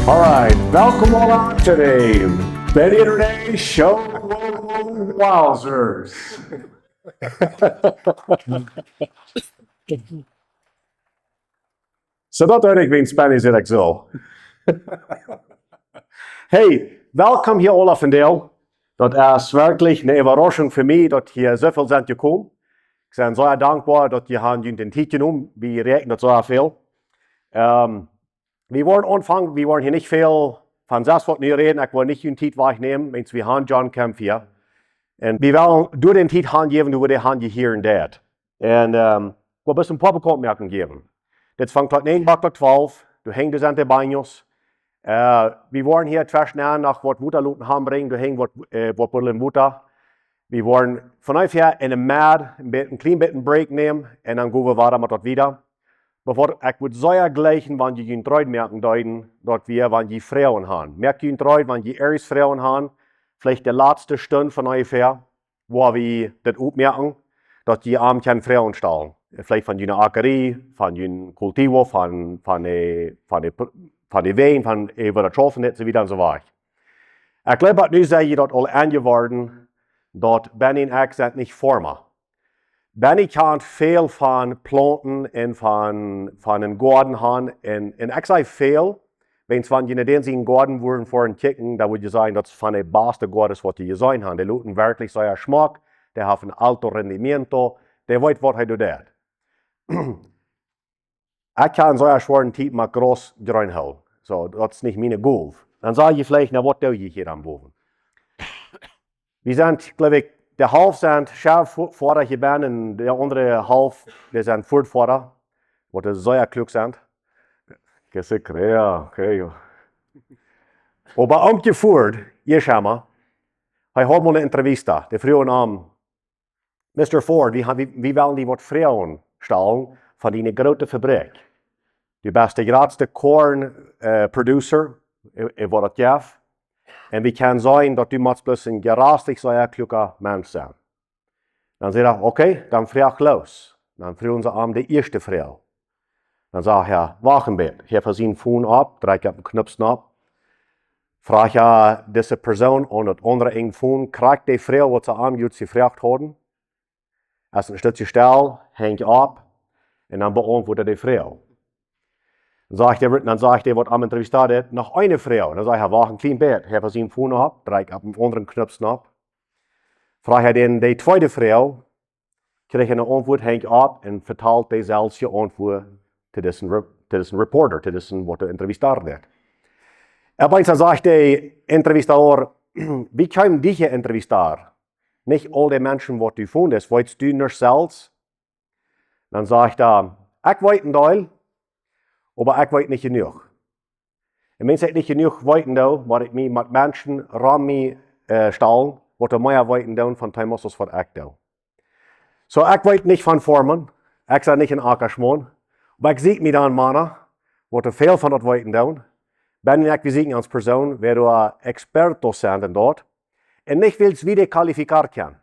All right, welkom allemaal to the Benny Rene Show Wowzers. Zodat ik in Spanisch zeg ik zo. Hey, welkom hier Olaf en Deel. Dat is wirklich eine Überraschung für mich, dass hier so viel sind gekommen. Ich bin sehr dankbar, dass ihr den Tijd genommen. Wir rechnen das so viel. Wir wollen anfangen, wir wollen hier nicht viel von das, was wir reden. Ich will nicht den Tijd wegnehmen, wenn wir haben John Kempf hier. Und wir wollen durch den Tijd geben, durch die Hand hier und dort. Und ich will ein bisschen Publikummerken geben. Das fängt heute 9 bis 12. Du hängst das an den Banos. Wir wollen hier zwischen nach was Wutterluten haben bringen, du hängst was Buddeln Wutter. Wir wollen von euch her in einem Mad ein klein bisschen Break nehmen und dann gehen wir weiter mit dort wieder. Bevor ich würde sehr gleichen, wenn die Treut merken deuten, dort wir, wenn die Frauen haben. Merkt die Treut, wenn die erst Frauen haben, vielleicht die letzte Stunde von ungefähr, wo wir das merken, dass die Abend keine Frauen stellen. Vielleicht von einer Ackerie, von einem Kultivo, von den Wehen, von der Schafen und so weiter und so weiter. Ich glaube, nu sei je dat al aangeworden, dat Benny en ik zijn niet vormen. Benny kan veel van planten en van een garden hebben. En ik zei veel, wenn je naar den garden worden voor een kijken, dan moet je zeggen dat het van de beste garden is wat je gezien hebt. Die laten werkelijk zijn smaak, die hebben een alto rendimiento, die weet wat hij doet. Ik kan zo'n schweren tijd met gras erin houden. So, dat is niet mijn goal. Dan zeg je vielleicht, nou wat doe je hier aan boven? We zijn, geloof ik, de half zijn schaafvoerder hier ben en de andere half, die zijn voertvoerder. Wat is zeer klug zijn. Zeker, ja, oké. Maar omgevoerd, hier schau mal, hij had mal een intervista. De vrouwen aan, Mr. Ford, wie willen die wat vrouwen stellen van die grote fabriek? Du bist der grootste Korn-producer, wat het geeft. En we kunnen zeggen dat du moet plus een gerastig zeer kluger mens zijn. Dan zeg je, oké, dan vraag ik los. Dan vragen ze aan de eerste vrouw. Dan zeg je, wacht een beetje. Je verzien phone op, draai je op een knopsnap. Vraag je deze persoon aan het andere eng phone, krijgt die vrouw wat ze aanbiedt, ze vraagt hadden. Als een stukje stel, hang je op en dan beantwoordt die vrouw. Dan zegt hij wat am intervistaat nog een vrouw. Dan zegt hij, wacht een klein beetje. Hij verzien phone op, draai ik op een andere knopsnap. Vraag hij dan de tweede vrouw, krijg je een antwoord, hang je op en vertaalt dezelfde antwoord te deze reporter, te deze wat de intervistaat deed. En dan zegt de intervistator, wie kan die intervisteren? Niet al die mensen wat u vond is, weet u nog zelfs? Dan zegt hij, ik weet een deel. Maar ik weet niet genoeg. En mensen niet genoeg weten doen, maar ik me met mensen rond me stellen, wat er meer weten doen van Thomas als wat ik doe. So ik weet niet van vormen, ik ben niet een akkersman, maar ik zie me dan mannen, wat er veel van dat weten doen. Ben ik zien als persoon, waar we expertos zijn en dat. En niet wil wie de kwalificeren kan.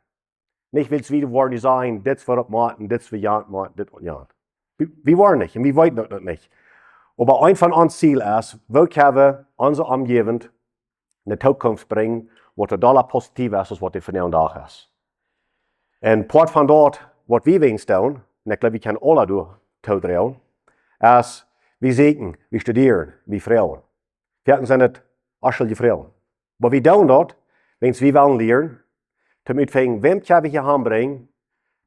Niet wil wie worden zijn, dit is voor het maat, dit is voor jant, dit is jant. We worden niet en we weten dat niet. Maar een van ons ziel is, we kunnen onze omgeving in de toekomst brengen, wat er dollar positief is, als wat er vandaag is. En part van dat, wat we willen doen, en ik geloof, we kunnen alle door toedragen, is, we zitten, we studeren, we vrouwen. We zijn het als vrouwen. Maar we doen dat, wens we willen leren, om uitvinden, wem kunnen we hier aanbrengen,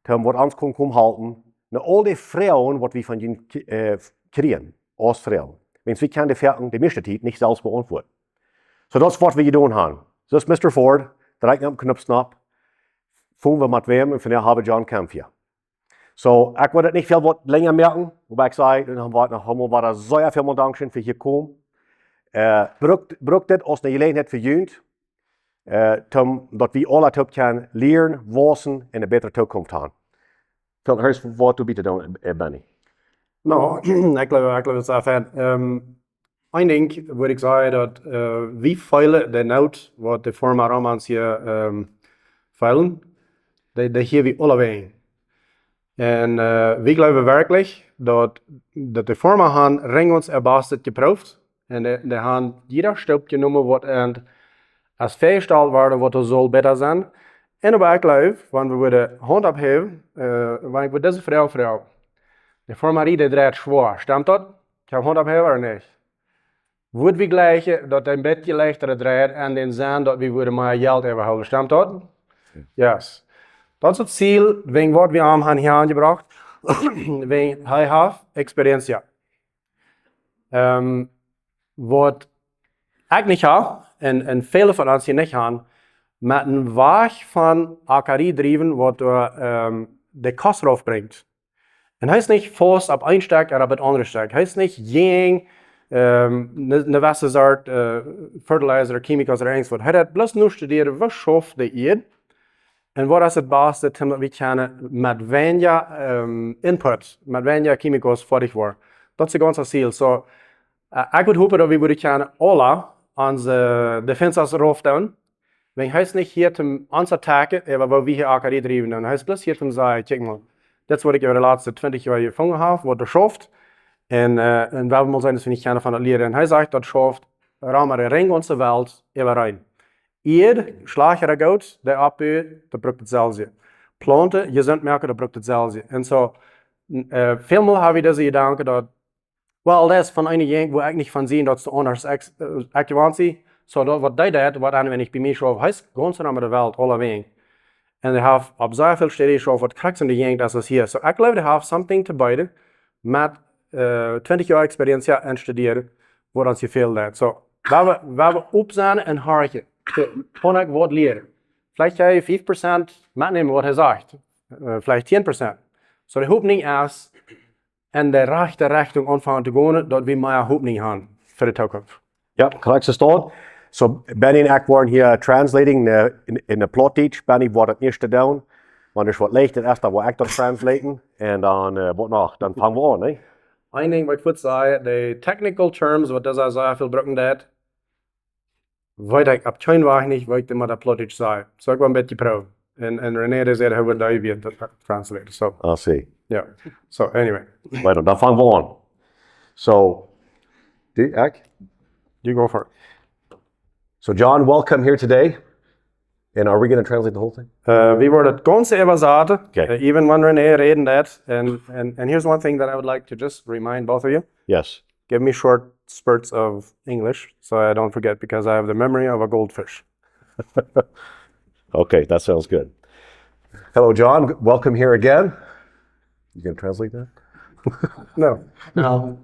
om wat ons kan halten, naar al die vrouwen, wat we van hen krijgen. Als vrouw. Wens we kunnen de vragen de meeste tijd niet zelfs beantwoorden. So dat is wat we gedaan hebben. Dus Mr. Ford, draai op een knopsnap, voelen we met wem en vandaag hebben we John Kempf hier. So, ik wil het niet veel wat langer merken, maar ik zei, dan hebben we zeer veel dankzij voor je komen. Gebruik dit als een gelegenheid voor jullie, dat we alle top kunnen leren, wassen en een betere toekomst hebben. Veel heus wat te doen, Benny. Nou, ik geloof dat is fijn. Een ding wil ik zeggen dat wie veilen de nood wat de forma romans hier veilen, dat hier we allebei. En we geloven werkelijk dat de forma han ring ons erbastet geproefd En de haben jeder Stück genommen, wat als vastgesteld worden, wat er soll besser sein. En aber ich glaube, wenn wir de Hand abheben, wenn ich diese Frau, die Formarie, die dreht schwer, stimmt das? Ich habe Hand abheben oder nicht? Würde wir gleichen, dass ein bisschen leichter dreht und den sehen, dass wir mehr Geld überholen, stimmt das? Yes. Dat is het ziel, wegen wat we aan hier aangebracht, wegen hij heeft experientie. Wat ik niet heb, en vele van ons hier niet hebben, met een weg van AKD drijven, wat de kost erop brengt. En hij is niet vast op één stuk en op het andere stuk. Hij is niet jeng, een wasse soort fertilizer, chemicals of iets wat. Hij heeft bloos nu studeren, wat schof de eerd. En wat is het beste dat we kunnen met weinig input, met weinig chemicals fertig worden. Dat is het ganze ziel. So, ik wil hopen dat we kunnen alle onze defenses erop doen. Want hij is niet hier om ons te attacken, maar we hier AKD drijven. En hij is plus hier om te zeggen, kijk maar, dat is wat ik over de laatste 20 jaar gevangen heb, wat er schoft. En we moeten zijn dat we niet kunnen van het leren. En hij zegt dat schoft, rammer de ring onze wereld overheen. Eer, slager goud, de appel, dat brukt hetzelfde. Planten, je zult merken, dat brukt hetzelfde. En zo, veelmaal heb ik deze gedanken dat, wel, dat is van een jank waar ik niet van zie dat ze anders activatie. Zo, dat wat die deed, wat aan ik bij mij schoof, hij is gewoon naar de wereld, alle wegen. En they have op zoveel steden schoof, wat krijgt in de jank, dat is hier. So, ik geloof, they have something te bieden, met 20 jaar experientie en studeren, wat ons je veel leert. So, waar we op zijn en hartje. Kon ik wat leren. Vielleicht ga je 5% metnemen wat hij zegt. Vielleicht 10%. So de hoop niet is in de rechte richting aanvangen te gaan, dat we meer hoop niet hebben voor de toekomst. Ja, correct verstaan. So Benny en ik waren hier translating in de plot teach. Benny wordt het eerste doen. Want er wat ligt, het eerste wat ik dan translaten. En dan wat nog, dan vangen we aan. Nee? Eén ding wat ik moet zeggen, de technical terms, wat dat zo veel gebruiken dat, weet ik op tuin waar niet, weet ik maar dat plot teach zei. So ik wil een beetje proeven. En Rene zei hoe we dat weer translaten. So. I see. Yeah. So anyway. Right, dan vangen we aan. So, ik? You go for it. So John, welcome here today. And are we going to translate the whole thing? We worden het ganze übersetzen, Okay. even when Rene reden that. And here's one thing that I would like to just remind both of you. Yes. Give me short spurts of English so I don't forget, because I have the memory of a goldfish. Okay, that sounds good. Hello, John. Welcome here again. You going to translate that? No.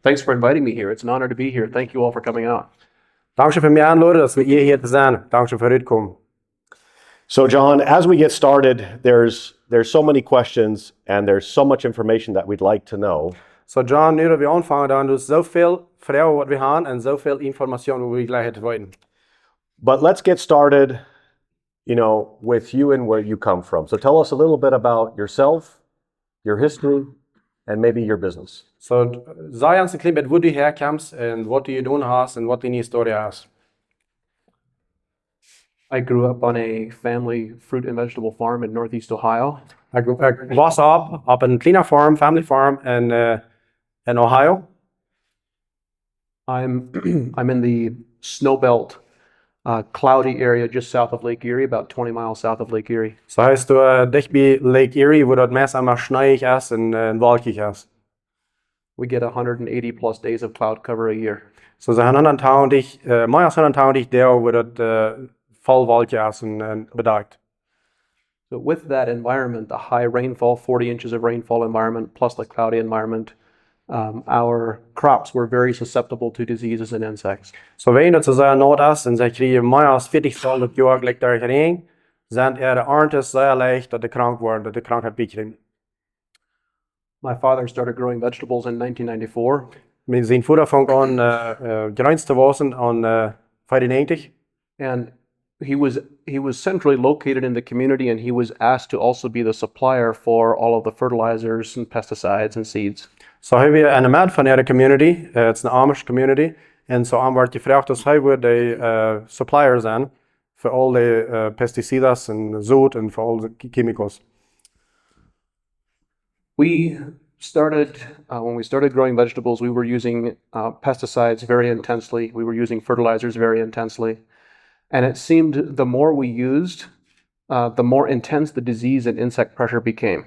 Thanks for inviting me here. It's an honor to be here. Thank you all for coming out. Dank je voor mij aanloden dat we hier te zijn. Dank je voor het komen. So John, as we get started, there's so many questions and there's so much information that we'd like to know. So John, nu dat we aanvangen, dan is zoveel vragen wat we hebben en zoveel informatie wat we gleich te weten. But let's get started, with you and where you come from. So tell us a little bit about yourself, your history, and maybe your business. So, zei ons een klein beetje hoe je herkomt en wat je doen hebt en wat je historie is. I grew up on a family fruit and vegetable farm in Northeast Ohio. Ik was op een kleine farm, family farm in Ohio. I'm in the snowbelt, cloudy area just south of Lake Erie, about 20 miles south of Lake Erie. So heißt du dicht bij Lake Erie, wo dat meest einmal schneeig is en wolkig is. We get 180 plus days of cloud cover a year. So ze hebben 120, meer dan 120 dagen wo dat vol wolkig is en bedekt. So with that environment, the high rainfall, 40 inches of rainfall environment, plus the cloudy environment, our crops were very susceptible to diseases and insects. So weten dat ze zeer nood is en ze krijgen meer dan 40 zal het jaar gelijk daarheen, zijn de erntes zeer leicht dat de krank worden, dat de krankheid bekrijgen. My father started growing vegetables in 1994. Mijn vader fang aan grijns te wassen aan 95. And he was centrally located in the community, and he was asked to also be the supplier for all of the fertilizers and pesticides and seeds. So hij weer een maat van de community, het is een Amish community, en zo werd gevraagd dat hij weer de supplier zijn voor al de pesticiden en zout en voor al de chemicals. We when we started growing vegetables, we were using pesticides very intensely. We were using fertilizers very intensely. And it seemed the more we used, the more intense the disease and insect pressure became.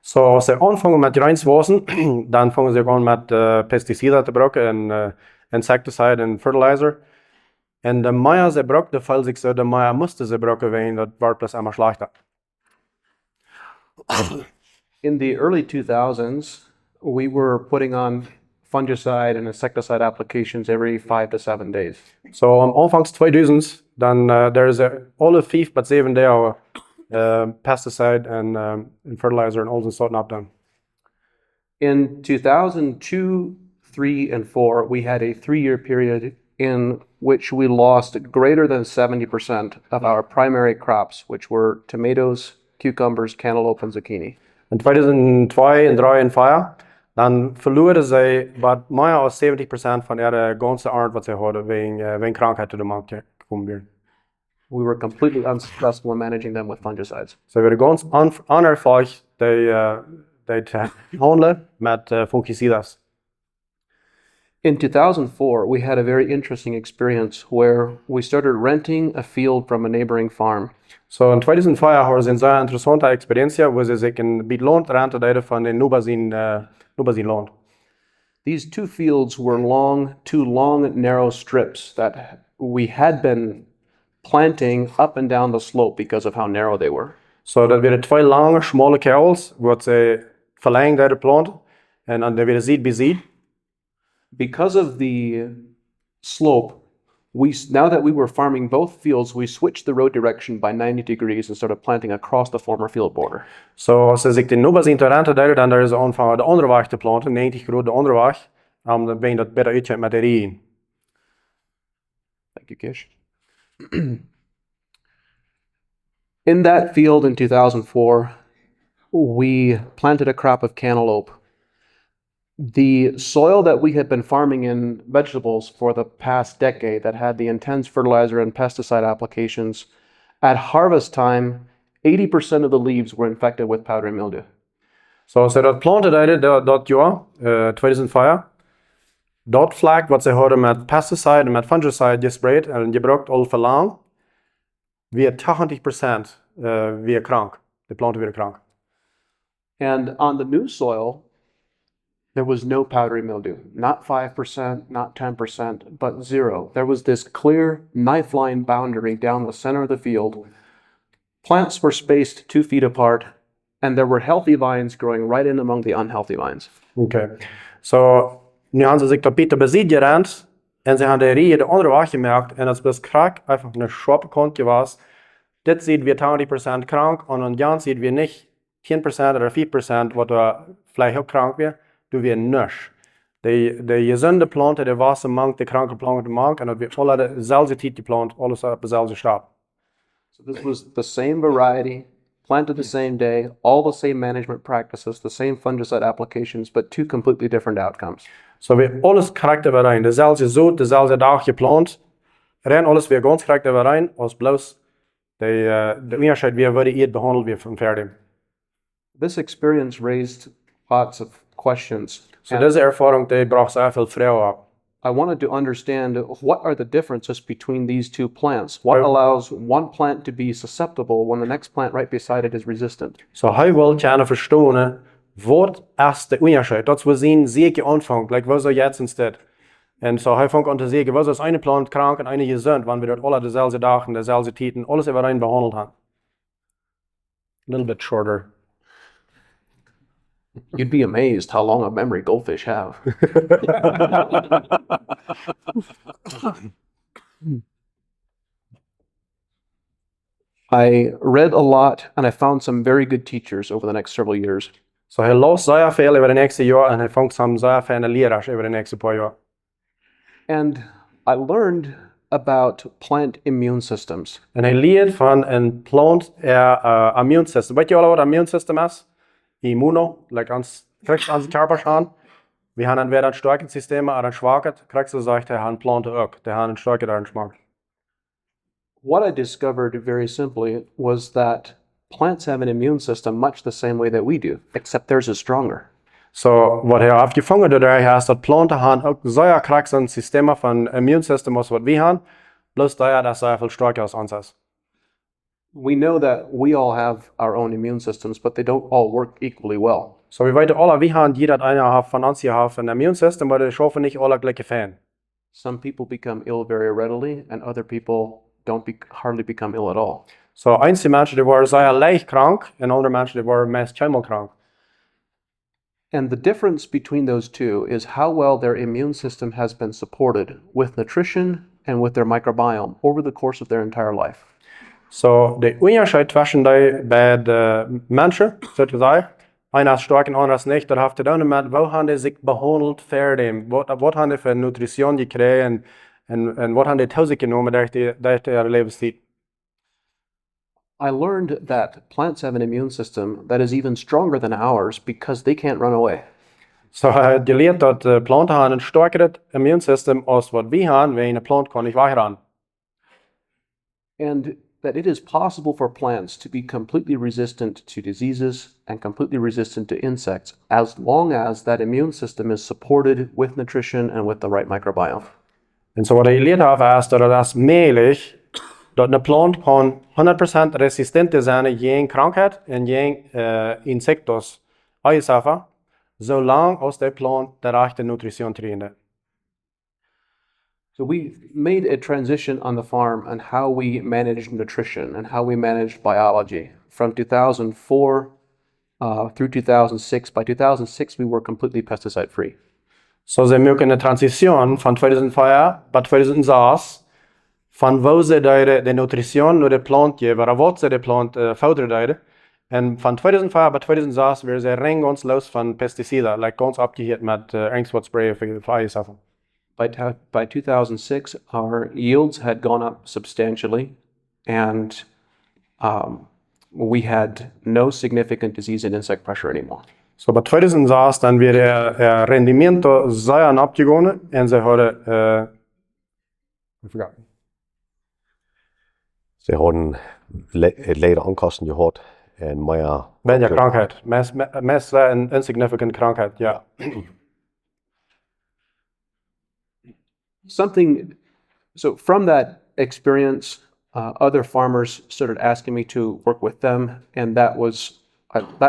Så als ze aanvangen met reinswassen, dan vangen ze gewoon met pesticiden te gebruiken en insecticide en fertilizer. En de meer ze gebruiken, de zich zo, de meer moesten ze gebruiken, want dat wordt plus immer slechter. In the early 2000s, we were putting on fungicide and insecticide applications every 5 to 7 days. So aanvangs 2000, dan there is alle 5 tot 7 dagen pesticide and fertilizer and all that sort of done. In 2002, 3, and 4, we had a 3-year period in which we lost greater than 70% of our primary crops, which were tomatoes, cucumbers, cantaloupe, and zucchini. In 2002 en 3 en 4, dan verloren zij wat meer dan 70% van de ganze aard wat ze hadden, wegen krankheid op de markt gekomen. We were completely unsuccessful in managing them with fungicides. Ze werden ganz onervaring te handelen met fungicides. In 2004, we had a very interesting experience where we started renting a field from a neighboring farm. So in 2004 hadden ze een zeer interessante experientie waar ze zich een beetje land rente deden van de Nubazin land. These 2 fields were 2 long, narrow strips that we had been planting up and down the slope because of how narrow they were. So dat werden 2 lange, smalle kerels, wat ze verlengd deden planten, en dan werden ziet bij ziet. Because of the slope, now that we were farming both fields, we switched the road direction by 90 degrees and started planting across the former field border. So als ze zich de Nubazin te rente deden, dan is ze aanvangen de andere weg te planten, 90 graden de andere weg, dan ben je dat beter uitje met de regen. Thank you, Kish. In that field in 2004, we planted a crop of cantaloupe. The soil that we had been farming in vegetables for the past decade that had the intense fertilizer and pesticide applications, at harvest time, 80% of the leaves were infected with powdery mildew. So als ze dat planten deden dat jaar, 2004, dat vlak wat ze hadden met pesticide en met fungicide gesprayed en gebruikt al verlang, weer 80% weer krank. De planten weer krank. And on the new soil, there was no powdery mildew. Not 5%, not 10%, but 0. There was this clear knife line boundary down the center of the field. Plants were spaced 2 feet apart, and there were healthy vines growing right in among the unhealthy vines. Okay. So nu haben sie sich da bitte besiegt gerannt und sie haben die Rehe der andere Woche gemerkt und das bis krank einfach eine Schwappe konnte was. Das sieht wir 20% krank und dann sieht wir nicht 10% oder 4%, was da vielleicht auch krank wird, du wir nicht. Die gesunde Plante, der Wasser mangt, die kranke Plante mangt und das wird voller derselbe Zeit geplant, alles auf derselbe Stab. So this was the same variety, planted the same day, all the same management practices, the same fungicide applications, but 2 completely different outcomes. So wir alles korrekt weer rein, dezelfde zoet, dezelfde dag geplant, rein alles weer ganz korrekt weer rein, als bloos de onderscheid weer worden eet behandeld weer van verder. This experience raised lots of questions. So deze ervaring die bracht zeer veel vrouwen op. I wanted to understand what are the differences between these 2 plants? What allows one plant to be susceptible when the next plant right beside it is resistant? So hij wil gerne verstaan wat is de onderscheid. Dat we zien zeker aanvang, like was er jetzt instead. En so hij vangt aan te zeggen, was is eine plant krank en eine gesund, wanneer we dat alle dezelfde dagen, dezelfde tijden, alles even rein behandeld hebben. A little bit shorter. You'd be amazed how long a memory goldfish have. I read a lot and I found some very good teachers over the next several years. So hij las zeer veel over de nächste jaar en hij vangt samen zeer fijne leraars over de nächste paar jaar. And I learned about plant immune systems. En hij leert van een plant immuunsysteem. Weet je al wat een immuunsysteem is? Immuno, like ans Körper schauen. Wir haben entweder ein starkes System oder ein schwaches. Kriegst du gesagt, der hat Planten auch. Der hat ein starkes oder ein schwaches. What I discovered very simply was that plants have an immune system much the same way that we do, except theirs is stronger. Så wat hij afgevangen door hij is dat planten gaan ook zeer krachtens systemen van immuunsysteem als wat we gaan, plus dat is veel sterker als ons. We know that we all have our own immune systems, but they don't all work equally well. So we weten alle, we gaan jeder einer van ons heeft een immuunsystem, maar die schaffen niet alle gelijke fijn. Some people become ill very readily, and other people hardly become ill at all. So einige mensen die worden zeer leicht krank, en andere mensen die worden meest helemaal krank. And the difference between those two is how well their immune system has been supported with nutrition and with their microbiome over the course of their entire life. So de onderscheid tussen die bij de mensen, zoals gezegd, einer is sterk en ander is niet, dat heeft te doen met hoe gaan die zich behandeld verder, wat gaan die voor nutrition gekregen en wat gaan die tot zich genomen door de levenstijd. I learned that plants have an immune system that is even stronger than ours because they can't run away. So je leert dat planten hebben een sterker immuunsysteem als wat we hebben, wanneer een plant kan niet wegrennen. And that it is possible for plants to be completely resistant to diseases and completely resistant to insects as long as that immune system is supported with nutrition and with the right microbiome. En zo wat je leert hebben is dat het is mogelijk dat een plant kan 100% resistent zijn tegen krankheid en tegen insecten uitzaffen, zolang als de plant de rechte nutrition traint. So we made a transition on the farm on how we managed nutrition and how we managed biology. From 2004 through 2006. By 2006, we were completely pesticide free. So ze maken een transition van 2004 bij 2006 van waar ze de nutrition naar de plant geven, wat ze de plant voederen. En van 2004 bij 2006 werden ze ring los van pesticiden, like ons opgeheerd met wat sprayen voor eieren. By 2006, our yields had gone up substantially, and we had no significant disease and insect pressure anymore. So bij 2006 dan weer rendimento zeer opgegaan en ze hadden, Ze hadden het leden aankasten gehad en meer... Bijna krankheid, meest een insignificant krankheid, ja. So from that experience, other farmers started asking me to work with them, and that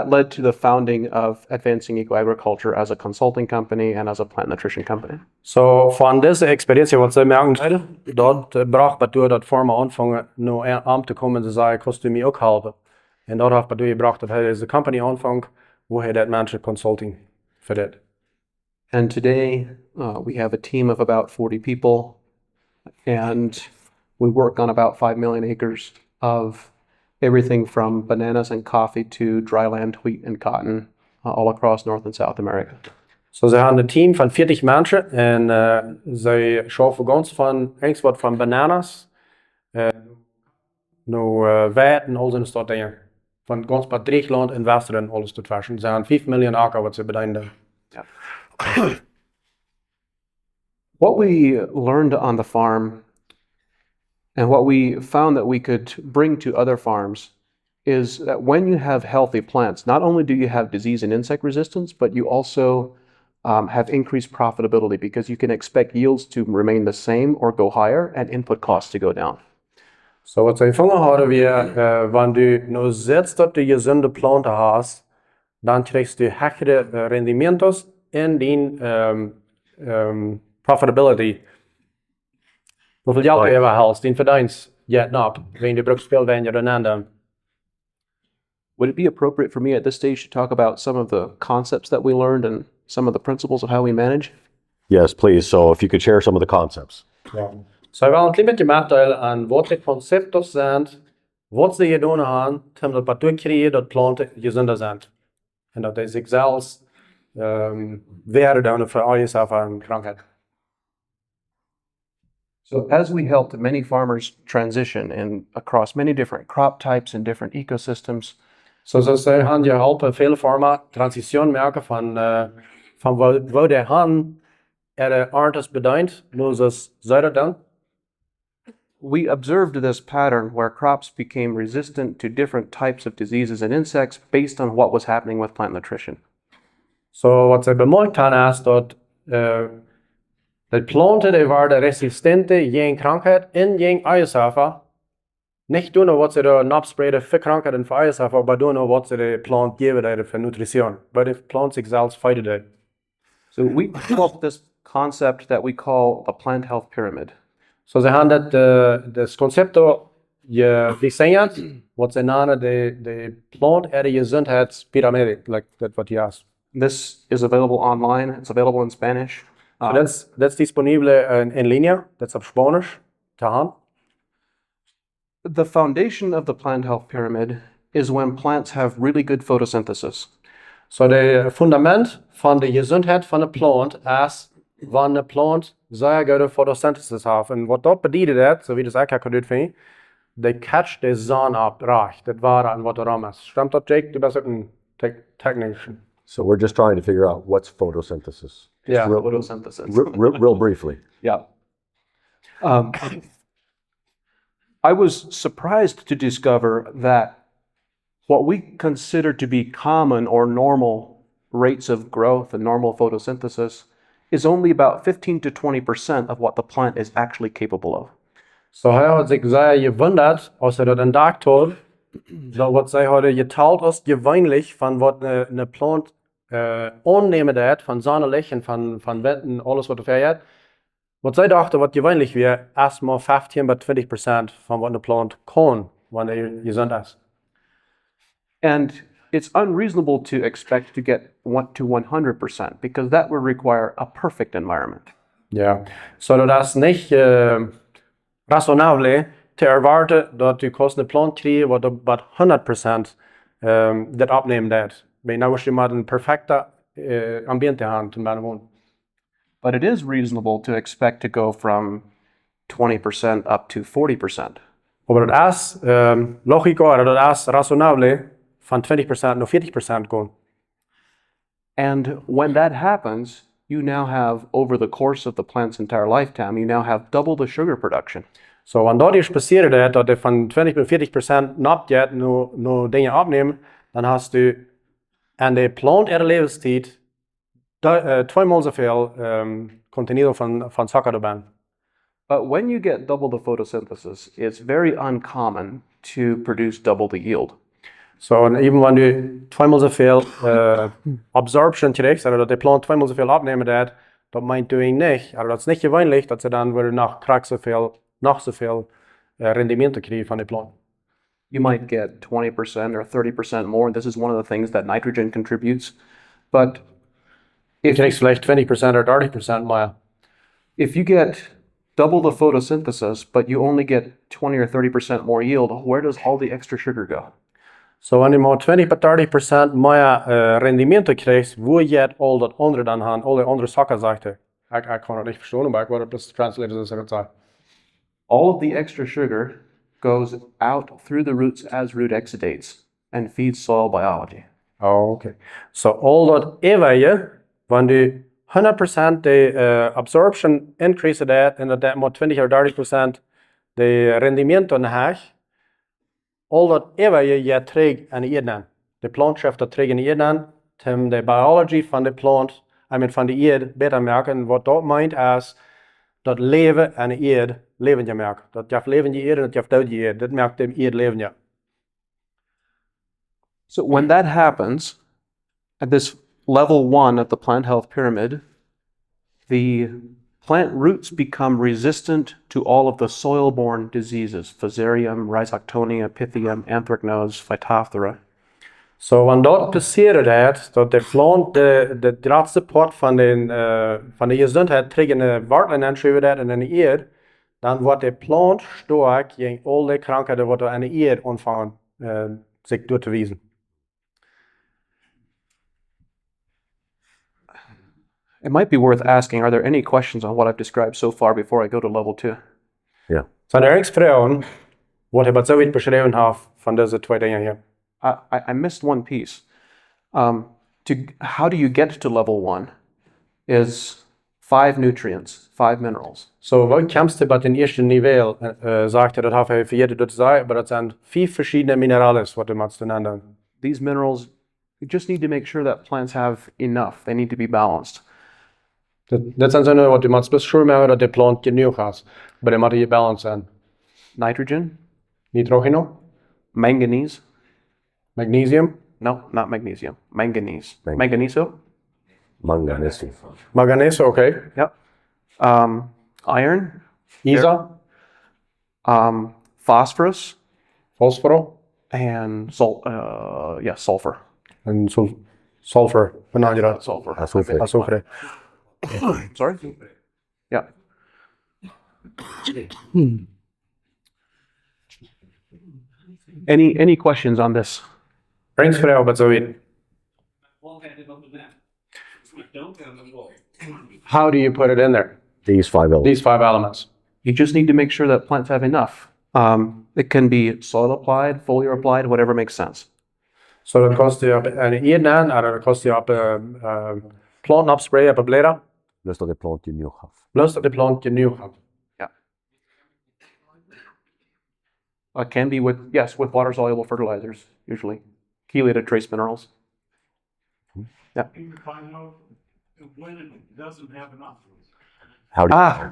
led to the founding of Advancing Eco Agriculture as a consulting company and as a plant nutrition company. So van deze experientie wat ze merken, dat bracht bedoel dat farmer aanvangen nou aan te komen en ze zeggen, kost u mij ook helpen. En dat heeft bedoel gebracht dat hij deze company aanvangt, waar hij dat mensen consulting voor dit. And today, we have a team of about 40 people, and we work on about 5 million acres of everything from bananas and coffee to dryland wheat and cotton all across North and South America. So ze hebben een team van 40 mensen en ze schaffen ganz van wat van bananas, naar weit en al zijn soort dingen. Van ganz bij Griekenland en Westeren alles tot versen. Ze hebben 5 miljoen akker wat ze bedienen. Yeah. What we learned on the farm and what we found that we could bring to other farms is that when you have healthy plants, not only do you have disease and insect resistance, but you also have increased profitability because you can expect yields to remain the same or go higher and input costs to go down. So wat ze gevangen hadden we, wanneer du nou zit dat du gezonde planten hast, dan krijgst du hechtere rendimentos en die profitability. Hoeveel geld je haalt, die verdienst je op, wanneer je brukt veel wanneer je dan. Would it be appropriate for me at this stage to talk about some of the concepts that we learned and some of the principles of how we manage? Yes, please. So if you could share some of the concepts. Ja. So ik wil een klein beetje meedelen aan wat de concepten zijn, wat ze gedaan hebben, om dat te creëren dat planten gezonder zijn. En dat ze zichzelf weer dan voor alles af aan krankheid. So as we helped many farmers transition across many different crop types and different ecosystems, Zoals ze gaan je helpen vele farmen transition maken van waar de han aardes bedient, nu ze dat dan. we observed this pattern where crops became resistant to different types of diseases and insects based on what was happening with plant nutrition. Så wat zij bemerkt hebben is dat de planten die waren resistent tegen krankheid en tegen eiersafer. Niet doen wat ze er napspreken voor krankheid en voor eiersafer, maar doen wat ze de plant geven voor nutritie. Maar de plant zichzelf fighten. So we developed this concept that we call the plant health pyramid. Så ze hebben dat concept gedesigneerd, wat ze namen de plant en de gezondheidspyramide, like dat wat je asked. This is available online. It's available in Spanish. Dat is disponibel in linea, dat is op Spanisch te hand. The foundation of the plant health pyramid is when plants have really good photosynthesis. So det fundament van de gezondheid van de plant is wanneer de plant zeer goede fotosynthesis heeft. En wat dat betekent, zo wie dat ik kan uitvinden, de catch de zon op raak. Dat waar en wat erom is. Stemt dat, Jake? Du bent ook een technician. So we're just trying to figure out what's photosynthesis. Yeah. Photosynthesis. Real briefly. Yeah. I was surprised to discover that what we consider to be common or normal rates of growth and normal photosynthesis is only about 15 to 20% of what the plant is actually capable of. So hij had zich zeer gewunderd als hij dat ontdekt had, dat wat zij hadden geteld als gewöhnlich van wat een plant aannemen heeft, van zonnelicht en van wind en alles wat er heeft. Wat zij dachten wat gewöhnlich weer, is maar 15 tot 20% van wat een plant kan, wanneer hij gezond is. And it's unreasonable to expect to get to 100% because that would require a perfect environment. Ja, so dat is niet rationeel te erwarten dat je kost een plant krijgt wat 100% dat opneemt dat. Maar nou is je maar een perfecte ambiente aan te wonen. But it is reasonable to expect to go from 20% up to 40%. Maar dat is logica, dat is rationeel van 20% naar 40% gaan. And when that happens, you now have, over the course of the plant's entire lifetime, you now have double the sugar production. So, wanneer dat is passiert, dat je van 20 naar 40% napjet, nu dingen opneemt, dan hast du aan de plant er levenstijd 2 maal zoveel contenide van suiker erbij. But when you get double the photosynthesis, it's very uncommon to produce double the yield. So, even wanneer je 2 maal zoveel absorption krijgt, dat de plant 2 maal zoveel opnemen, dat meint u niet. Dat is niet gewöhnlich, dat ze dan weer nog zoveel rendement krijgen van de plant. You might get 20% or 30% more, and this is one of the things that nitrogen contributes. But Je krijgt vielleicht 20% or 30% meer. if you get double the photosynthesis, but you only get 20 or 30% more yield, where does all the extra sugar go? So, wanneer je maar 20 tot 30% meer rendement krijgt, hoe je het al dat andere dan aan, al die andere zaken zegt. Ik kan het niet verstaan, maar ik wil het dus translaten zoals ik het zei. All of the extra sugar goes out through the roots as root exudates and feeds soil biology. Oh, okay. So, al dat eeuwige, wanneer 100% de absorption increase dat en dat maar 20 of 30% de rendement dan heeft, al dat eeuwige je terug aan de eerd. De plant schrijft dat terug aan de eerd, om de biology van de plant, van de eerd beter merken. Wat dat meint is dat leven aan de eerd leven je merkt. Dat je hebt leven je eerd en dat je hebt dood je eerd. Dat merkt de eerd leven je. So when that happens, at this level 1 of the plant health pyramid, the plant roots become resistant to all of the soil-borne diseases, Fusarium, Rhizoctonia, Pythium, Anthracnose, Phytophthora. So, wanneer dat passiert, dat de plant de draadsupport van de gezondheid terug in de wortelen aanschrijven en in de eerd, dan wordt de plant sterk tegen al die krankheden wat er aan de eerd ontvangen zich door te wijzen. It might be worth asking, are there any questions on what I've described so far before I go to level 2? Yeah. Zijn er ergens vragen wat je wat zoiets beschreven heeft van deze twee dingen hier? I missed one piece. How do you get to level 1 is 5 nutrients, 5 minerals. So, wat kommst du bij het eerste niveau? Sagt dat heeft hij vergeten te zeggen, maar dat zijn 5 verschillende mineralen wat je moet nennen. These minerals We just need to make sure that plants have enough. They need to be balanced. Dat zijn zo'n wat je moet beschermen dat de plant genoeg has, maar de moet je balance aan. Nitrogen, Nitrogeno, manganese. magnesium, No, not magnesium. Manganese. Mang- Manganiso. Manganese. manganese, oké. Yep. Iron, Isa, phosphorus, fosforo and sulfur. en sulfur. Hoe naam je dat? Sulfur. Azufre. Azufre. Sorry? Yeah. Any questions on this? Ringsvrouw, wat zo in. How do you put it in there? These 5 elements. These 5 elements. You just need to make sure that plants have enough. It can be soil applied, foliar applied, whatever makes sense. Så dat kost je op een ene en dat kost je op planten opsprayen op bladeren. Dus dat de plant genoeg heeft. Plus dat de plant genoeg hebt. It can be with water soluble fertilizers, usually. Chelated trace minerals. Yeah. You can find out when it doesn't have enough. How do you,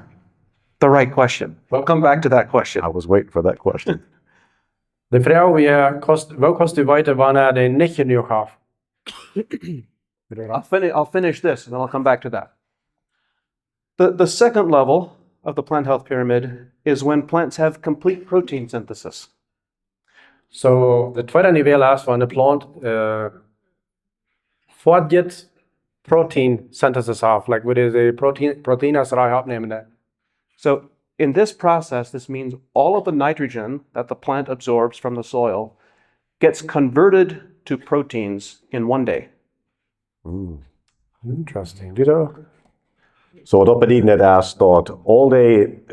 The right question. We'll come back to that question. I was waiting for that question. De vrouw wel kost je weten wanneer de niet genoeg heeft. I'll finish this and then I'll come back to that. The second level of the plant health pyramid is when plants have complete protein synthesis. So de tweede niveau is van de plant voortget protein synthesis af. Like wat is de protein als je opnemen dat. So in this process, this means all of the nitrogen that the plant absorbs from the soil gets converted to proteins in one day. Interesting. Dit ook. Så dat betekent dat al die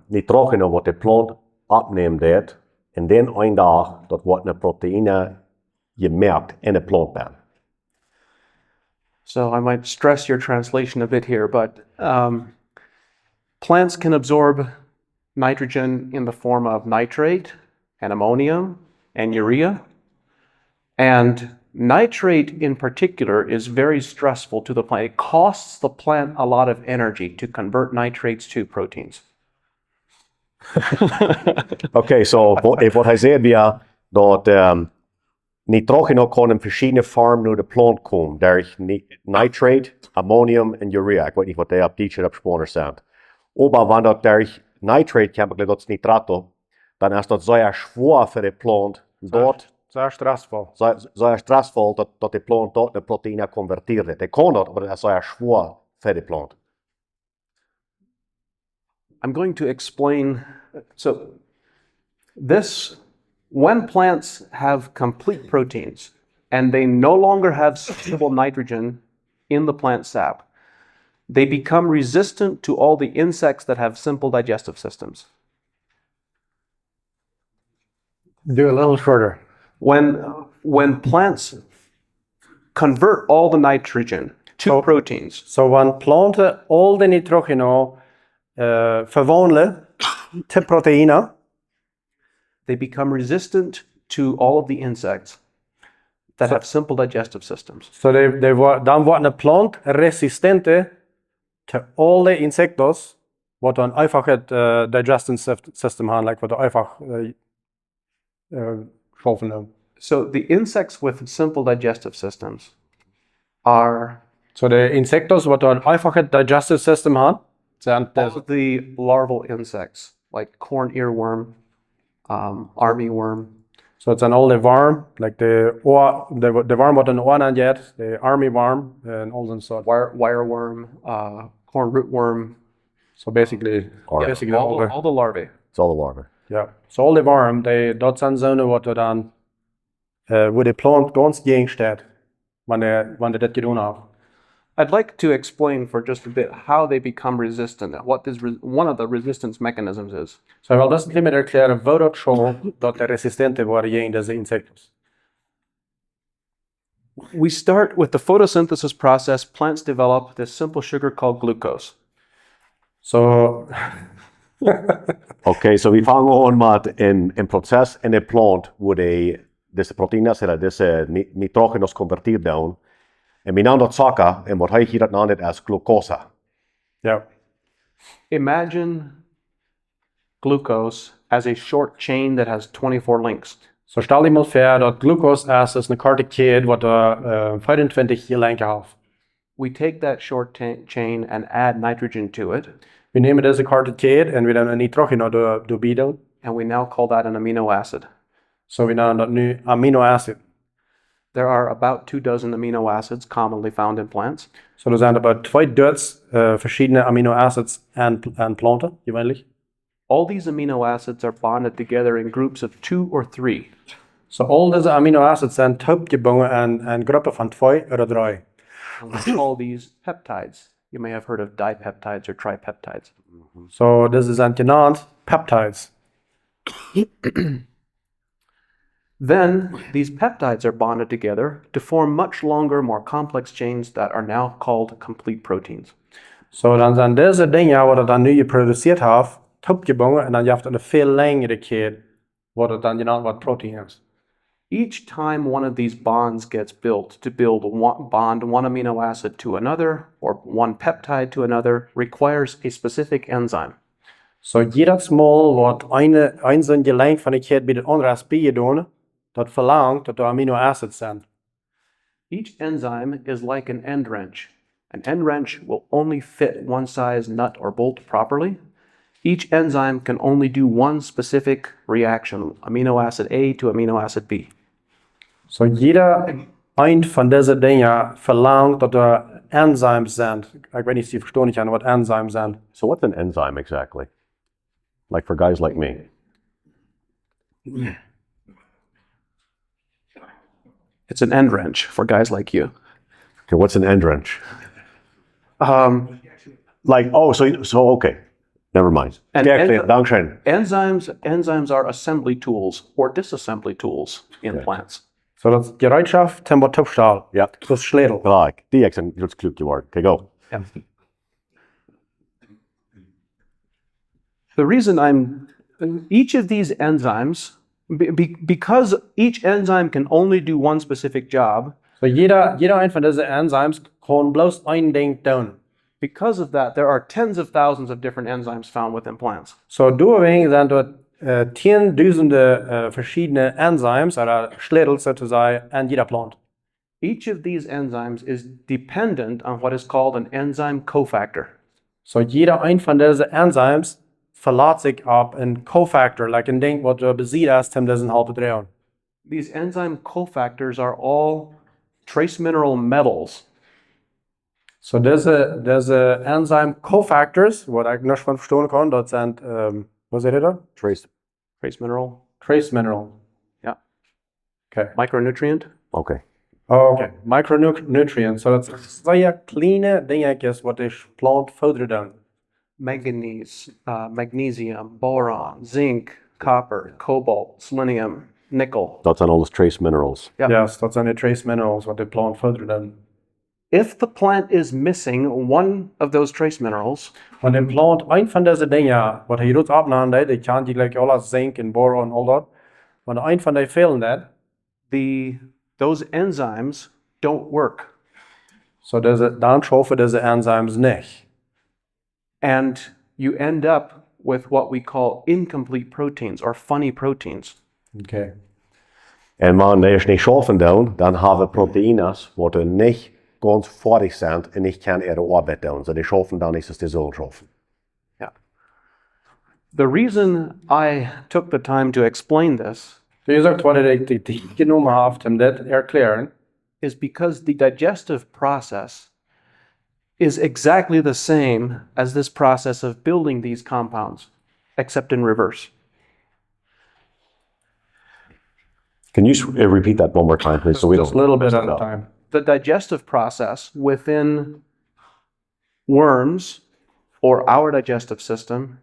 nitrogen wat de plant opneemt, en dan een dag dat wordt een proteïne gemerkt in de plant bent. So I might stress your translation a bit here, but plants can absorb nitrogen in the form of nitrate and ammonium and urea. And nitrate in particular is very stressful to the plant. It costs the plant a lot of energy to convert nitrates to proteins. Oké, so wat hij zei weer dat nitrogen kan in verschillende vormen naar de plant komen. Daar is nitrate, ammonium en urea. Ik weet niet wat die op die op spannend zijn. Maar wanneer daar is nitrate komt, dat is nitrato, dan is dat zeer zwaar voor de plant. Dat Zeer stressvol. zeer stressvol dat de plant dat de proteïne converteert. Hij kan dat, maar dat is zeer zwaar voor de plant. I'm going to explain. So, when plants have complete proteins and they no longer have soluble nitrogen in the plant sap, they become resistant to all the insects that have simple digestive systems. Do a little shorter. When plants convert all the nitrogen to proteins, So when planten al de nitrogeno verwandelen te proteïne, they become resistant to all of the insects that have simple digestive systems. so dan wordt een plant resistente te al de insectos, wat dan einfach het digestive system hebben, like wat de einfach schoffen doen. So the insects with simple digestive systems are So de insectos wat dan einfach het digestive system hebben, zijn all of the larval insects, like corn earworm, armyworm. so het zijn al de worm, like de worm wat een oor aan jet, de armyworm en al zo'n soort. Wireworm, corn rootworm, So basically all the larvae. It's all the larvae. ja. So al de worm, dat zijn zonen wat we dan, waar de plant ganz gegen staat, wanneer dat gedaan heeft. I'd like to explain for just a bit how they become resistant, what one of the resistance mechanisms is. So wel, dat is een beetje erklären, hoe dat zo dat de resistente worden tegen deze insecten. We start with the photosynthesis process. Plants develop this simple sugar called glucose. So, Oké, so we vangen aan met een proces in de plant waar de deze proteïnes, deze nitrógenos convertiert down. En we dat zakken en wat hij hier dat naam als glucose. Ja. Imagine glucose as a short chain that has 24 links. Så stel je mal voor dat glucose is een korte keten wat 24 hier lang heeft. We take that short chain and add nitrogen to it, We nemen deze korte keten en we dan een nitrogen erbij doen. and we now call that an amino acid. Zo we noemen dat nu aminoacid. There are about 24 amino acids commonly found in plants. Zo er zijn about 2 verschillende aminoacids aan planten, gewöhnlich. All these amino acids are bonded together in groups of 2 or 3. So al deze aminoacids zijn opgebonden aan groepen van 2 of 3. And we call these peptides. You may have heard of dipeptides or tripeptides. So deze zijn genaamd peptides. Then these peptides are bonded together to form much longer, more complex chains that are now called complete proteins. So dan zijn deze dingen wat dan nu geproduceerd heeft, opgebonden en dan heeft een veel langere keten, wat het dan genaamd wordt protein is. Each time one of these bonds gets built to build one amino acid to another or one peptide to another requires a specific enzyme. So jedes Mal wordt een zo'n gelenk van de keten bij de andere bijgedaan, dat verlangt dat er aminoacids zijn. Each enzyme is like an end wrench. An end wrench will only fit one size nut or bolt properly. Each enzyme can only do one specific reaction, amino acid A to amino acid B. So jeder een van deze dingen verlangt dat er enzymes zijn. Ik weet niet of je verstond aan wat enzymes zijn. So what's an enzyme exactly? Like for guys like me. It's an end wrench for guys like you. Okay, what's an end wrench? Okay. Never mind. And Dankeschön. Enzymes are assembly tools or disassembly tools in plants. So dat is gereedschap, temperatuurstaal. Ja. Dat is sleutel. Gelijk. Die is een heel kluk geworden. Kijk, go. The reason each of these enzymes, because each enzyme can only do one specific job, So jeder een van deze enzymes kan bloos één ding doen. because of that, there are tens of thousands of different enzymes found within plants. So doorweg zijn er 10.000 verschillende enzymes, oder sleutels sozusagen, aan jeder plant. Each of these enzymes is dependent on what is called an enzyme cofactor. So jeder een van deze enzymes verlaat zich op een cofactor, like een ding wat er bezit is om deze halve draaien. These enzyme cofactors are all trace mineral metals. So deze enzyme cofactors, wat ik nog van verstaan kan, dat zijn, wat zeg je dat? Trace Mineral? Trace mineral. Ja. Okay. Micronutrient? Okay. Oh, okay. Micronutrients. So dat zijn kleine dingetjes wat de plant voederen doen. Manganese, magnesium, boron, zinc, copper, cobalt, selenium, nickel. Dat zijn alles trace minerals. Ja. Yes, dat zijn de trace minerals wat de plant voederen doen. If the plant is missing one of those trace minerals, Want een plant, een van deze dingen, wat hij doet opneemt, die kan die gelijk alles zink en boron en al dat. Want een van die fehlen dat. those enzymes don't work. So dan schaffen deze enzymes niet. And you end up with what we call incomplete proteins or funny proteins. Okay. En wanneer deze niet schaffen doen, dan hebben we proteïnes wat er niet ganz fertig zijn en niet kan ihre Arbeit doen. So die schaffen dan niet, dus die zullen schaffen. Yeah. The reason I took the time to explain this Dus je zegt wat ik die genomen heb om dit te erklaren. is because the digestive process is exactly the same as this process of building these compounds, except in reverse. Can you repeat that one more time, please? So we Just a don't. little bit at a time. The digestive process within worms or our digestive system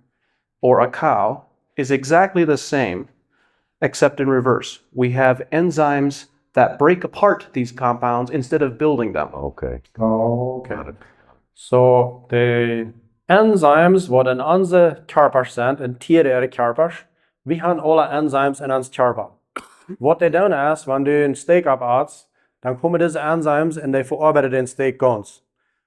or a cow is exactly the same, except in reverse. We have enzymes that break apart these compounds instead of building them. Okay. Oh, okay. So de enzymes wat in onze körper zijn, in tieren körpers, we hebben alle enzymes in ons körper. Wat die doen is, wanneer du een steak opeet, dan komen deze enzymes en die verarbeiten den steak ganz.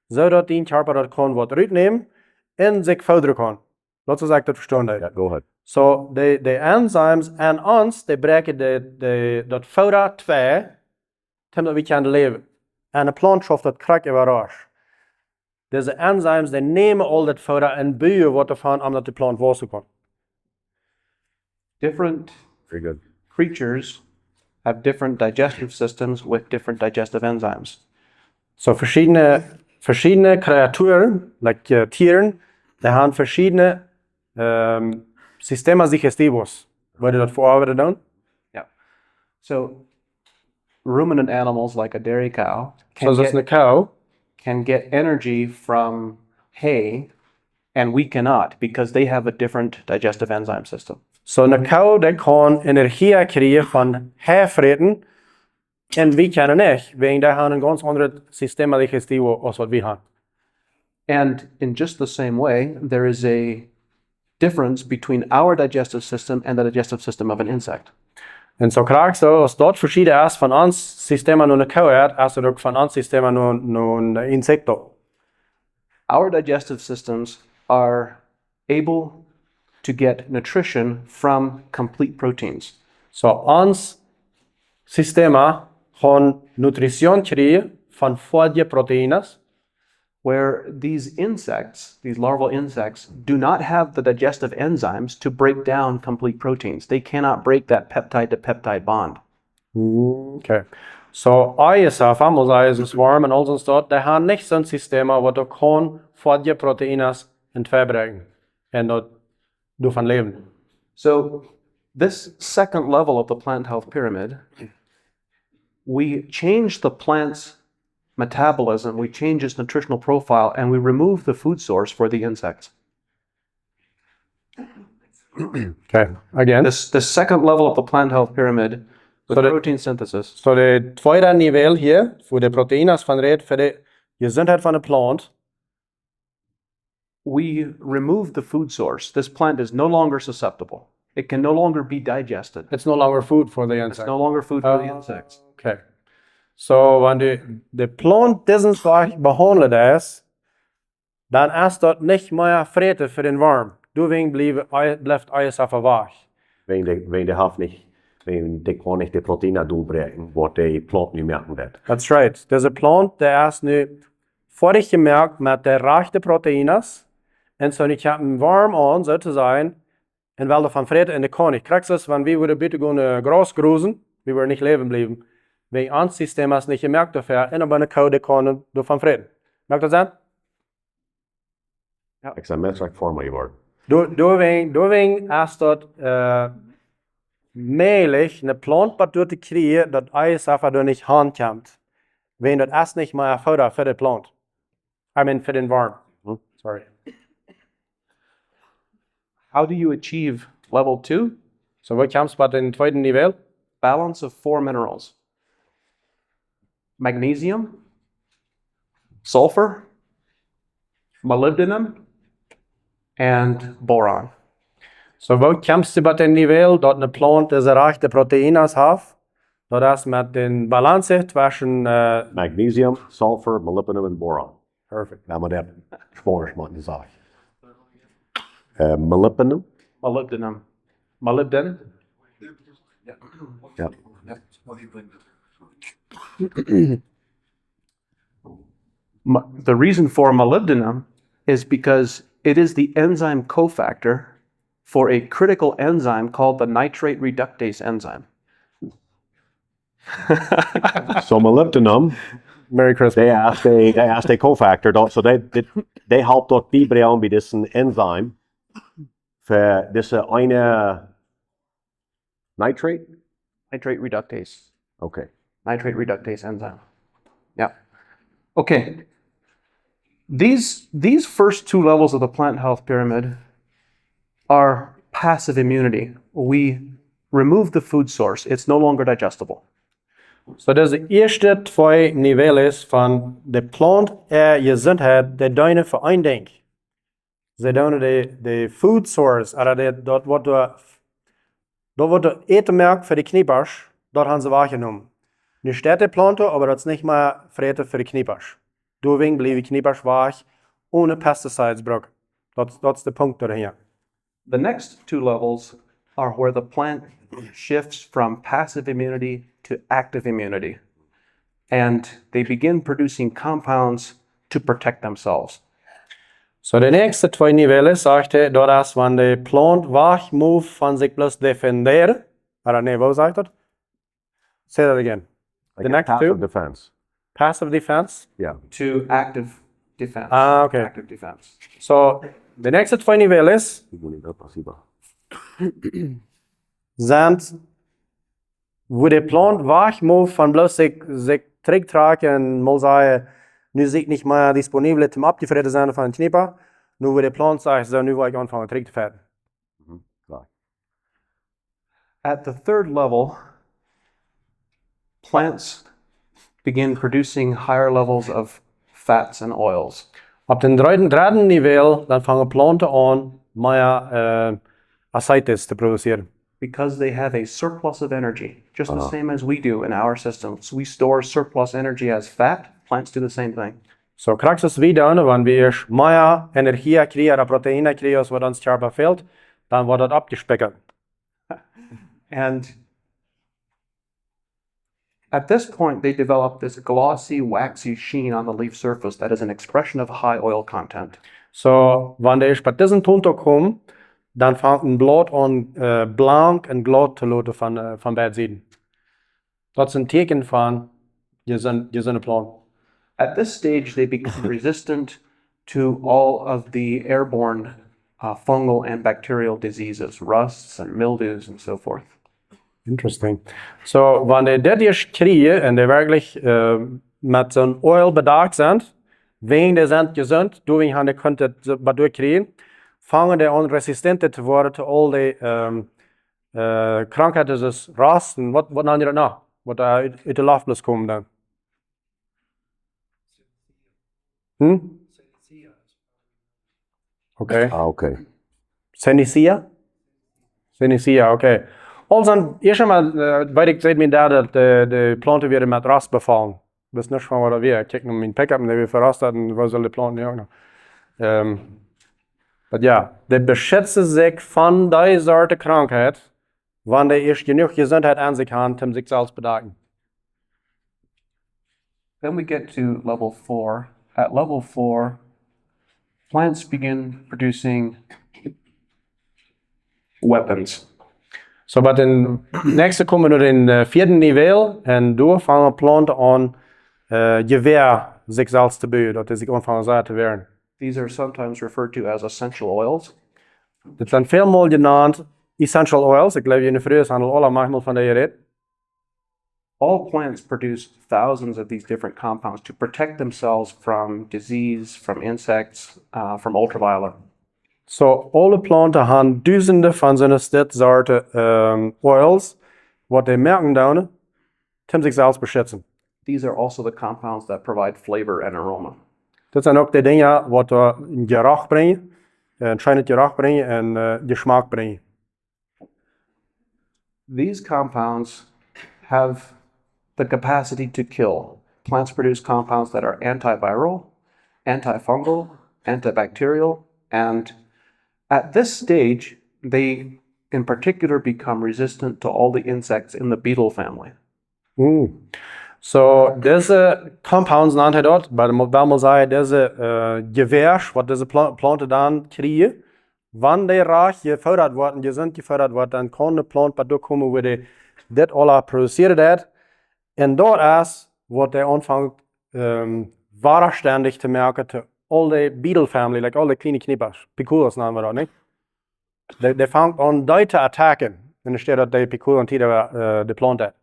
Zodat die Körper dat kan wat uitnemen en zich voederen kan. Dat is eigenlijk dat verstaan. Yeah, go ahead. So de enzymes en ons, die breken dat voeder twee, zodat we kunnen leven. En een plant schaft dat krak überrasch. Deze enzymes, die nemen al dat voeder en buien wat ervan, omdat de plant wassen kan. Different Very good. creatures have different digestive systems with different digestive enzymes. So verschiedene Kreaturen, like Tieren, die haben verschiedene Sistemas digestivos. Würde das verarbeitet dann? Yeah. So ruminant animals like a dairy cow So das ist eine Cow. can get energy from hay, and we cannot because they have a different digestive enzyme system. So eine Cow, die kann Energie kriegen von Hefreten und wir können nicht, wegen der haben ein ganz anderes Sistema digestivo als was wir haben. And in just the same way, there is a difference between our digestive system and the digestive system of an insect. En zo krijg je, als dat verschieden is van ons Sistema naar een Cow uit, is het ook van ons Sistema naar een insecto. Our digestive systems are able to get nutrition from complete proteins. So ons Sistema kan nutrition krijgen van volle proteïnes. Where these insects, these larval insects, do not have the digestive enzymes to break down complete proteins. They cannot break that peptide to peptide bond. Okay. So ISF, is warm en al zo'n stad, die hebben niet zo'n systeem wat ook kan volle proteïnes in twee brengen. En dat doet van leven. So this second level of the plant health pyramid, we change the plant's metabolism, we change its nutritional profile, and we remove the food source for the insects. Okay, again. The second level of the plant health pyramid, with protein synthesis, So de tweede niveau hier, voor de proteïnes van red, voor de gezondheid van de plant, we remove the food source. This plant is no longer susceptible. It can no longer be digested. it's no longer food for the It's insect. no longer food for the insects. Okay. So wanneer de plant deze Zweig behandeld is, dan is dat niet meer vreten voor den warm. Deswegen blijft ISF weg. Wegen de half nicht, wegen de kan nicht de Proteine doorbreken, wat de plant nu merken wird. That's right. Deze plant die is nu vorig gemerkt met de rechte proteïnes. En zo niet hebben warm aan, zo te zijn. En wel van vreten en de kan niet. Krijg je, wanneer we bitte gaan gras gruzen, we willen niet leven blijven. Wegen ons systeem is niet gemerkt dafür. En op een kou de kan van vreten. Merkt dat zijn? Ik zei mensen voor mij worden. Doorwegen is dat mogelijk een plant wat door te krijgen dat ISF er niet aankomt. Wegen dat is niet meer voeder voor de plant. I mean voor den warm. Sorry. How do you achieve level 2? So wat komt bij het tweede niveau? Balance of 4 minerals. Magnesium, sulfur, molybdenum, and boron. So wat komt bij het niveau dat een plant deze rechte proteïnes heeft? Dat is met de balans tussen Magnesium, sulfur, molybdenum en boron. perfect. Ja, maar dat spannend man zeggen. Molybdenum? Molybdenum. Molybden? Ja. The reason for molybdenum is because it is the enzyme cofactor for a critical enzyme called the nitrate reductase enzyme. So molybdenum, Merry Christmas. they asked a cofactor, so they help dort bibringen bij deze enzyme voor deze eine nitrate? Nitrate reductase. Okay. Nitrate reductase enzyme. Yeah. Okay. These first two levels of the plant health pyramid are passive immunity. We remove the food source. It's no longer digestible. So deze eerste twee niveaus van de plant gezondheid, die doen voor één ding. Ze doen de food source, dat wordt eten merkt voor de knippers, dort haben sie wahrgenommen. Eine Städteplante, aber das ist nicht mehr Frete für die Kniepers. Deswegen bleiben die Kniepers wach, ohne Pesticides brauchen. Das ist der Punkt dahinter. The next two levels are where the plant shifts from passive immunity to active immunity. And they begin producing compounds to protect themselves. So, de nächste zwei Nivellen sagte, dass wenn die Plant wach muss von sich bloß defenderen, oder nee, wo sagt das? Say that again. Like The a next passive two? defense. Passive defense. Yeah. To active defense. Ah, okay. Active defense. So, de nächste zwei Nivellen sind, wo der Plant wach muss von bloß sich zurücktragen und mal sagen, nu zie ik niet meer disponibel om op te vreden zijn van een knipper. Nu wil de plant zeggen, zo nu wil ik aanvangen terug te verden. At the third level, plants begin producing higher levels of fats and oils. Op den derde niveau, dan vangen planten aan meer aceites te produceren. Because they have a surplus of energy, just the same as we do in our systems. We store surplus energy as fat. Plants do the same thing. So krijgen ze weer wanneer we meer energie krijgen, of proteïne krijgen, als wat ons Körper fehlt, dan wordt dat opgespekkt. And at this point, they develop this glossy, waxy sheen on the leaf surface that is an expression of high oil content. So, wanneer je bij deze punt komt, dan vangt een blad aan blank en glad te lopen van beide zijden. Dat is een teken van gezonde plant. At this stage, they become resistant to all of the airborne fungal and bacterial diseases, rusts and mildews and so forth. Interesting. So, wanneer dit eerst krijgen en die werkelijk met zo'n oil bedacht zijn, wegen die zijn gezond, doorheen gaan die kunnen het wat doorkrijgen, vangen die aan resistent te worden tot al die krankheden zoals rast en wat noem je dat nou? Wat uit de lucht komen dan. Okay. Ah, okay. Senecia? Senecia, okay. Also, eerst eenmaal weet ik zeker dat de planten weer met rast bevallen. Ik wist niet van wat dat weer. Ik kijk naar mijn pick-up en die weer verrast had en waar zullen de planten ook nog. Maar ja, die beschermen zich van die soort krankheid, wanneer die eerst genoeg gezondheid aan zich hebben om zichzelf bedaken. Then we get to level 4. At level 4, plants begin producing weapons. So, wat in nächste komen we naar het vierde niveau en door vangen planten aan geweer zichzelf te bouwen, dat is zich aanvangen zijn te werden. These are sometimes referred to as essential oils. Dit zijn veelmaal genaamd essential oils. Ik geloof in de fruithandel alle manchmal van de gereed. All plants produce thousands of these different compounds to protect themselves from disease, from insects, from ultraviolet. So, alle planten hebben duizenden van zo'n soorten oils, wat die merken dan, om zichzelf beschermen. These are also the compounds that provide flavor and aroma. Dat zijn ook de dingen wat een geruch brengen, een schijnend geruch brengen en geschmack brengen. These compounds have the capacity to kill. Plants produce compounds that are antiviral, antifungal, antibacterial, and at this stage, they in particular become resistant to all the insects in the beetle family. So, deze compounds nannt hij dat, maar wel moet zeggen, deze geweers, wat deze planten dan krijgen, wanneer die raak geforderd worden, gezond geforderd wordt, dan kan de plant bij doorkomen waar die dit alle produceren dat. En dat is wat die aanvangt weerstandig te merken te al die beetle family, like al die kleine knippers, picoulers noemen we dat, niet? Die vangt aan die te attacken, in de stad dat die picoulers de plant heeft.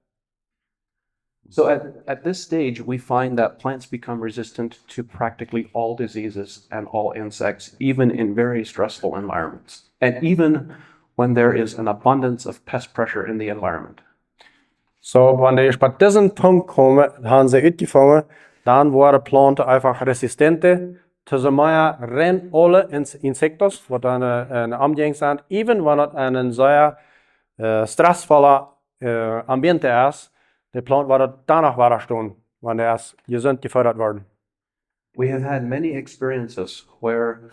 So at this stage, we find that plants become resistant to practically all diseases and all insects, even in very stressful environments, and even when there is an abundance of pest pressure in the environment. So, wanneer je bij deze punt komt, hebben ze uitgevangen, dan worden planten einfach resistente tussen meer ren alle insecten, wat dan een omgang zijn, even wanneer het een zeer stressvolle ambiente ist, der Plant war das danach war das stehen, wenn der erst gesund gefördert worden. We have had many experiences where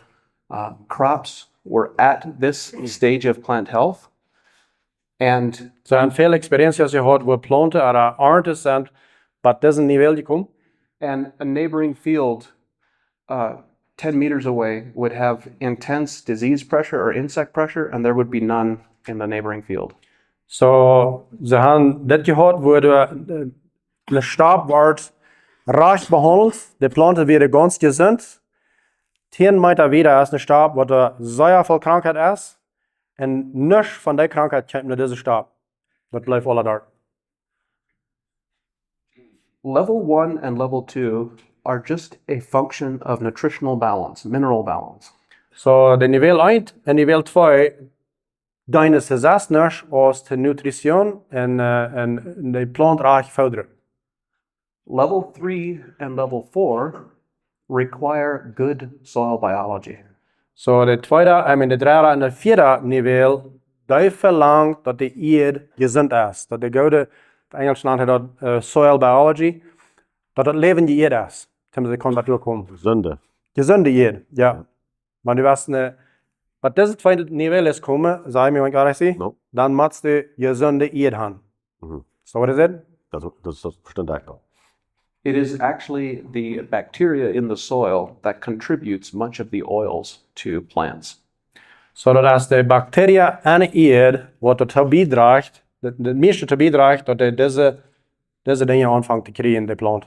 crops were at this stage of plant health, and So haben viele Experienzen gehabt, wo Planten oder Ernte sind, bei diesem Niveau gekommen. and a neighboring field 10 meters away would have intense disease pressure or insect pressure, and there would be none in the neighboring field. So, sie haben das gehabt, wo der Stab wird reich behandelt, die Plante wird ganz gesund. 10 Meter wieder ist ein Stab, wo der sehr voll Krankheit ist. Und nichts von der Krankheit kommt in diesen Stab. Das bleibt alle dort. Level 1 and level 2 are just a function of nutritional balance, mineral balance. So, der Niveau 1 und Niveau 2, deines ist es nicht als die Nutrition und die Plant reich fördern. Level 3 and level 4 require good soil biology. So, der zweite, der dritte und der vierte Niveau, die verlangt, dass die Erde gesund ist. Dass die gute, in Englisch nennt das Soil Biology, dass das Leben die Erde ist. Damit sie kann da durchkommen. Sünde. Gesunde Erde, ja. Wenn du weißt, was diese zwei Niveau ist kommen, sag mir, wenn ich richtig No. dann machst du gesunde Erde haben. Mhm. So, what is it? Das versteht ich auch. It is actually the bacteria in the soil that contributes much of the oils to plants. So, dat is de bacteria en de Erde, wat ertoe bijdraagt, de meeste te bijdraagt, dat deze dingen aanvangt te krijgen in de plant.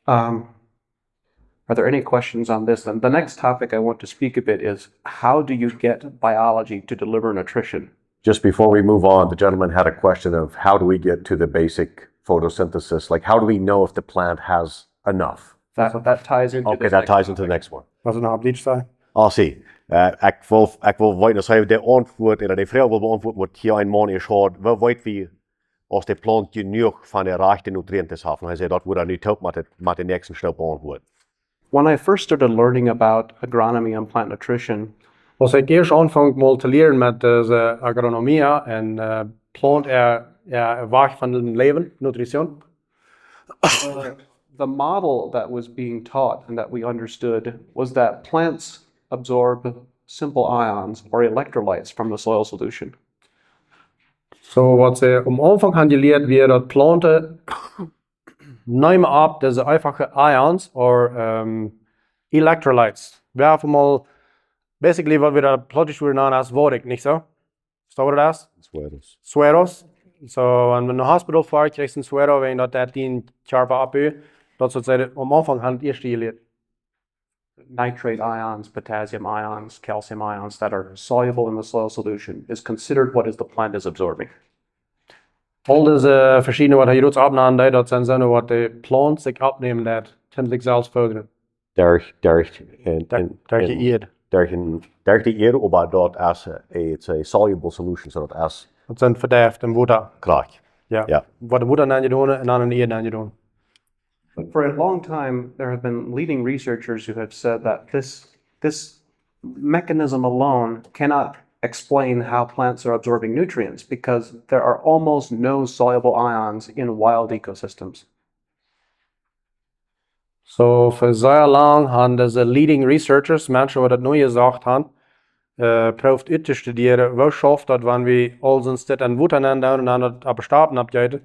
Are there any questions on this? And the next topic I want to speak a bit is how do you get biology to deliver nutrition? Just before we move on, the gentleman had a question of how do we get to the basic photosynthesis? Like, how do we know if the plant has enough? That ties into Okay, this that next ties into the topic. next one. Wat er nog op liedje staat. I'll see. Ik wil weten, als hij de antwoord, en de vraag wil beantwoorden, wat hier een man is gehad, we weten wie, als de plant genoeg van de rechte nutriënten heeft. En hij zei, dat wordt dan nu ook met de nächste stap beantwoord. When I first started learning about agronomy and plant nutrition, Als ik eerst aanvang mal te leren met de agronomie en plant weg van het leven, nutrition. the model that was being taught and that we understood was that plants absorb simple ions or electrolytes from the soil solution. So, wat ze am Anfang haben geleerd, wie dat planten nemen op deze einfache ions oder electrolytes. Wir haben mal basically wat we dat plottisch worden known as water, nicht so? Is dat wat het is? Sweaters. Sueros. So, wenn man in een hospital vaart, krijgt je een suero, wenn dat die charpa op u. Dat soort zeggen, am Anfang haben het eerste geleerd. Nitrate ions, potassium ions, calcium ions that are soluble in the soil solution is considered what is the plant is absorbing. Al deze verschillende wat je doet opnemen, dat zijn zinnen wat de plant zich opnemen, dat kan zichzelf voederen. Daar de eer op dat as it's a soluble solution, so that as Dat zijn verderfd en water. kraak. Ja. Ja. Wat de water aan je doen en dan in de eer aan je doen. But for a long time, there have been leading researchers who have said that this mechanism alone cannot explain how plants are absorbing nutrients because there are almost no soluble ions in wild ecosystems. So, für sehr lang haben diese leading researchers, Menschen, die das neu gesagt haben, proeft uit te studeren, wo schafft dat, wenn wir all uns dit an Water nennen und dann das ab Staaten abgeht,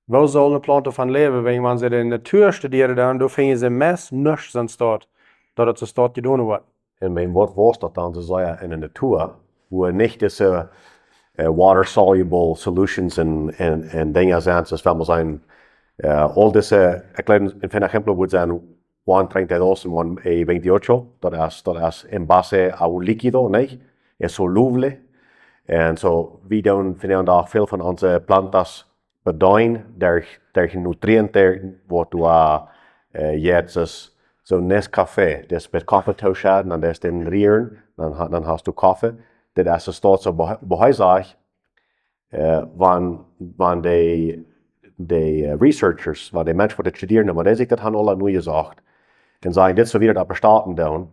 wo soll eine Plante von leben, wenn sie die Natur studieren, dann finden sie meist nichts in Staat, dat es Staat gedaan wordt. En mijn wat was dat dan te zeggen in de natuur, waar niet deze water soluble solutions en dingen zijn, zoals we zijn, al deze, ik geloof in een exempel wordt zijn 132 en 128, dat is en base a un líquido, nee, es soluble. En zo, we doen vandaag veel van onze plantas bedoelen, der nutriënten wat du jetzt so Nescafé, das mit Kaffee tauschen, dann das den rieren, dann hast du Kaffee. Das ist dort so beheisach, wann die Researchers, wann die Menschen, die das studieren, aber die sich das haben alle neu gesagt, dann sagen, das so wieder da bestarten down.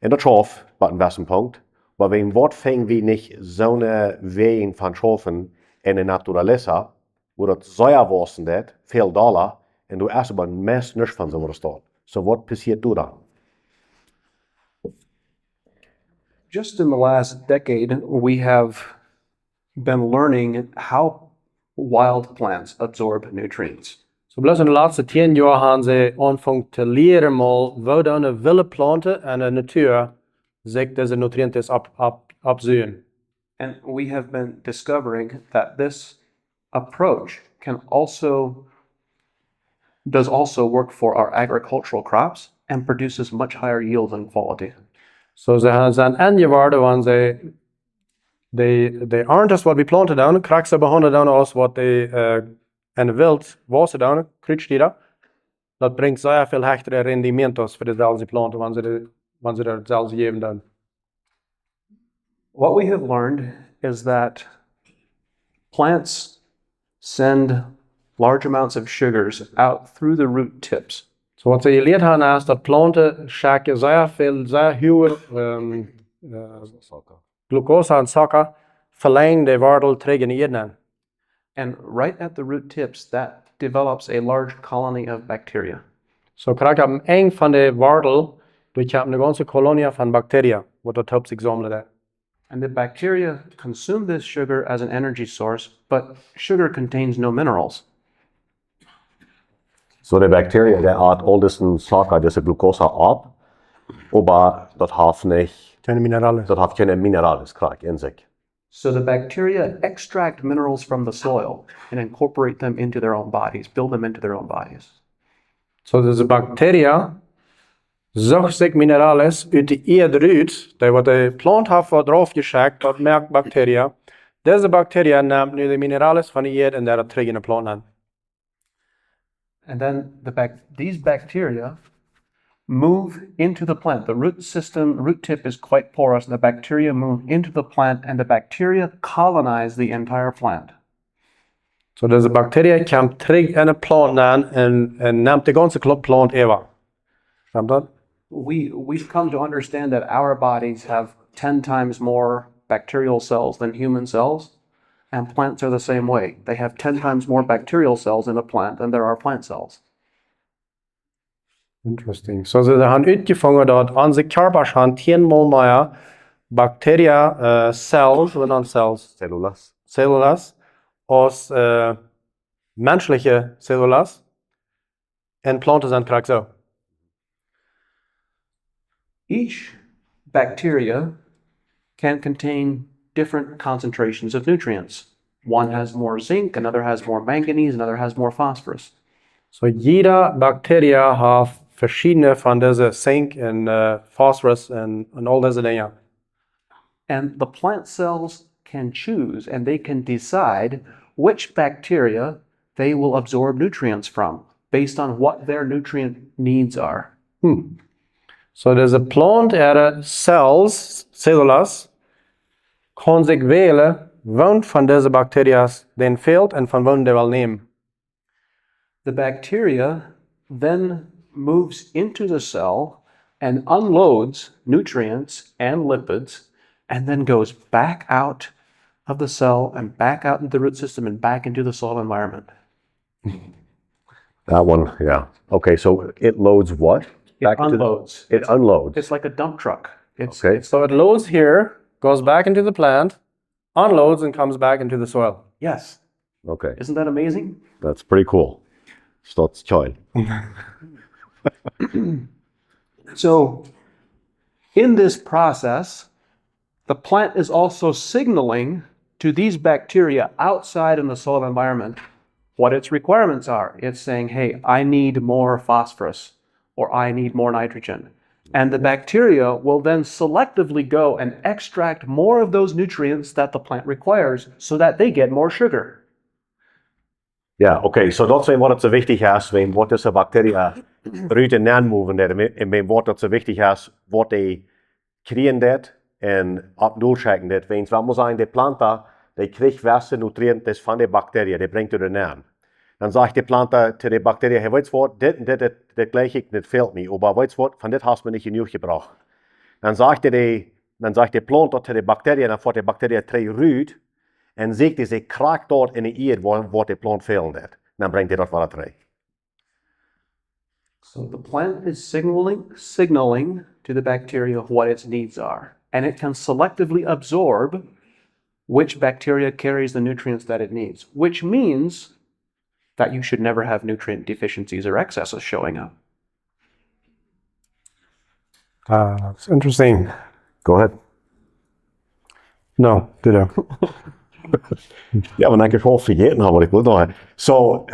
Und das schafft, bei einem gewissen Punkt, Aber wenn wat fängt wie nicht so eine Wehen von Schafen in der Naturaleza, wo das Säuerwasser das, viel Dollar, und du erst aber meist nicht von so was dort. So was passiert du da? Just in the last decade, we have been learning how wild plants absorb nutrients. Så bloß in den letzten 10 Jahren haben sie angefangen zu lernen, mal, wo da eine wilde Plante in der Natur sich diese Nutrienten absehen. And we have been discovering that this approach does also work for our agricultural crops and produces much higher yield and quality. Så sie sind angeworden, wenn sie die erntes, was wir planten, dann, kriegst du behandelt dann aus, was die in der Welt Wasser dann, kriegst du da. Das bringt sehr viel höhere Rendimentos für die selbe Plante, wenn sie das selbst geben dann. What we have learned is that plants send large amounts of sugars out through the root tips. So wat ze geleerd haben, ist, dass Planten schicken sehr hohe Glucose und Zucker verleihen die Wurzel trägen Erde. And right at the root tips, that develops a large colony of bacteria. So kriegt man eng von der Wurzel durch eine ganze Kolonia von Bakterien, wo das Top sich sammelt. And the bacteria consume this sugar as an energy source, but sugar contains no minerals. So die Bakterien, der hat all diesen Zucker, diese Glucose ab, aber das hat nicht, Keine Minerale. das hat keine Minerale in sich. So the bacteria extract minerals from the soil and incorporate them into their own bodies, build them into their own bodies. So diese Bakterien sucht sich Minerales uit die Erde uit, die wat de plant hat drauf geschickt, dat merkt Bakterien. Diese Bakterien nehmen nu die Minerales von der Erde und der trägt in de plant an. And then these bacteria move into the plant. The root tip is quite porous. The bacteria move into the plant and the bacteria colonize the entire plant. So diese Bakterien kommt trägt in de plant an und nimmt die ganze plant over. Stimmt das? We've come to understand that our bodies have 10 times more bacterial cells than human cells, and plants are the same way. They have 10 times more bacterial cells in a plant than there are plant cells. Interesting. So sie haben uitgevonden dat onze Körper schon 10-mal mehr Bakterien-Cells, wat dan Cells? Cellulas, als menschliche Cellulas in Planten sind krank so. Each bacteria can contain different concentrations of nutrients. One has more zinc, another has more manganese, another has more phosphorus. So jeder Bakterie hat verschiedene von diese Zink und Phosphorus und all diese Dinge. And the plant cells can choose and they can decide which bacteria they will absorb nutrients from based on what their nutrient needs are. So diese Cells, Cellulas, kann sich wählen, wann von diesen Bakterien den fehlt und von wann die will nehmen. The bacteria then moves into the cell and unloads nutrients and lipids and then goes back out of the cell and back out into the root system and back into the soil environment. That one, yeah. Okay, so it loads what? It unloads. It unloads. It's like a dump truck. Okay. So it loads here, goes back into the plant, unloads and comes back into the soil. Yes. Okay. Isn't that amazing? That's pretty cool. That's child. So, in this process, the plant is also signaling to these bacteria outside in the soil environment what its requirements are. It's saying, hey, I need more phosphorus, or I need more nitrogen. And the bacteria will then selectively go and extract more of those nutrients that the plant requires so that they get more sugar. Ja, okay, so dat is wat het zo wichtig is, wat is een bacterie uit en aanmoven, en wat het zo wichtig is, wat die krijgen dat en op doorchecken dat. Want wat moet zijn, de planta, die krijgt beste nutriënten van de bacteriën, die brengt er aan. Dan zegt de planta te de bacteriën, hey, weet je wat, dit gleich ik, dit fehlt me, maar weet je wat, van dit hast me niet genoeg gebracht. Dan zegt de dan zegt de plant dat de bacteriën, dan wordt de bacteriën twee ruut, en ziet hij ze kraakt dort in de eer waar de plant veel deed. Dan brengt hij dat wel terug. So the plant is signaling to the bacteria what its needs are, and it can selectively absorb which bacteria carries the nutrients that it needs, which means that you should never have nutrient deficiencies or excesses showing up. It's interesting. Go ahead. No, do that. Ja, maar dan kan ik gewoon vergeten wat ik wil doen. So,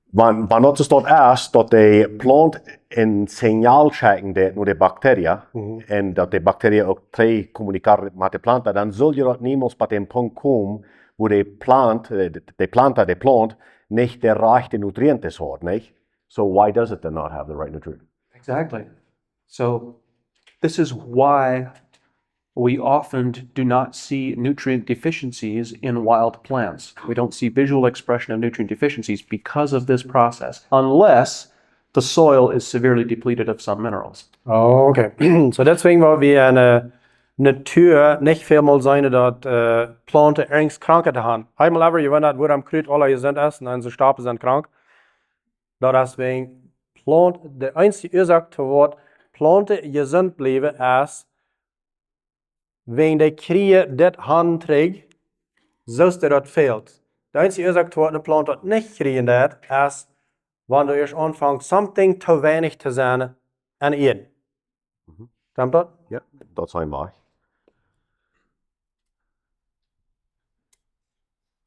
wanneer het staat eerst dat de plant een signaal checken deed naar de bacteriën, en dat de bacteriën ook twee communiceren met de planten, dan zul je dat niemals bij een punt komen waar de plant niet de rechte nutriënten heeft, niet? So why does it then not have the right nutrient? Exactly. So this is why we often do not see nutrient deficiencies in wild plants. We don't see visual expression of nutrient deficiencies because of this process, unless the soil is severely depleted of some minerals. Oh, okay. So deswegen war wir eine Natur nicht vielmal sein, dass Planten irgendwas Krankheiten haben. Einmal aber, ihr wundert, wo am Krüt alle gesund ist, und sie Stapen sind krank. Deswegen Plant, die einzige Ursache zu Wort, Planten gesund bleiben ist, wenn die Kriege das Handträg, so ist das fehlt. Die einzige Ursache zu Wort, eine Plant das nicht kriegen das, ist, wenn du erst anfängst, something zu wenig zu sein an Erden. Stimmt das? Ja, dat zijn waar.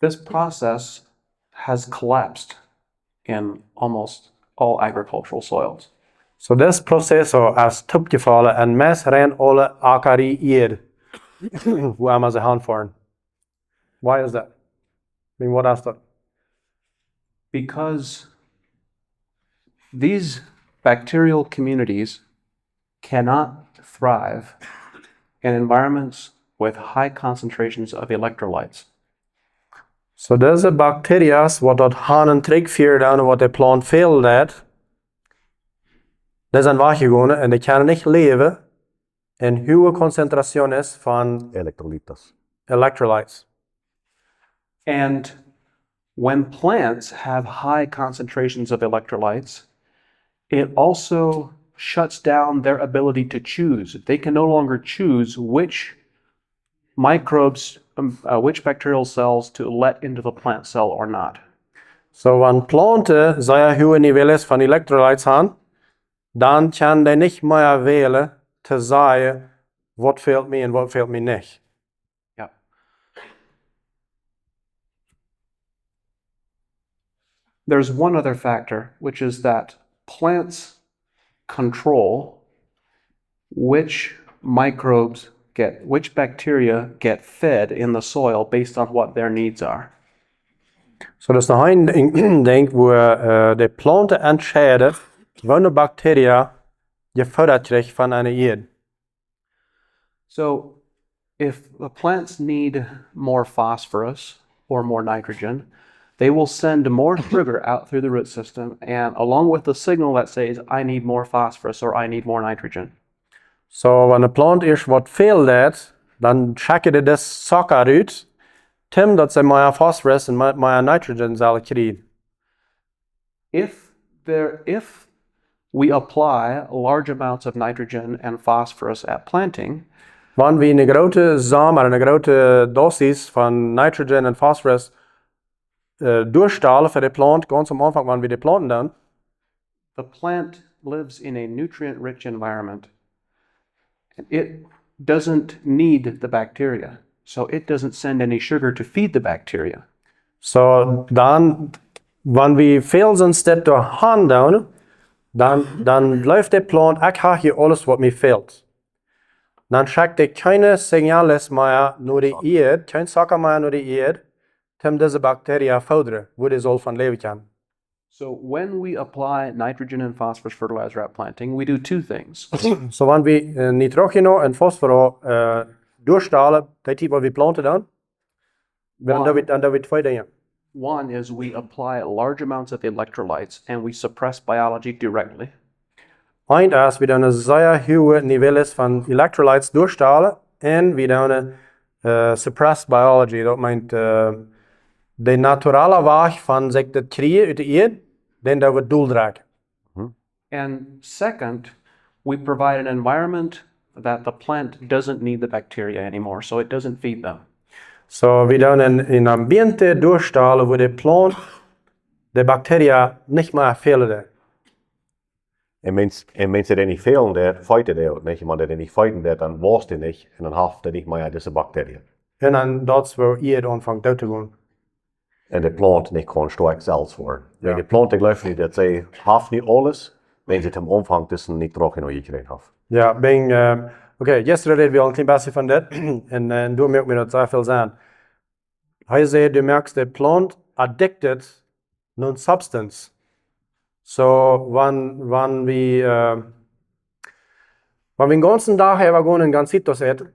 This process has collapsed in almost all agricultural soils. So this process is topgefallen en mes ren alle akari Erd, wo man ze handfahren. Why is that? I mean, what is that? Because these bacterial communities cannot thrive in environments with high concentrations of electrolytes. So deze bacteria's wat dat hanen trekvier dan wat de plant veel leidt, die zijn weggegaan en die kunnen niet leven in hoge concentraties van electrolytes. And when plants have high concentrations of electrolytes, it also shuts down their ability to choose. They can no longer choose which microbes, which bacterial cells to let into the plant cell or not. So when planten zeer hoge niveaus van electrolytes hebben, dan kan die niet meer wählen te zeggen wat fehlt me en wat fehlt me niet. Yeah. There's one other factor, which is that plants control which microbes which bacteria get fed in the soil based on what their needs are. So dat is nog een ding waar de planten entscheiden welke bacteria gevoederd krijgt van een Erd. So if the plants need more phosphorus or more nitrogen, they will send more sugar out through the root system, and along with the signal that says, I need more phosphorus or I need more nitrogen. So wanneer de plant eerst wat veel leidt, dan checken de das suiker uit, tim dat ze meer phosphorus en meer nitrogen zullen krijgen. If we apply large amounts of nitrogen and phosphorus at planting, Wanneer we een grote samen, een grote dosis van nitrogen en phosphorus doorstalen voor de plant, ganz am Anfang, wanneer we de planten dan, the plant lives in a nutrient-rich environment. It doesn't need the bacteria, so it doesn't send any sugar to feed the bacteria. so dan, wanneer we veel zijn step door hand doen, dan läuft de plant, ik heb hier alles wat me fehlt. Dan schickt hij keine signalen meer naar de Erd, geen suiker meer naar de Erd, om deze bacteria voederen, waar die zal van leven kan. So when we apply nitrogen and phosphorus fertilizer at planting, we do two things. So wanneer we nitrogen en fosfor doorstalen, dat type wat we planten dan doen we twee dingen. One is we apply large amounts of electrolytes and we suppress biology directly. Eind is we dan een zeer hoge niveau is van electrolytes doorstalen en we dan suppressed biology. Dat meint de naturale weg van zich te krijgen uit de eerd, dan dat we doel dragen. And second, we provide an environment that the plant doesn't need the bacteria anymore, so it doesn't feed them. So we dan een ambiente doorstalen waar de plant de bacteria niet meer velen. En mensen die niet velen, der feiten der nicht. Maar die nicht feiten der, dann war's die nicht. Und dann haft der nicht mehr diese Bakterien. En dan dat is waar eerd aanvangt uit te gaan. En de plant nicht kan stark zelfs voor. Ja. Ja. De plant, ik geloof niet dat zij haft niet alles, wenn sie het im Umfang tussen niet terug in gekregen heeft. Ja, okay, gisteren reden we al een klein beetje van dit. en toen merk me dat zeer veel zijn. Hij zei, du merkst de plant addicted non substance. So, wann wir den ganzen Tag gewoon een gansitos eten,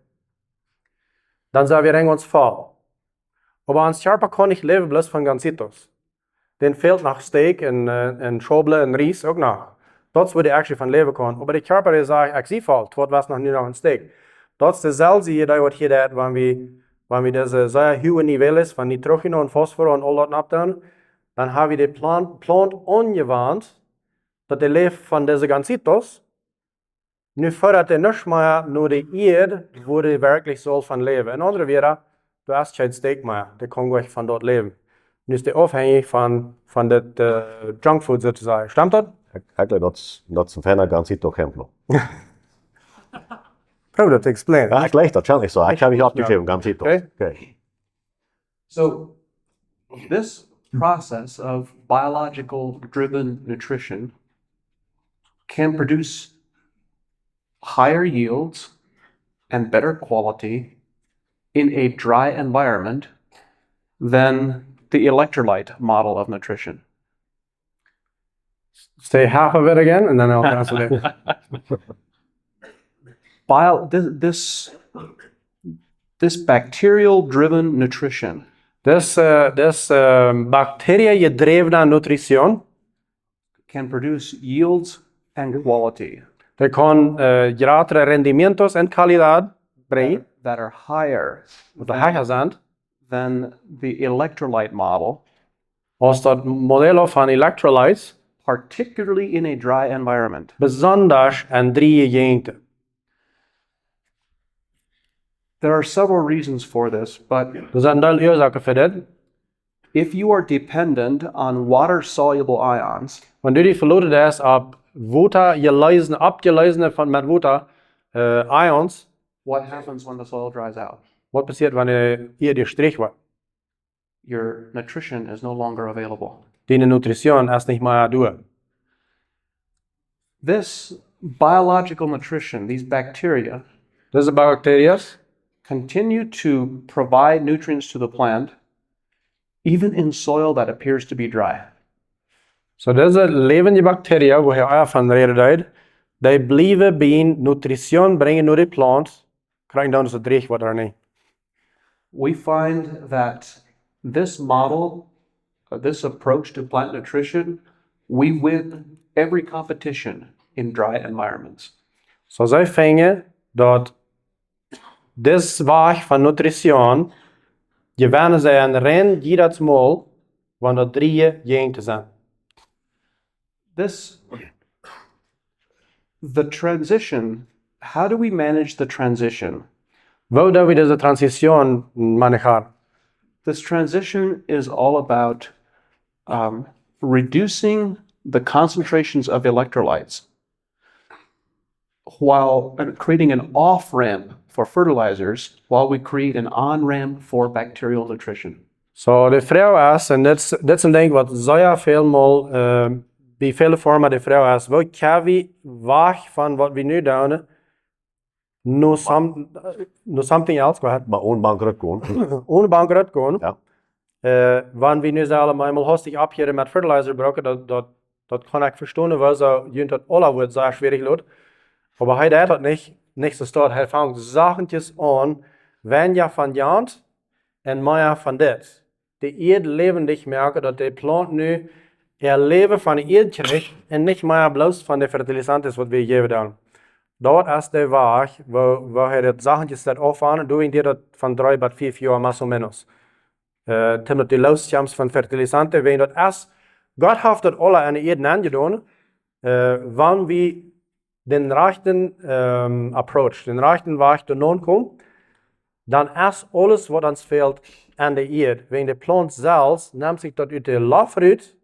dan zijn we ganz voll. Aber ons Körper kann nicht leben bloß von gansitos. Den fehlt nach Steak en Schoble en Ries ook nog. Dat is waar die actually van leven kan. Aber de Körper die zegt, ik zie valt, wat was nog niet nog een steak. Dat is dezelfde hier, dat hier dat, wanneer we deze zeer hoge niveau is van nitrogen en fosfor en al dat opdoen, dan hebben we de plant ongewoond dat de leeft van deze gansitos. Nu voordat hij niet meer naar de eerd waar hij werkelijk zal van leven. In andere woorden, du hast geen steak meer, die kan gewoon van dat leven. Nu is die afhankelijk van dit junkfood sozusagen. Stimmt dat? Eigenlijk, dat is een fijne gansito exemplo. Probeer dat te explain. Ja, ik leg dat schon nicht so. Ik heb hier opgeschreven, gansito. Okay. So, this process of biological driven nutrition can produce higher yields and better quality in a dry environment than the electrolyte model of nutrition. Say half of it again, and then I'll translate it. This bacterial-driven nutrition This bacterie-gedrevene nutrition, can produce yields and quality die kan grotere rendimientos en calidad brengen, that are higher wat hoger zijn, than the electrolyte model, als dat model van electrolytes, particularly in a dry environment. besonders en drie gegenten. There are several reasons for this, but Er zijn wel oorzaken voor dit. if you are dependent on water-soluble ions, Wanneer die verloren is op water abgeleisene van met water ions, what happens when the soil dries out? wat passiert wanneer hier die strich wordt? Your nutrition is no longer available. Die nutrition is niet meer door. This biological nutrition, these bacteria, Deze bacteriën continue to provide nutrients to the plant even in soil that appears to be dry. So deze levende bacteriën, waar je van reden, die blijven bij nutrition brengen naar de plant, krijgen dan dus het dreig wat er niet. We find that this model, this approach to plant nutrition, we win every competition in dry environments. So zij vinden dat deze weg van nutrition, gewinnen zij een ren jedes Mal, wanneer drie gegenten zijn. The transition, how do we manage the transition? Hoe doen we deze transition manejaren? This transition is all about reducing the concentrations of electrolytes while creating an off-ramp for fertilizers while we create an on-ramp for bacterial nutrition. So de vraag is, en dit is een ding wat zeer veel bij vele vormen de vraag is, hoe kan we weg van wat we nu doen, naar something else, go ahead. Maar onbankrut gewoon. Ohne bankrot gaan. Ja. Wanneer we nu allemaal hastig abgeren met fertilizer gebruiken, dat kan ik verstaan, weil so junt dat alle wordt zeer schwierig loopt. Aber hij deed dat niet zo staat. Hij vangt zachtjes aan, weniger van jant en meer van dit. De eerd levendig merken dat de plant nu leven van eerd krijgt en niet maar bloos van de fertilisanten wat we geven dan. Dat is de weg waar je dat zachtjes staat afhalen, doe je dat van 3 tot 5 jaar más o menos. Tim die loosjams van fertilisanten, wenn dat is, Gott heeft dat alle aan de eerd aangedaan, wanneer we den rechten approach, den rechten weg te komen, dan is alles wat ons fehlt aan de eerd. Wenn de plant zelfs neemt zich dat uit de lof uit,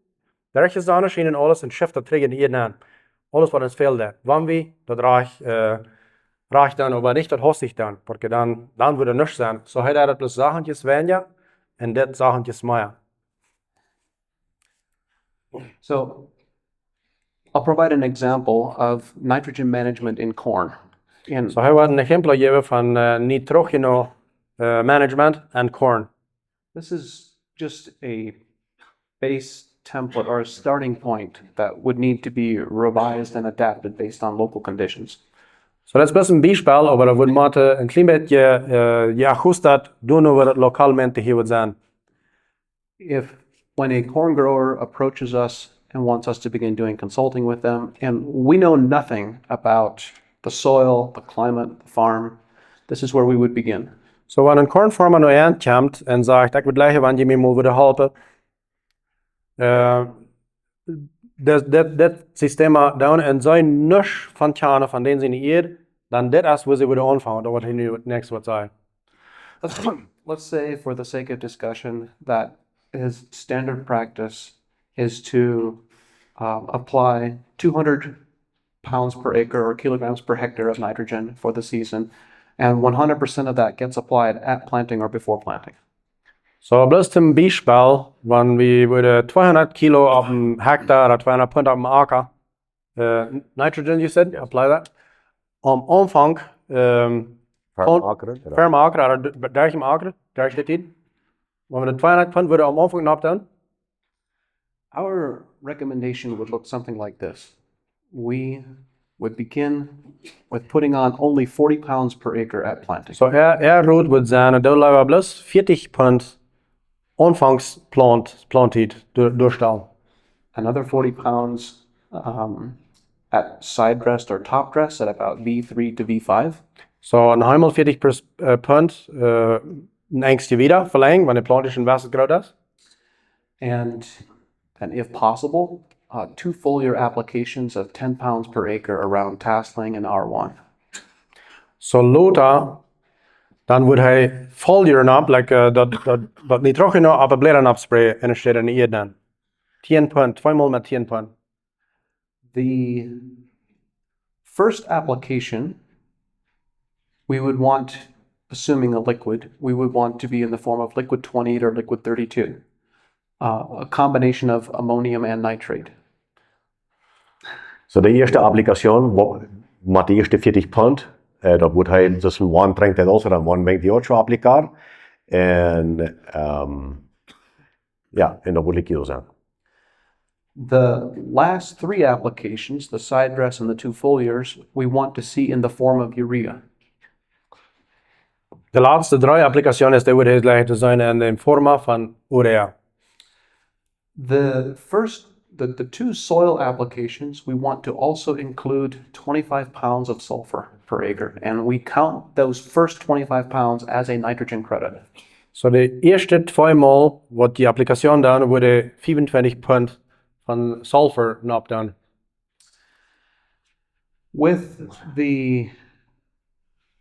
de rechte zone en alles en schift dat terug in de eerd aan. Alles wat ons fehlt daar. Wanneer we dat recht dan, maar niet dat hostig dan, porque dan wordt er niks zijn. Zo heeft hij dat plus zachentjes weniger en dit zachentjes meer. So I'll provide an example of nitrogen management in corn. Zo hij wordt een exempel geven van nitrogeno management en corn. This is just a base template or a starting point that would need to be revised and adapted based on local conditions. So dat is best een bijspel, maar dat wordt moeten een klein beetje geajusteerd doen over het lokaalmente hier wordt zijn. When a corn grower approaches us and wants us to begin doing consulting with them, and we know nothing about the soil, the climate, the farm, this is where we would begin. So wanneer een cornfarmer naar je komt en zegt, ik wil leggen wanneer je me willen helpen, dit systeem doen en zij niks van tjane van den zijn eer, dan dit is waar ze willen aanvangen, dat wat hij nu next wat zei. Let's say, for the sake of discussion, that his standard practice is to apply 200 pounds per acre or kilograms per hectare of nitrogen for the season, and 100% of that gets applied at planting or before planting. So bloß zum Beispiel, wenn wir 200 Kilo auf dem Hektar oder 200 Pfund auf dem Acker nitrogen, you said, apply that, am Anfang ferm Acker oder durch im Acker, durch die Zeit, wenn wir 200 Pfund würde am Anfang abtun. Our recommendation would look something like this. We would begin with putting on only 40 pounds per acre at planting. So rood would zijn, dat laten we bloß 40 Pfund Anfangsplantijd durchstellen. Another 40 pounds at side dressed or top dress at about V3 to V5. So een helemaal 40 Pfund een engstje wieder verlengen, wanneer de plant is in Wasser groot is. And if possible, 2 foliar applications of 10 pounds per acre around tasseling and R1. So later, dan wordt hij foliar op, like dat nitrogen op een bladeren opsprayen en er staat in de eerd dan. 10 Pfund, 2 mal met 10 Pfund. The first application, we would want, assuming a liquid, we would want to be in the form of liquid 28 or liquid 32. A combination of ammonium and nitrate. So de eerste applicatie met de eerste 40 pond, dat wordt hij tussen 1 drinkt het also dan 1 mengt die otro applicar. En en dat wordt kilo zijn. The last 3 applications, the side dress and the 2 foliars, we want to see in the form of urea. De laatste 3 applicaties die worden gelijk te zijn in de vorm van urea. The 2 soil applications, we want to also include 25 pounds of sulfur per acre, and we count those first 25 pounds as a nitrogen credit. So de eerste 2 mal wat die applicatie dan worden 25 Pfund van sulfur opdaan. We've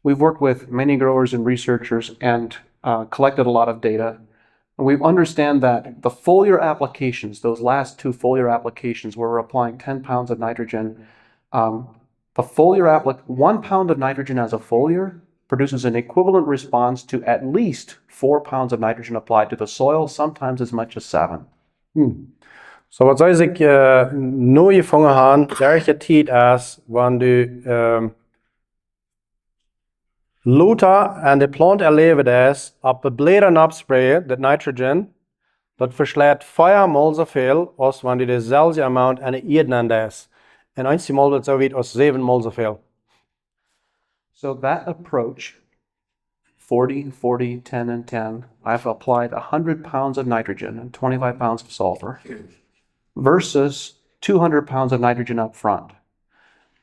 worked with many growers and researchers and collected a lot of data. And we understand that the foliar applications, those last 2 foliar applications where we're applying 10 pounds of nitrogen, the foliar 1 pound of nitrogen as a foliar produces an equivalent response to at least 4 pounds of nitrogen applied to the soil, sometimes as much as 7. So wat zou ik nu gevangen hebben, dergelijke tijd is wanneer Luta en de plant erleven is op de bladeren opsprayen, dat nitrogen, dat verslaat 4 mal zoveel als wanneer dezelfde amount aan de eerd is. En 1 mal dat zo weet als 7 mal zoveel. So that approach, 40, 40, 10, and 10, I've applied 100 pounds of nitrogen and 25 pounds of sulfur. versus 200 pounds of nitrogen up front.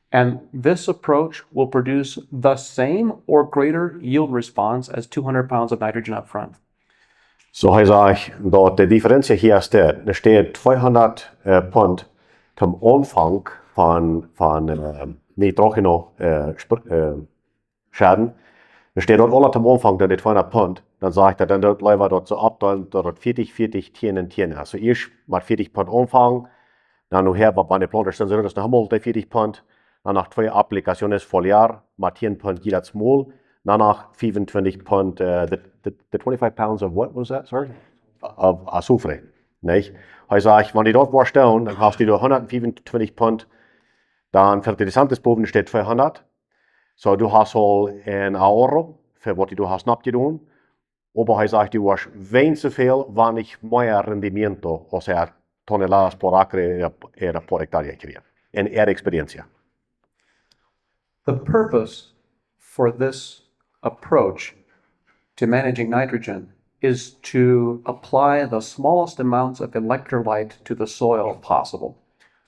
And this approach will produce the same or greater yield response as 200 pounds of nitrogen up front. Så hij zegt dat de differentie hier staat. Er staat 200 pund zum Anfang van nitrogeno-schaden. Er steht dort alle zum Anfang, dat het 200 pund. Dan zegt hij dan dat lever dat zo opteilen, dat het 40, 10 en 10 is. So eerst met 40 pund Anfang, dan nu her, wat bij de planter staan, dat is nog helemaal 40 pund. Dan nach 2 Applikationen voll Jahr, mit 10 pund jedes Mal. Danach 25 pund, the 25 pounds of what was that, sorry? Of azufre, nicht? Hij zegt, wenn die dort war stehen, dann hast du 125 pund, dann für die Gesamtesboven steht 200. So, du hast al een euro für was du hast abgetan. Aber hij zegt, du hast wenig zu viel, wenn ich mehr Rendimiento, als toneladas por acre era por hectárea quería. En experiencia. The purpose for this approach to managing nitrogen is to apply the smallest amounts of electrolyte to the soil possible.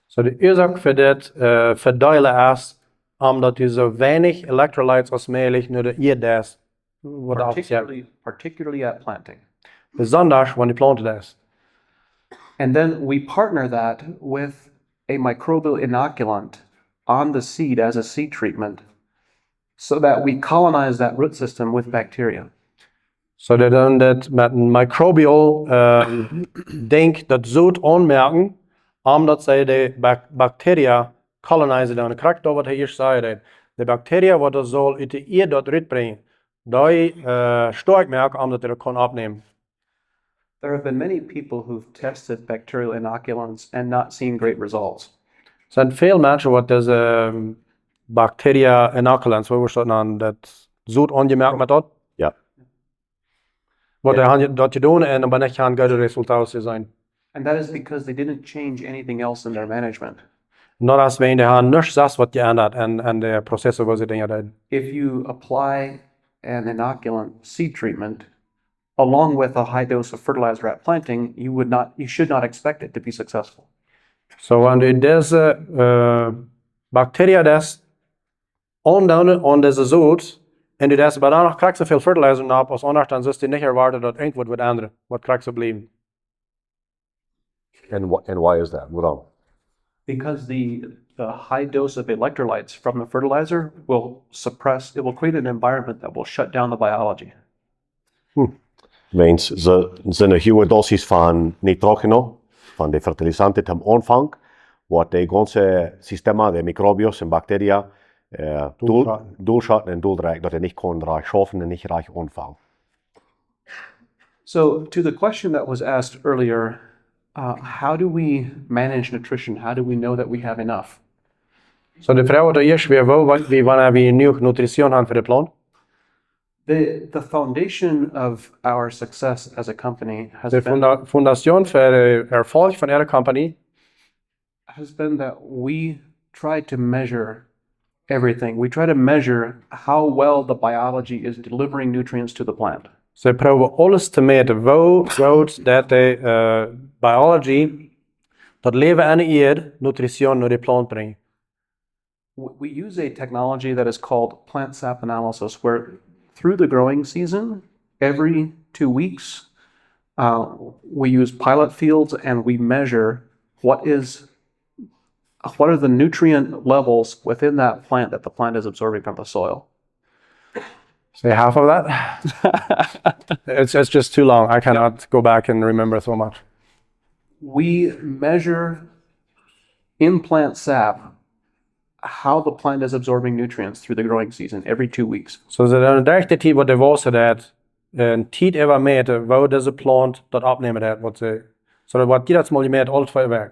So de oorzaak voor dit verdelen is omdat je zo weinig electrolytes als mogelijk naar de aarde is. Particularly at planting. Besonders wanneer je planten is. And then we partner that with a microbial inoculant on the seed as a seed treatment so that we colonize that root system with bacteria. So dat dan dat met een microbial denk dat zo aanmerken, omdat zij de bacteria colonizen dan. Ik krijg dat wat hij hier zei. De bacteria wat er zal uit de eer dat uitbrengen, die sterk merken omdat hij dat kan opnemen. There have been many people who've tested bacterial inoculants and not seen great results. Er zijn veel mensen wat deze bacteria inoculants, waar we staan aan, dat zo aangemerkt met dat. Ja. Wat dat je doen en dan ben ik gaan goede resultaten zijn. And that is because they didn't change anything else in their management. Not als we in de hand niks zas wat je ändert en de processen waar ze dingen doen. If you apply an inoculant seed treatment along with a high dose of fertilizer at planting, you should not expect it to be successful. So wanneer deze bacteria des aandoen aan deze zoet en die des bijna nog krijgt zoveel fertilizer op als anders, dan zullen die niet erwarten dat eind wordt veranderen. Wat krijgt ze blijven? And why is that? Waarom? Because the high dose of electrolytes from the fertilizer will create an environment that will shut down the biology. Weens ze zijn een hoge dosis van nitrogeno, van de fertilisanten ten aanvang, wat de ganze systeem, de microbios en bacteria, doelschatten en doelrijk, dat niet kan reich schaffen en niet reich aanvangen. So to the question that was asked earlier, how do we manage nutrition? How do we know that we have enough? So de vraag wat eerst weer wanneer we nieuw nutritie hebben voor de plant. The foundation of our success as a company De foundation voor de erfolg van de company has been that we try to measure everything. We try to measure how well the biology is delivering nutrients to the plant. Ze proberen alles te meten. Hoe goed dat de biology, dat leven en eer, nutritie naar de plant brengt. We use a technology that is called plant sap analysis, where through the growing season, every 2 weeks, we use pilot fields and we measure what are the nutrient levels within that plant that the plant is absorbing from the soil. Say half of that? It's just too long. I cannot go back and remember so much. We measure in plant sap how the plant is absorbing nutrients through the growing season every 2 weeks. Så det er en direkte tid hvor det var så at en tid er med hvor disse plant dat opnemen det wat ze så det var givet små med alt for værk.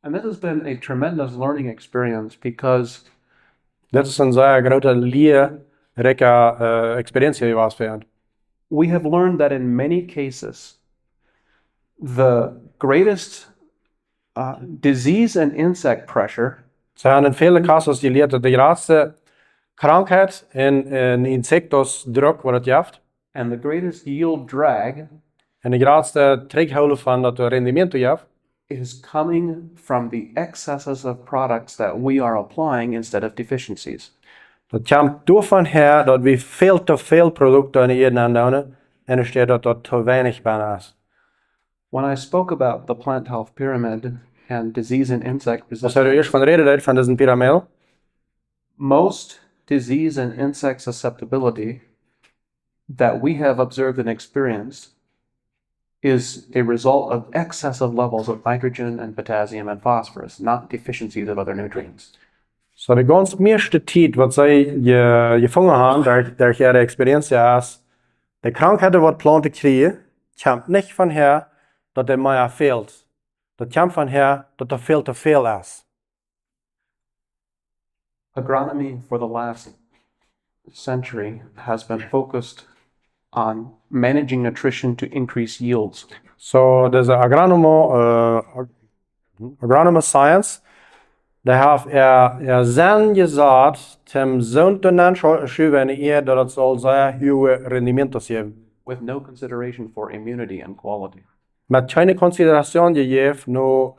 And this has been a tremendous learning experience because Det er sådan så grote lærerige experience vi var for. We have learned that in many cases the greatest disease and insect pressure Så han en veel casos geleerd dat de grootste krankheid en insectos druk wat het jaft and the greatest yield drag en de grootste trekholen van dat rendement jaft is coming from the excesses of products that we are applying instead of deficiencies. Dat komt daarvan her dat we veel te veel producten in eden aandoen en er staat dat dat te weinig bijna is. When I spoke about the plant health pyramid and disease and insect Als resistance, je eerst van de reden deed van deze piramide, most disease and insect susceptibility that we have observed and experienced is a result of excessive levels of nitrogen and potassium and phosphorus, not deficiencies of other nutrients. så de ganske meeste tid wat zij gevangen hebben, der je de experientie is, de krankheden wat planten krijgen, komt niet van her dat er meer veelt. Dat komt van her dat er veel te veel is. Agronomy for the last century has been focused on managing nutrition to increase yields. Så deze agronome science, de heeft zijn gezegd, tem zo'n aanschuiven in dat het zal zijn hoge rendementen geven. With no consideration for immunity and quality. Met geen consideratie gegeven naar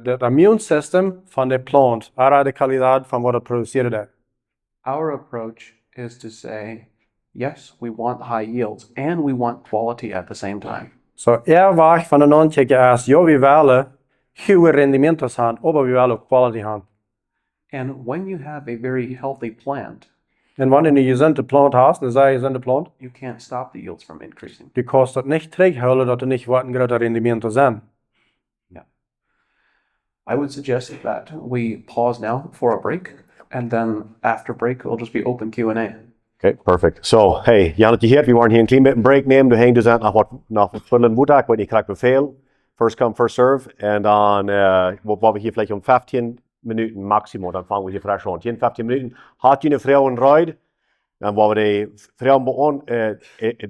het immuunsysteem van de plant, en de kwaliteit van wat het produceert. Our approach is to say, yes, we want high yields and we want quality at the same time. Så wacht van een aankijken is, ja, we willen hoge rendementen hebben, maar we willen ook kwaliteit hebben. And when you have a very healthy plant, En wanneer je een gezonde plant hebt, een zeer gezonde plant, you can't stop the yields from increasing. die kost het niet terughouden dat er niet wat een grote rendementen zijn. I would suggest that we pause now for a break, and then after break, it'll just be open Q&A. Okay, perfect. So, hey, Jan had je gehoord, we waren hier een klein beetje een break nemen. We gingen dus aan naar wat vullen woensdag, want je krijgt beveel. First come, first serve. En dan wat we hier vielleicht om 15 Minuten maximal, dan fangen we hier fresh aan. 15 Minuten. Had je een vrouw een ride, dan waar we de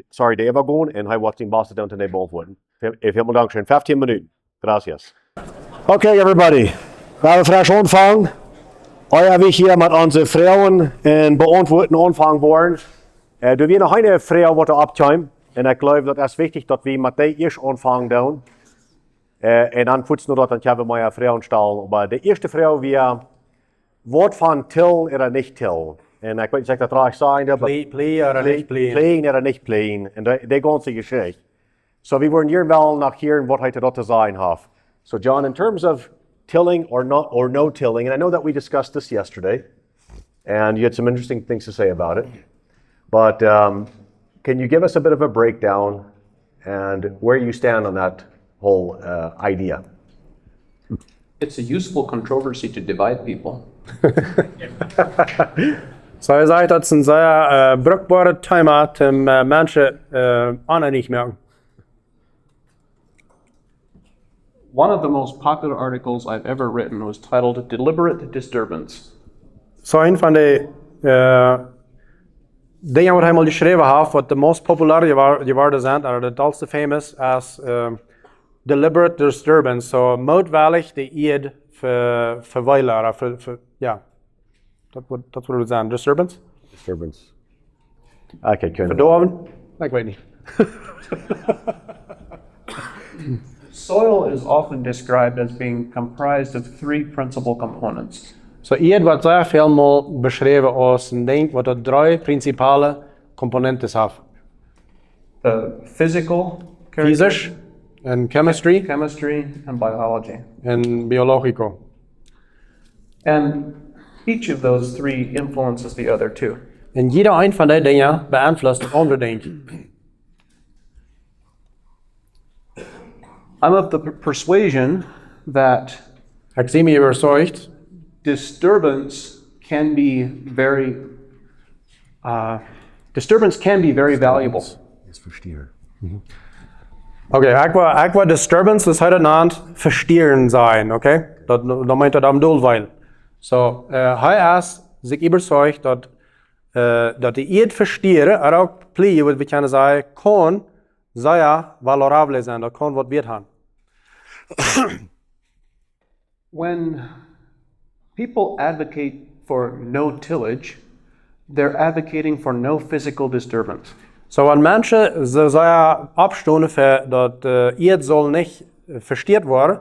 vrouw de Eva gaan, en hij wordt in Boston dan te beantwoorden. Helemaal dankzij. 15 Minuten. Gracias. Okay, everybody. We hebben fresh aanvangen. Heute wir hier mit unseren Frauen und beantworten anfangen wollen. Du wir noch eine Frau, die abkommt. Und ich glaube, das ist wichtig, dass wir mit der erst anfangen tun. Und dann putzen wir dort, dann können wir eine Frau stellen. Aber die erste Frau, wir Wort von tillen oder nicht tillen. Und ich weiß nicht, das reich sein, aber Play oder nicht play. playen oder nicht playen. Und die ganze Geschichte. So wir wollen hier wel nach hier, was heute dort zu sein hat. So John, in terms of tilling or no tilling, and I know that we discussed this yesterday, and you had some interesting things to say about it, but can you give us a bit of a breakdown and where you stand on that whole idea? It's a useful controversy to divide people. Så jeg sier at det er en sehr brukbare tema til mennesker andre ikke merken. One of the most popular articles I've ever written was titled Deliberate Disturbance. Så en van de dingen wat hij al geschreven heeft, wat de most populaire geworden zijn, en het alste famous is deliberate disturbance. So moedwillig de eed verwijlen, ja, dat wil we zeggen, disturbance. Disturbance. Okay, kunnen. Verdoven? Ik weet niet. Soil is often described as being comprised of three principal components. So eed wordt zeer veelmaal beschreven als een ding wat er drie principale componenten heeft. The physical, Fysisch, en chemistry, and biology. en biologico. And each of those three influences the other two. En jeder een van die dingen beïnvloedt de andere ding. I'm of the persuasion that Ik zie me overtuigd disturbance can be very valuable. Is versteer. Oké, ik wil disturbance, dus hij naant versteren zijn, oké? Dat meint dat am doelwil. So, hij is zich overtuigd dat de eed versteren, er ook plei, wat we kunnen zeggen, kan zeer valorabel zijn, dat kan wat beter gaan. When people advocate for no tillage, they're advocating for no physical disturbance. So, wenn Menschen sehr abstoßen für, dass Eed soll nicht versteert werden,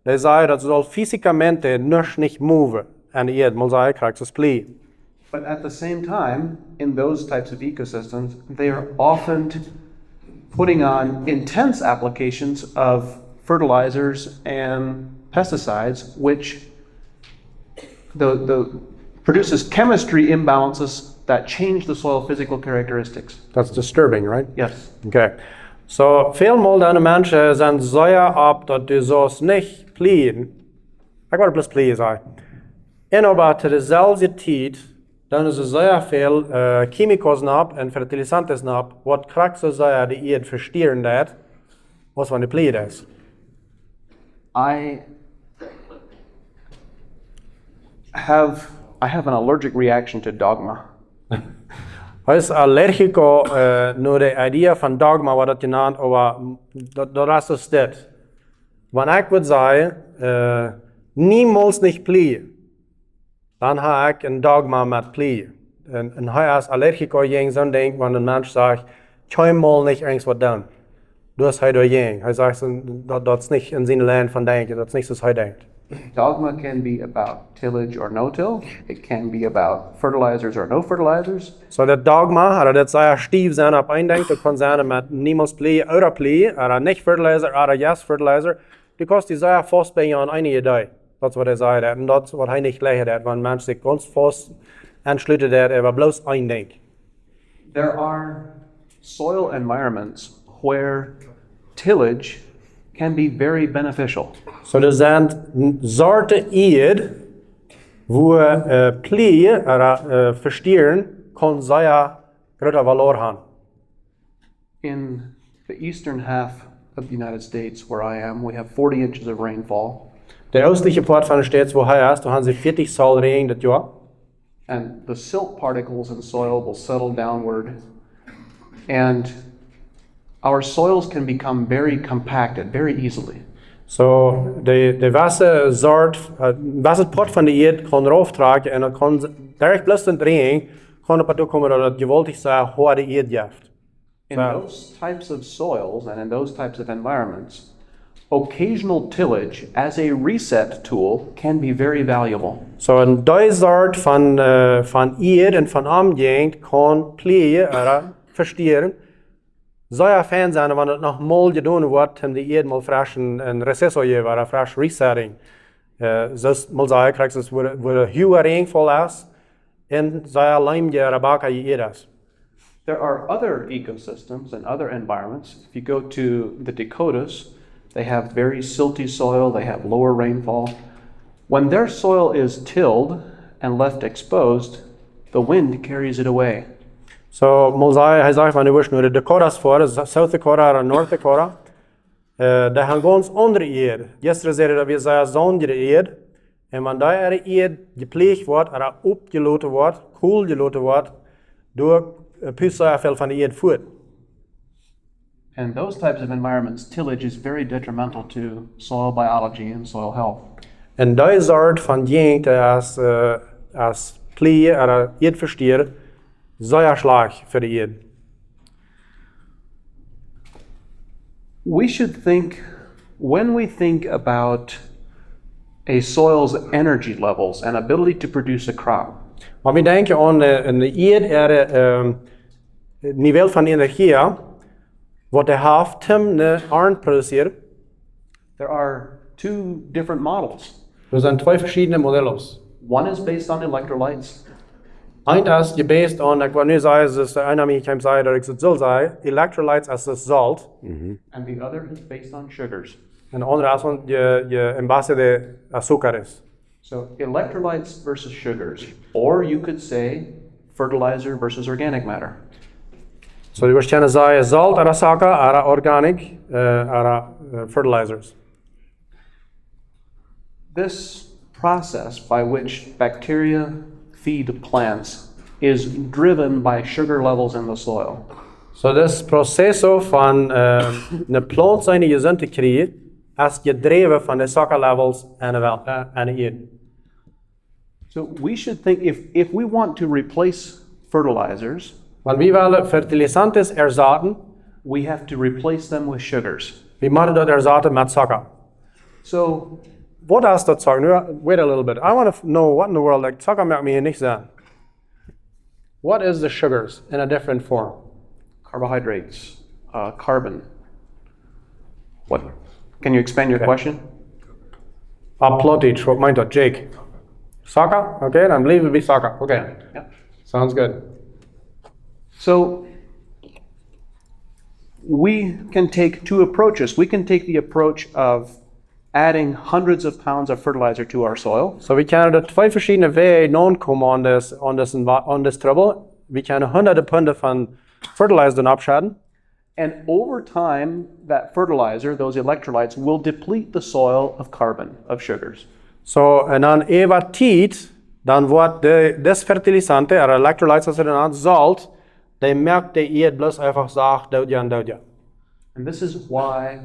de zei dat zal fysicamente niet move en de eerd, maar zij krijgt ze splie. But at the same time, in those types of ecosystems, they are often putting on intense applications of fertilizers and pesticides, which produces chemistry imbalances that change the soil physical characteristics. That's disturbing, right? Yes. Okay. So, veelmaal dan de mensen zijn zeer op dat je zo's niet plien. Ik wil plus plien zijn. En aber te dezelfde tijd, dan is er zeer veel chemicals op en fertilizanten op, wat krijgt zo zeer de eerd verstieren dat, wat van de plien is. I have an allergic reaction to dogma. Hij is allergico naar de idee van dogma, wat dat je naam, maar dat is dit. Wanneer ik wil zeggen, niemals niet plien, dan heb ik een dogma met plien. En hij is allergico tegen zo'n ding, wanneer een mens zegt, keinmal niet eens wat doen. Dus hij door jeng. Hij zegt, dat is niet in zijn lijn van denken, dat is niet zoals hij denkt. Dogma can be about tillage or no-till. It can be about fertilizers or no fertilizers. So dat dogma, dat zeer stief zijn op één denkt, dat kan zijn met niemals plien, oder plien, oder niet fertilizer, oder yes fertilizer. Because die zeer vast bij je aan een idee. Dat is wat hij zei, en dat is wat hij niet leggen heeft, want mensen zich ganz vast aansluiten dat er bloos één denkt. There are soil environments where tillage can be very beneficial. So er zijn soorten eerd, waar plien, oder verstieren, kan zeer grote valor hebben. In the eastern half of the United States, where I am, we have 40 inches of rainfall. De oostelijke part van de staat waar hij is, daar hebben ze 40 zal regen dat jaar. And the silt particles in soil will settle downward. And our soils can become very compacted very easily. So de wasse pot van de eerd kan erop trekken en dan kan direct blijvend regen, kan op het komen dat het geweldig zijn hoe de eerd geeft. In those types of soils and in those types of environments, occasional tillage as a reset tool can be very valuable. So een die soort van eerd en van omgeving kan plegen verstieren. Zeer fijn zijn wanneer het nog mal gedaan wordt en de eerd mal fresh een recessor geeft, een fresh resetting. Dus mal zeggen krijgt het waar heel regenvol is en zeer lijm je rabaka je eerd is. There are other ecosystems and other environments. If you go to the Dakotas, they have very silty soil, they have lower rainfall. When their soil is tilled and left exposed, the wind carries it away. So, hij zegt van de de Dakotas voor, South Dakota en North Dakota, daar gaan ganz andere eerd. Gisteren zeiden dat we zeiden zonder eerd. En wanneer de eerd gepleegd wordt, er opgelaten wordt, koel gelaten wordt, door pussen veel van de eerd voort. And those types of environments, tillage is very detrimental to soil biology and soil health. En die soort van jengte als plee en eerd verstier, zeer slecht voor de eerd. We should think, when we think about a soil's energy levels and ability to produce a crop, Maar we denken aan de eerd, het niveau van energie, wat de heeft hem de aard produceert. there are two different models. Er zijn twee verschillende modellen. One is based on electrolytes, Eén is gebaseerd aan, ik wil nu zeggen, dus de ene kan zeggen dat ik het zal zeggen, electrolytes als het zout. and the other is based on sugars. En de andere is van je in base de suiker is. So electrolytes versus sugars, or you could say fertilizer versus organic matter. So je kunnen zeggen zout en suiker, en organic, en fertilizers. This process by which bacteria feed plants is driven by sugar levels in the soil. So this processo van een plant zijn gezond te krijgen, is gedreven van de suikerlevels en de eerd. So we should think if we want to replace fertilizers, Want we willen fertilizanten erzetten, we have to replace them with sugars. we moeten dat erzetten met suiker. So What does that sagen? Wait a little bit. I want to know what in the world, like, Zucker merkt mir hier nicht sein. What is the sugars in a different form? carbohydrates, carbon. What? Can you expand your question? Uploadage, what meint dat, Jake? Zucker? Okay, dann bleiben wir Zucker. Okay. Yeah. Sounds good. So we can take two approaches. We can take the approach of adding hundreds of pounds of fertilizer to our soil. So vi kan er två verschiedene vägar ankomma on this trouble. Vi kan hundrede pund van fertilizer abschaden. And over time, that fertilizer, those electrolytes, will deplete the soil of carbon, of sugars. Så en dan över tid, dan wordt des fertilisante, electrolytes als dan salt, de merkt de bloß einfach sagt, dood. And this is why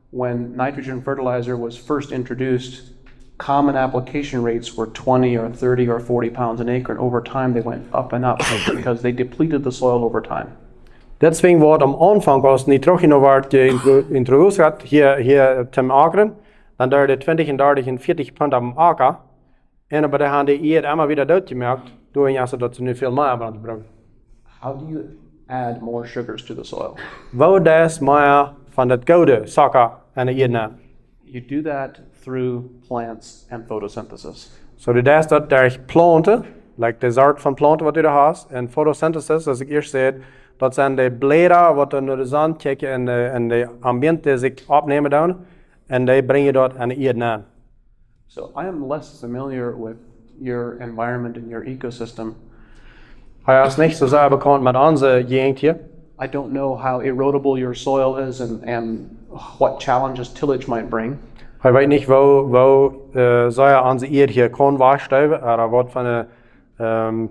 when nitrogen fertilizer was first introduced, common application rates were 20 or 30 or 40 pounds an acre, and over time they went up and up because they depleted the soil over time. Deswegen wordt am Anfang, als nitrogen wordt introduceerd hier ten akeren, dan daar de 20 en 30 en 40 pond am aker, en bij de hand de immer wieder doodgemerkt, door je dat ze nu veel meer aan het brengen. How do you add more sugars to the soil? Wat is meer van dat gouden zakken en de eten? You do that through plants and photosynthesis. So dat is dat der planten, like de soort van planten wat je daar hebt, en photosynthesis, als ik eerst zei, dat zijn de bladeren wat naar de zon kijken en de ambiente zich opnemen dan, en die brengen dat aan de eten aan. So I am less familiar with your environment and your ecosystem. Hij is niet zo zeer bekend met onze gegend hier. I don't know how erodible your soil is and what challenges tillage might bring. Hij weet niet waar zij onze eerd hier kan waarstuiven, of wat van de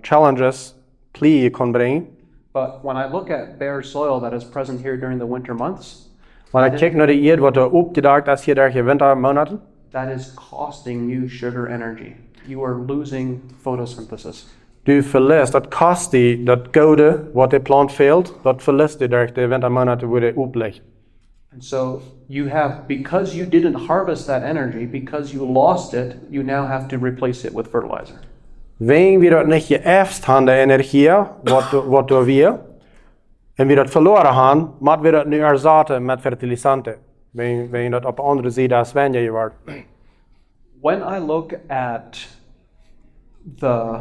challenges plie kan brengen. But when I look at bare soil that is present here during the winter months, Wanneer ik kijk naar de eerd wat er opgedaagd is hier door de wintermaanden, that is costing you sugar energy. You are losing photosynthesis. du verliest, dat kost die, dat gouden wat de plant veelt, dat verliest die door de wintermaanden worden opgelegd. And so you have, because you didn't harvest that energy, because you lost it, you now have to replace it with fertilizer. Wenn wir dat nicht geërfd haben, de energie, wat door wir, en we dat verloren hebben, moeten we dat nu erzetten met fertilisanten. Wenn dat op de andere zijde als wanneer wordt. When I look at the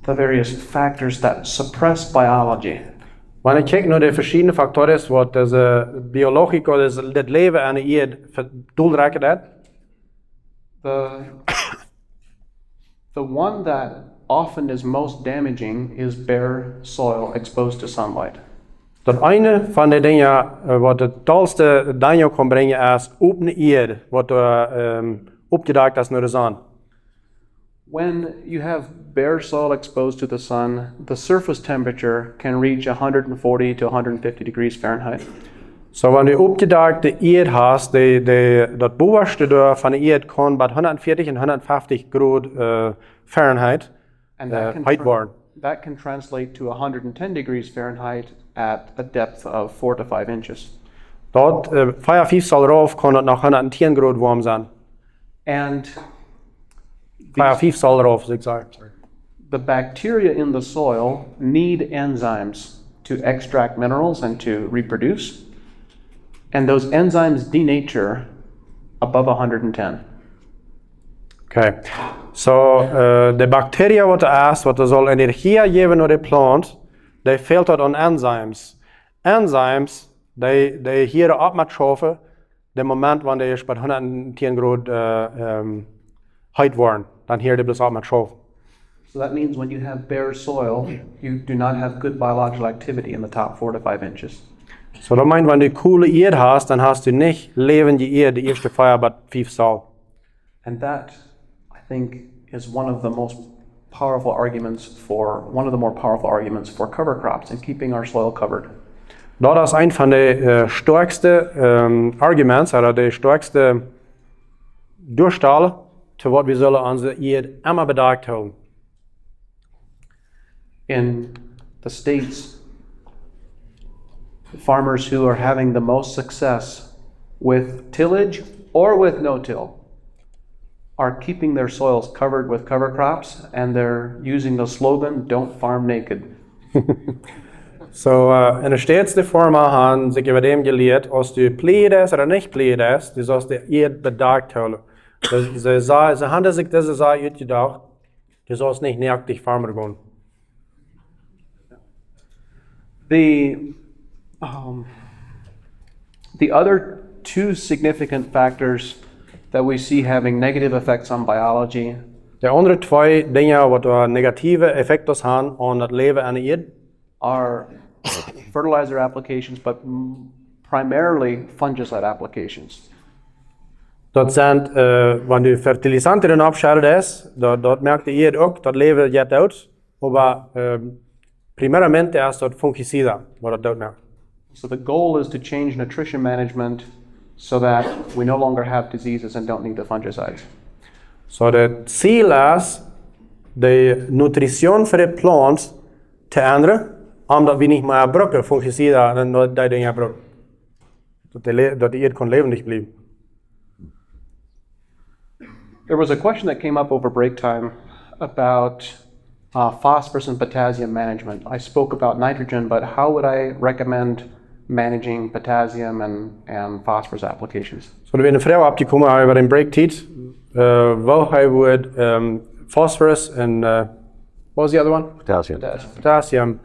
various factors that suppress biology, Wanneer ik kijk naar de verschillende factoren wat deze biologico, dus het leven aan de eerd doelreiken dat, the one that often is most damaging is bare soil exposed to sunlight. dat ene van de dingen wat het tolste daño kan brengen is open eerd, wat opgedaagd is naar de zon. When you have bare soil exposed to the sun, the surface temperature can reach 140 to 150 degrees Fahrenheit. So wanneer je opgedaagde eerd hast, dat bovenste deur van de eerd kan bij 140 en 150 graden Fahrenheit And heet worden. that can translate to 110 degrees Fahrenheit at a depth of 4 to 5 inches. Dat 5 zal eraf kan het nog 110 graden warm zijn. And 5 zal eraf, zeg ik sorry. the bacteria in the soil need enzymes to extract minerals and to reproduce. And those enzymes denature above 110. Okay. So de bacteriën wat er is, wat er zal energie geven naar de plant, die veelt dat aan enzymes. Enzymes, die hier op met schaffen, de moment wanneer je bij 110 graden heet worden, dan hier de plus op met schaffen. So that means when you have bare soil, you do not have good biological activity in the top 4 to 5 inches. So dat meint, wanneer je koele eerd hast, dan hast du niet levende eerd, de eerste 5 zal. And that, I think, is one of the more powerful arguments for cover crops and keeping our soil covered. Dat is een van de sterkste argumenten, of de sterkste doorstalen, te wat we zullen onze eerd immer bedacht houden. In the States, farmers who are having the most success with tillage or with no-till are keeping their soils covered with cover crops, and they're using the slogan, "Don't farm naked." So, in der steedste vorm han sig över dem geleerd, als du pleedes eller nicht pleedes, du sollst dir eed bedacht houden. Ze handen sich deze zaai uitgedacht, du sollst nicht nacktig farmer gaan. The other two significant factors that we see having negative effects on biology De andere twee dingen wat negatieve effecten hebben op het leven en de eed, are fertilizer applications, but primarily fungicide applications. dat zijn, wanneer je fertilisanten erin afscheidt, dat merkt de eed ook, dat leven jet uit, maar primeramente is dat fungicida, wat dat doodmaakt. So the goal is to change nutrition management so that we no longer have diseases and don't need the fungicides. So het ziel is de nutrition voor de plant te änderen, omdat we niet meer gebruiken fungicida en dat die dingen gebruiken. Dat de eed kon levendig blijven. There was a question that came up over break time about phosphorus and potassium management. I spoke about nitrogen, but how would I recommend managing potassium and phosphorus applications? So er weer een vraag opgekomen over in breaktijd. Wel hij would phosphorus en what was the other one? Potassium. Potassium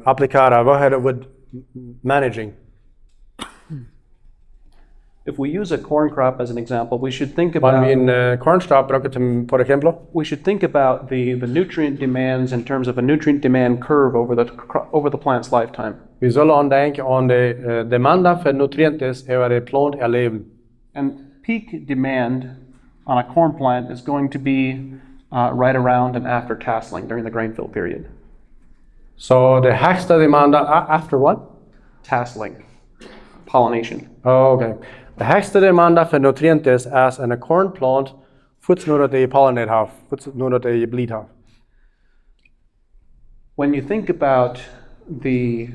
applicaren. Wel hij dat would managing. If we use a corn crop as an example, we should think about Wanneer we een cornstab gebruiken, por ejemplo, we should think about the nutrient demands in terms of a nutrient demand curve over the plant's lifetime. we zullen aan denken aan de demanda voor nutriënten over de plant leven. And peak demand on a corn plant is going to be right around and after tasseling during the grain fill period. So de hoogste demanda after what? Tasseling, pollination. Oh, okay. De hoogste demanda voor nutriënten is in een cornplant voedsel nadat je pollinate heeft, voedsel nadat je bleed heeft. When you think about the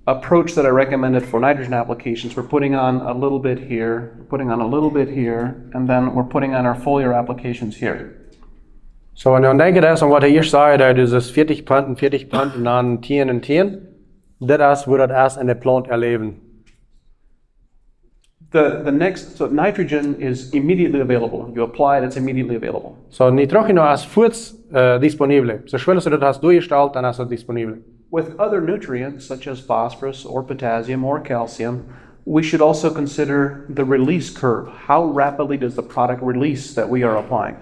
approach that I recommended for nitrogen applications, we're putting on a little bit here, putting on a little bit here, and then we're putting on our foliar applications here. So, wanneer je denkt aan wat hij hier zei, dat is 40 planten, dan 10 en 10. Dit is hoe dat is in de plant leven. The next, so nitrogen is immediately available. You apply it, it's immediately available. So, nitrogeno is voets disponibel. So, als je dat has doorgesteld, dan is het disponibel. With other nutrients, such as phosphorus or potassium or calcium, we should also consider the release curve. How rapidly does the product release that we are applying?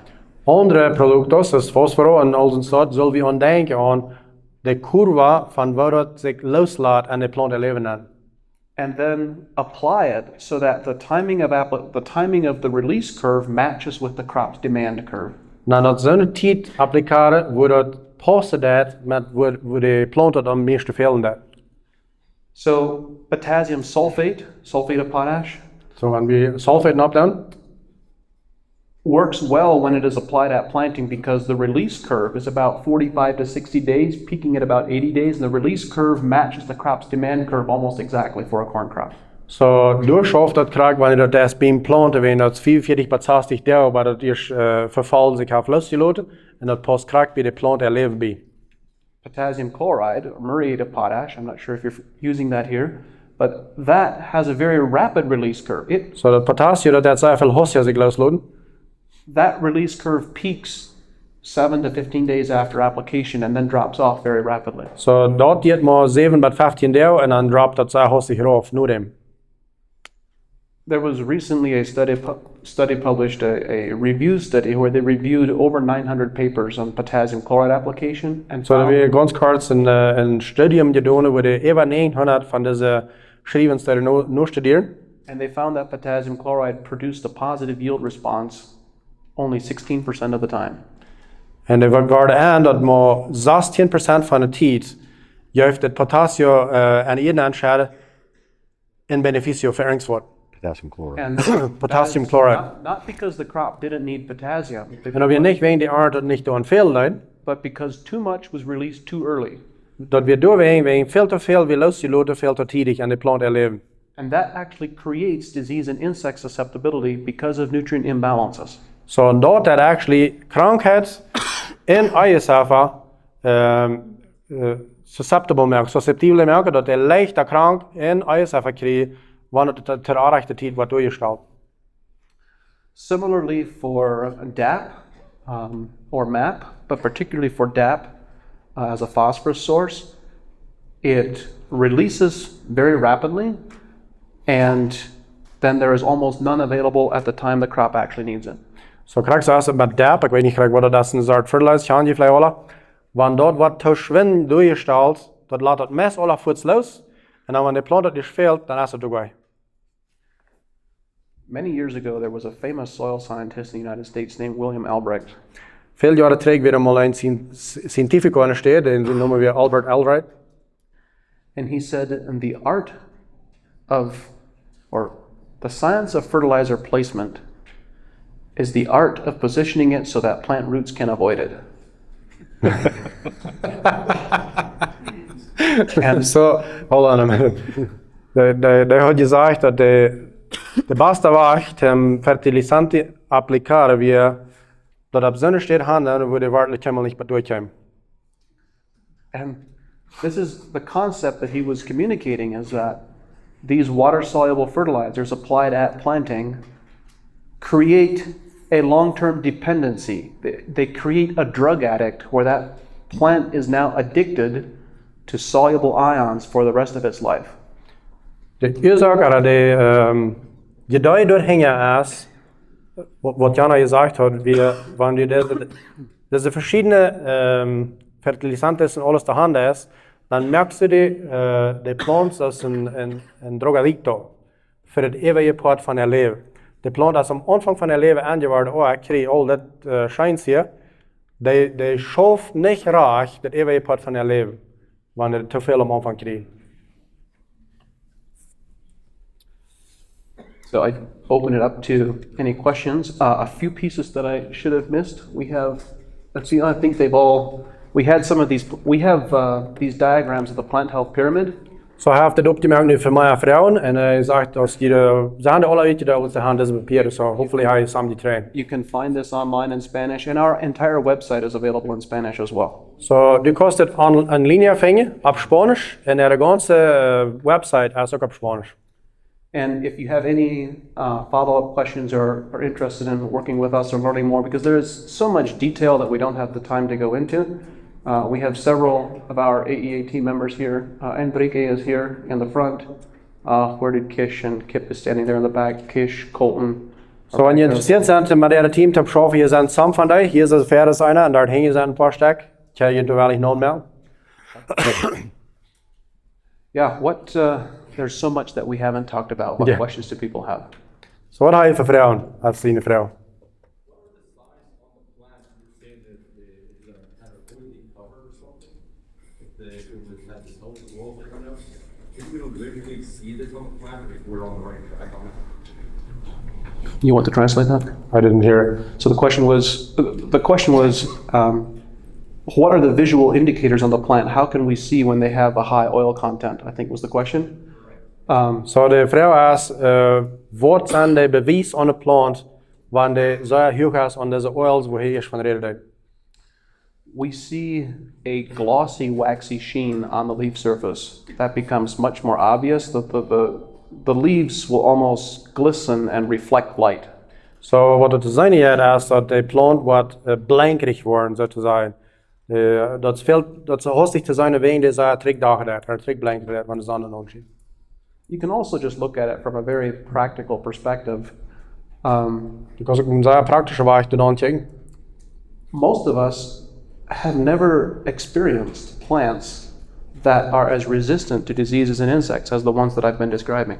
Andere producten, zoals fosfor en al zo'n soort, zullen we aan denken aan de curva van waar het zich loslaat en de plant leven. And then apply it so that the timing of the release curve matches with the crop's demand curve. Na dat zo'n tijd appliceren, wordt het passen dat met waar de plant het am meeste velen dat. So potassium sulfate of potash, So, wanneer we sulfate opdoen, works well when it is applied at planting because the release curve is about 45 to 60 days, peaking at about 80 days, and the release curve matches the crop's demand curve almost exactly for a corn crop. so doorschaf dat krijg wanneer dat is bij planten, wanneer dat 44 tot 60 dagen, waar dat eerst vervallen zich heeft losgelaten, en dat pas krijg bij de plant leven bij. Potassium chloride, or muriate of potash, I'm not sure if you're using that here, but that has a very rapid release curve. So dat potassium dat zeer veel hosjes zich loslaten. That release curve peaks 7 to 15 days after application and then drops off very rapidly. So dat gaat maar 7 tot 15 dagen en dan dropt dat zeer hostig eraf, nu dem. There was recently a study published, a review study where they reviewed over 900 papers on potassium chloride application and So found, we ganz kurz een studium gedaan waar de over 900 van deze schrijvers daar nu studeren. and they found that potassium chloride produced a positive yield response only 16% of the time. En de waarde aan dat maar 16% van de tijd juist het potassium en ene aanschade in beneficio voor ergens wordt. Potassium chloride. And Potassium that is chloride. not because the crop didn't need potassium, En op je niet wegen die aard dat niet door een veel leiden, but because too much was released too early. dat we doorwegen wegen veel te veel, we losgelaten veel te tijdig aan de plant erleven. And that actually creates disease and insect susceptibility because of nutrient imbalances. Så dat er actually krankhet in eienstoffer susceptible merker dat er leichter krank in eienstoffer krijgt wanneer het ter rechte tijd wordt doorgesteld. Similarly for DAP or MAP, but particularly for DAP as a phosphorus source, it releases very rapidly, and then there is almost none available at the time the crop actually needs it. Så krijg je als met DAP, ik weet niet wat dat is een soort fertilizer, kan je vielleicht alle. Wanneer dat wat te schwind doorgesteld, dat laat het mes alle voets los, en dan wanneer de plant niet veelt, dan is het erbij. Many years ago, there was a famous soil scientist in the United States named William Albrecht. Veel jaren terug weer eenmaal een scientifico in de stad, die noemen we Albert Albrecht. And he said, the art of, or the science of fertilizer placement is the art of positioning it so that plant roots can avoid it. And so, hold on a minute. De had gezegd dat de beste weg om fertilisanten te appliceren weer dat op zonne steht handen wo de werkelijk helemaal niet doorkomen. And this is the concept that he was communicating, is that these water-soluble fertilizers applied at planting create a long-term dependency. They create a drug addict where that plant is now addicted to soluble ions for the rest of its life. De oorzaak er de dag doorhängen is, wat Jana gezegd hat, wanneer deze verschillende fertilisanten en alles te handen is, dan merkst du de plant als een drogadicto voor het eeuwige part van haar leven. De plant als am Anfang van haar leven aangeworden, oh, ik krijg al dat schijns hier, die schoof niet graag het eeuwige part van haar leven, wanneer het te veel am Anfang krijgt. So I open it up to any questions. A few pieces that I should have missed. We have, let's see, I think they've all, we had some of these, we have these diagrams of the plant health pyramid. Så jag har haft ett optimerkt nu för mina från, och jag sagt att de alla ute där och så hand dessa papper, så hopefully har jag samma trä. You can find this online in Spanish, and our entire website is available in Spanish as well. Så du kostar en linje fänge på Spanish, och den ganska website är också på Spanish. And if you have any follow-up questions or are interested in working with us or learning more, because there is so much detail that we don't have the time to go into, we have several of our AEA team members here. Enrique is here in the front. Where did Kish and Kip is standing there in the back? Kish, Colton. Så om ni är intresserade med det team till schaffen, hier sind sam von dig, hier ist das Pferd einer, und dort hängen sie ein paar Stück. Kan je inte väl någon mer? Yeah, there's so much that we haven't talked about. What questions do people have? Så vad har jag för från, att sina från? You want to translate that? I didn't hear it. So the question was, what are the visual indicators on the plant? How can we see when they have a high oil content? I think was the question. Så det frågan är, vad är det bevis on a plant when det så högt on dessa oils vad är från redan? We see a glossy, waxy sheen on the leaf surface. That becomes much more obvious. The leaves will almost glisten and reflect light. Så vad det designen är så att det plant vad blankerig worden så att säga. Dat så hastig te zijn wegen deze trickdagen daar, er trickblank dat van de zon en ongie. You can also just look at it from a very practical perspective. Because ik moet zeggen praktische weg te doen checken. Most of us have never experienced plants that are as resistant to diseases and insects as the ones that I've been describing.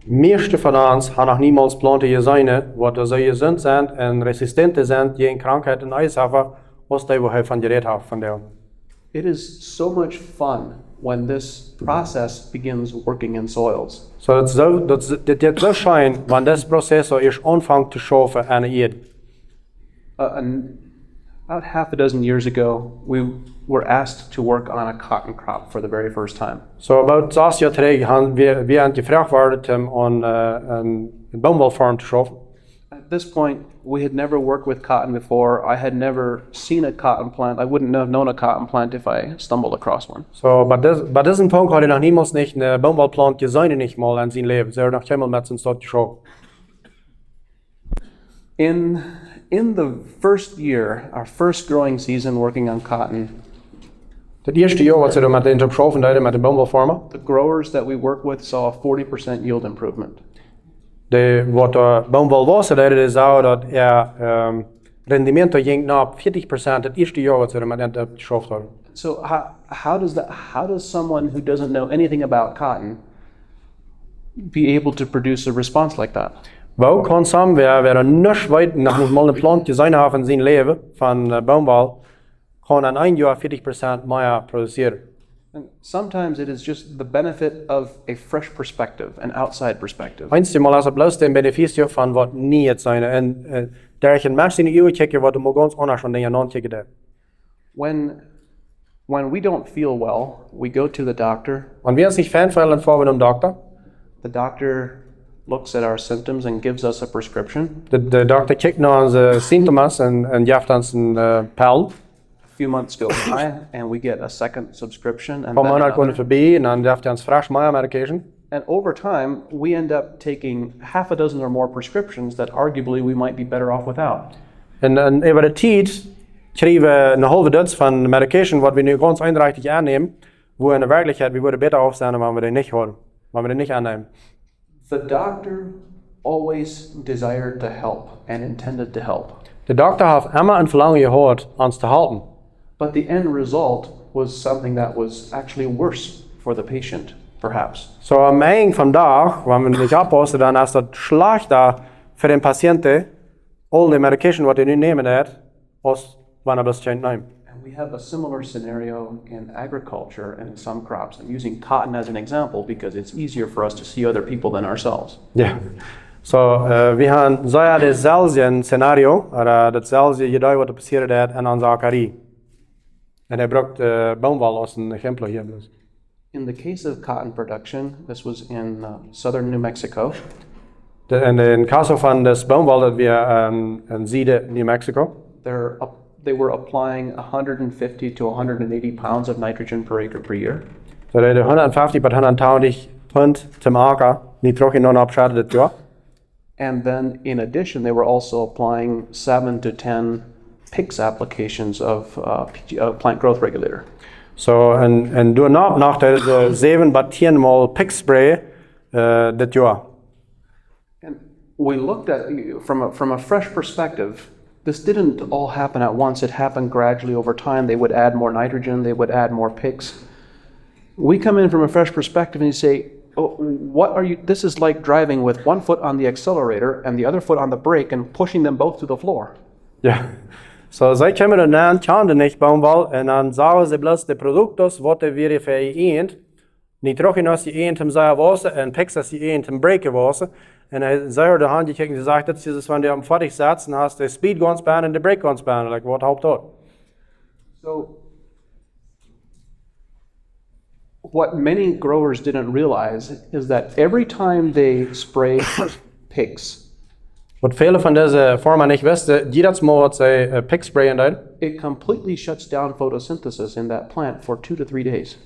Meeste van ons hebben nog niemals planten gezien wat zo gezond zijn en resistent zijn tegen krankheden en eisenstoffen, als die we van gereed hebben van deel. It is so much fun when this process begins working in soils. So dit is zo schijn wanneer dit proces is aanvangt te schaffen aan de eerd. About half a dozen years ago, we were asked to work on a cotton crop for the very first time. So about 6 jaar terug gaan we aan gevraagd worden om een boomwolfarm te schaffen. At this point, we had never worked with cotton before. I had never seen a cotton plant. I wouldn't have known a cotton plant if I stumbled across one. So bei diesem Punkt had hij nog niemals nicht eine Baumwollplant gesehen, nicht mal in zijn leven. Ze hebben nog helemaal met zijn stad geschaffen. In the first year, our first growing season working on cotton, Het eerste jaar wat ze er met de interpschaffen deden met de boomwolfarmen, the growers that we work with saw a 40% yield improvement. wat de boomwol was, deden zou dat rendement ging naar 40% het eerste jaar wat ze er met interpschaffen hadden. So how does someone who doesn't know anything about cotton be able to produce a response like that? Wel kan Sam weer niks weten, nog mal een plant gezien hebben in zijn leven van boomwol, kan in 1 jaar 40% meer produceren. And sometimes it is just the benefit of a fresh perspective, an outside perspective. Einmal als bloß den beneficio van wat niet het zijn en daar je mensen in de eeuw kijken wat de mogons anders van dingen aan kijken daar. When we don't feel well, we go to the doctor. Wanneer we ons niet fijn voelen, fahren wir zum Doktor. The doctor looks at our symptoms and gives us a prescription. De dokter kijkt naar onze symptomen en geeft ons een pil. A few months go by and we get a second subscription and Paar then maanden komen another. voorbij en dan geeft hij ons fresh meer medication. And over time, we end up taking half a dozen or more prescriptions that arguably we might be better off without. En over de tijd krijgen we een halve duts van de medication wat we nu ganz eindeutig aannemen, wo in de werkelijkheid we worden beter afstaan wanneer we die niet houden, wanneer we die niet aannemen. The doctor always desired to help and intended to help. De dokter heeft immer een verlangen gehad ons te helpen. But the end result was something that was actually worse for the patient, perhaps. So am Ende van dag, wanneer we niet oppassen, dan is dat slechter voor de patiënt, al de medication wat hij nu nemen heeft, als wanneer we dat niet nemen. And we have a similar scenario in agriculture and in some crops. I'm using cotton as an example because it's easier for us to see other people than ourselves. Ja. So, we hebben zeer hetzelfde scenario, hetzelfde idee wat er passiert is in onze akkerie. En hij gebruikt boomwol als een exempel hier. Dus. In the case of cotton production, this was in southern New Mexico. In de caso van this boomwol dat we in Zuiden New Mexico. They were applying 150 to 180 pounds of nitrogen per acre per year. So, de 150 tot 120 pond te acre nitrogen opschatten dit jaar. And then in addition, they were also applying 7 to 10 PICS applications of plant growth regulator. So, en door nog de 7 tot 10 mal pick spray dit jaar. And we looked at, from a fresh perspective, this didn't all happen at once. It happened gradually over time. They would add more nitrogen, they would add more PICS. We come in from a fresh perspective and you say, oh, this is like driving with one foot on the accelerator and the other foot on the brake and pushing them both to the floor. Ja. So, zij komen er aan, kan niet boomwol, en dan zeggen ze bloos de producten wat er weer voor je eend, nitrogen als je eend hem zou wassen en PICS als je eend hem breken wassen. En hij zei de hand, je kijkt en zegt, dat is dus wanneer je hem fertig zet, dan hast de speed gaan spannen en de brake gaan spannen. Like, wat houdt dat? So, what many growers didn't realize is that every time they spray PICS, Wat vele van deze vormen niet wisten, jedes Mal wat zij PICS sprayen deed, it completely shuts down photosynthesis in that plant for 2 to 3 days.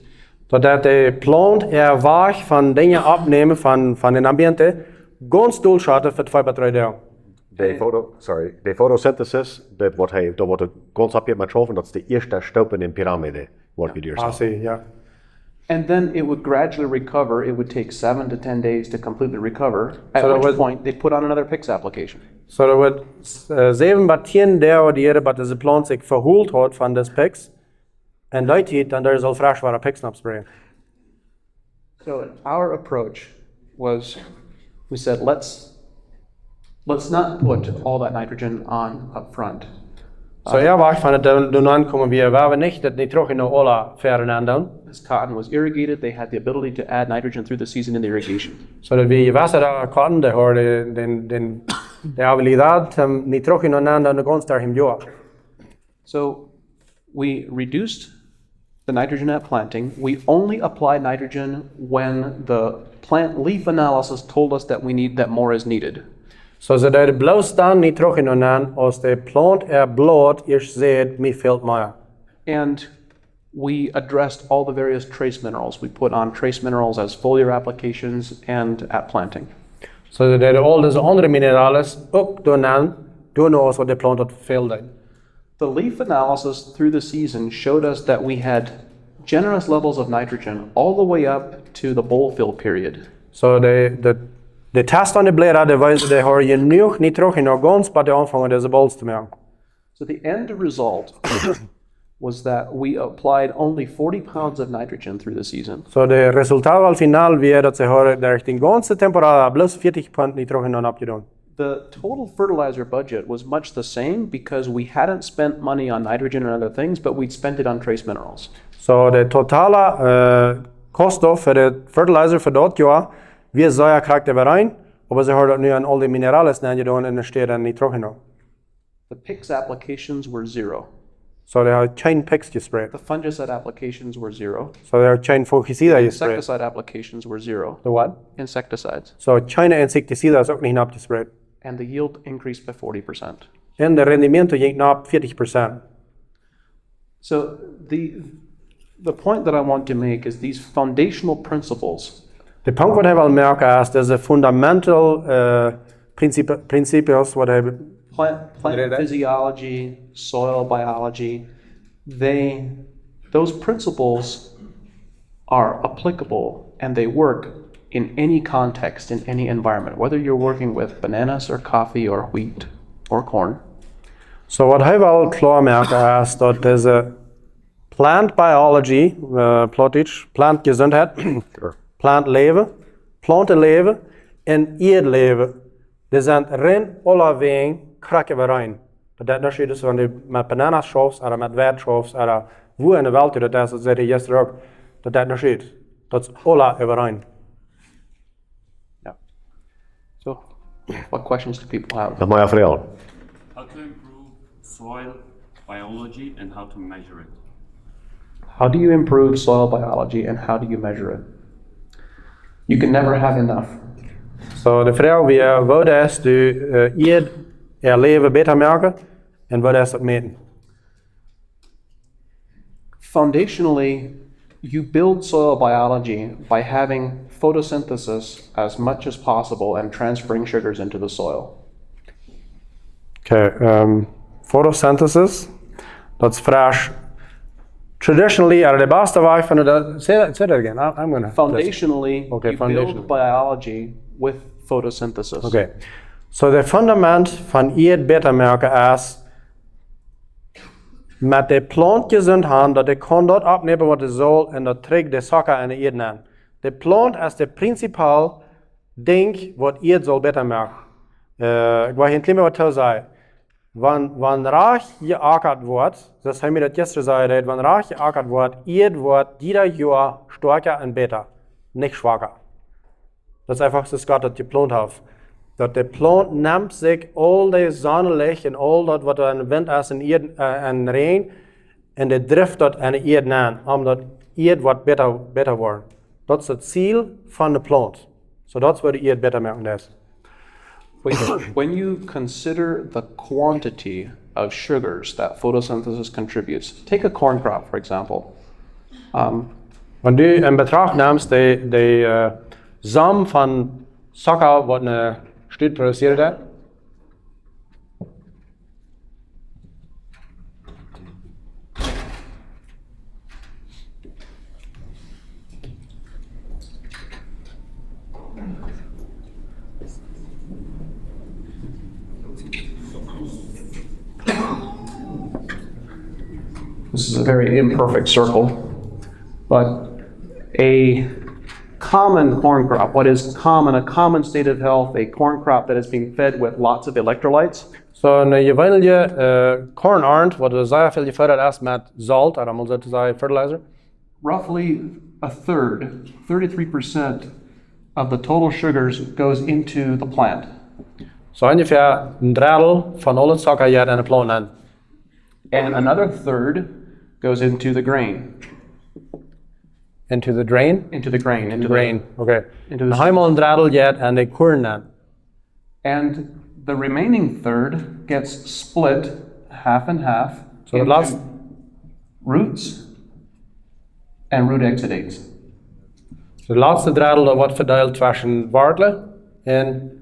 zodat de plant weg van dingen opnemen van het ambiente, ganz doelschatten voor 2 tot 3 dagen. De photosynthesis, dat wordt het concept met schoven, dat is de eerste stap in de piramide, wordt geduurd. Ja. And then it would gradually recover. It would take 7 to 10 days to completely recover, at So which point they'd put on another PICS application. So dat wordt 7 tot 10 dagen die dat deze plant zich verhoeld had van deze PICS. En die tijd dan er zal fresh waren PICS op sprayen. So our approach was, we said, let's not put all that nitrogen on up front. So wacht van het doen aankomen weer, waar we niet dat nitrogen naar alle verder aan doen. This cotton was irrigated. They had the ability to add nitrogen through the season in the irrigation. Zodat we je wasser daar kan, de habilidad nitrogen aan de grond daar hem jaar. So we reduced the nitrogen at planting. We only applied nitrogen when the plant leaf analysis told us that more is needed. Så det är blåstan nitrogenen och det plant är blått säd mi fällt mer. And we addressed all the various trace minerals. We put on trace minerals as foliar applications and at planting. Så det är all dessa andra minerales och då nås vad det plantat fällde. The leaf analysis through the season showed us that we had generous levels of nitrogen all the way up to the bowl fill period. Så det testande blära det visade det har ju nog nitrogen och gons på det omfånget dessa bolls med. So the end result was that we applied only 40 pounds of nitrogen through the season. Så det resultat al final vi att det har där den ganska temporada plus 40 pound nitrogen och uppgedon. The total fertilizer budget was much the same because we hadn't spent money on nitrogen and other things, but we'd spent it on trace minerals. Så det totala kostet för det fertilizer för det år vi säger karaktär rein, och så har det nu en all de minerales när då investerar nitrogen. The PIX applications were zero. Så det har chain picks ju spread. The fungicide applications were zero. Så det har chain fungicida ju spread. Insecticide applications were zero. The what? Insecticides. Så chain insekticida så inte upp till spread. And the yield increased by 40%. En det rendimento gick upp 40%. So the point that I want to make is these foundational principles. Det punkt vad jag vill märka är att dessa fundamental principles vad det Plant physiology, soil biology, those principles are applicable and they work in any context, in any environment, whether you're working with bananas or coffee or wheat or corn. Så vad jag vill klara märka är att dessa plant biology, plantgesundhet, plantleven, planteleven en eedleven, det zijn ren alla vägen kraken rein. Det är skillnad så det med bananaschops eller med värdschops eller hvor en valt det där så det är just rök. Det är skillnad. Det är alla rein. Yeah. So, what questions do people have? Dat mag je vragen. How to improve soil biology and how to measure it? How do you improve soil biology and how do you measure it? You can never have enough. Så de vraag wie wat is du leven beter maken en wat is dat meten? Foundationally, you build soil biology by having photosynthesis as much as possible and transferring sugars into the soil. Okay, photosynthesis, dat is fresh. Traditionally, are the best way from the say that again. I'm gonna Foundationally, okay, you build biology with photosynthesis. Okay, so the fundament van eet beter maken is met de plant gezond hand dat de kan dat opnemen wat de zal en dat trekt de zakken en de eten aan. De plant is de principal ding wat eet zal beter maken. Ik wil een klein wat te zeggen. Wanneer geackert wordt, das haben wir das gestern gesagt, wanneer geackert wordt, eet wordt jeder Jahr stärker und besser, nicht schwacher. Das ist einfach das Gott, das geplant hat. Dat de plant nimmt sich all die Sonnenlicht und all das, was an Wind ist und Regen, und de drift dat an de Erde an, omdat Erde wat beter wordt. Dat is het ziel van de plant. So that's what the Erde beter maken is. When you consider the quantity of sugars that photosynthesis contributes, take a corn crop, for example. Wenn du in Betracht nimmst, de Samen van suiker wat een stuut produceert heeft, This is a very imperfect circle, but a common corn crop, what is common, a common state of health, a corn crop that is being fed with lots of electrolytes. so een gewone kornarend, wat zeer veel gefördert is met zout, en dan moet zeggen fertilizer. Roughly a third, 33% of the total sugars goes into the plant. So ongeveer een derde van alle suiker in de plant aan. and another third goes into the grain. Into the drain? Into the grain. Into Grain, okay. Into the Heim on dradel yet and they korn then. And the remaining third gets split half and half So the into last, roots and root exudates. so the laatste dradel dat wordt verdeeld tussen wortelen en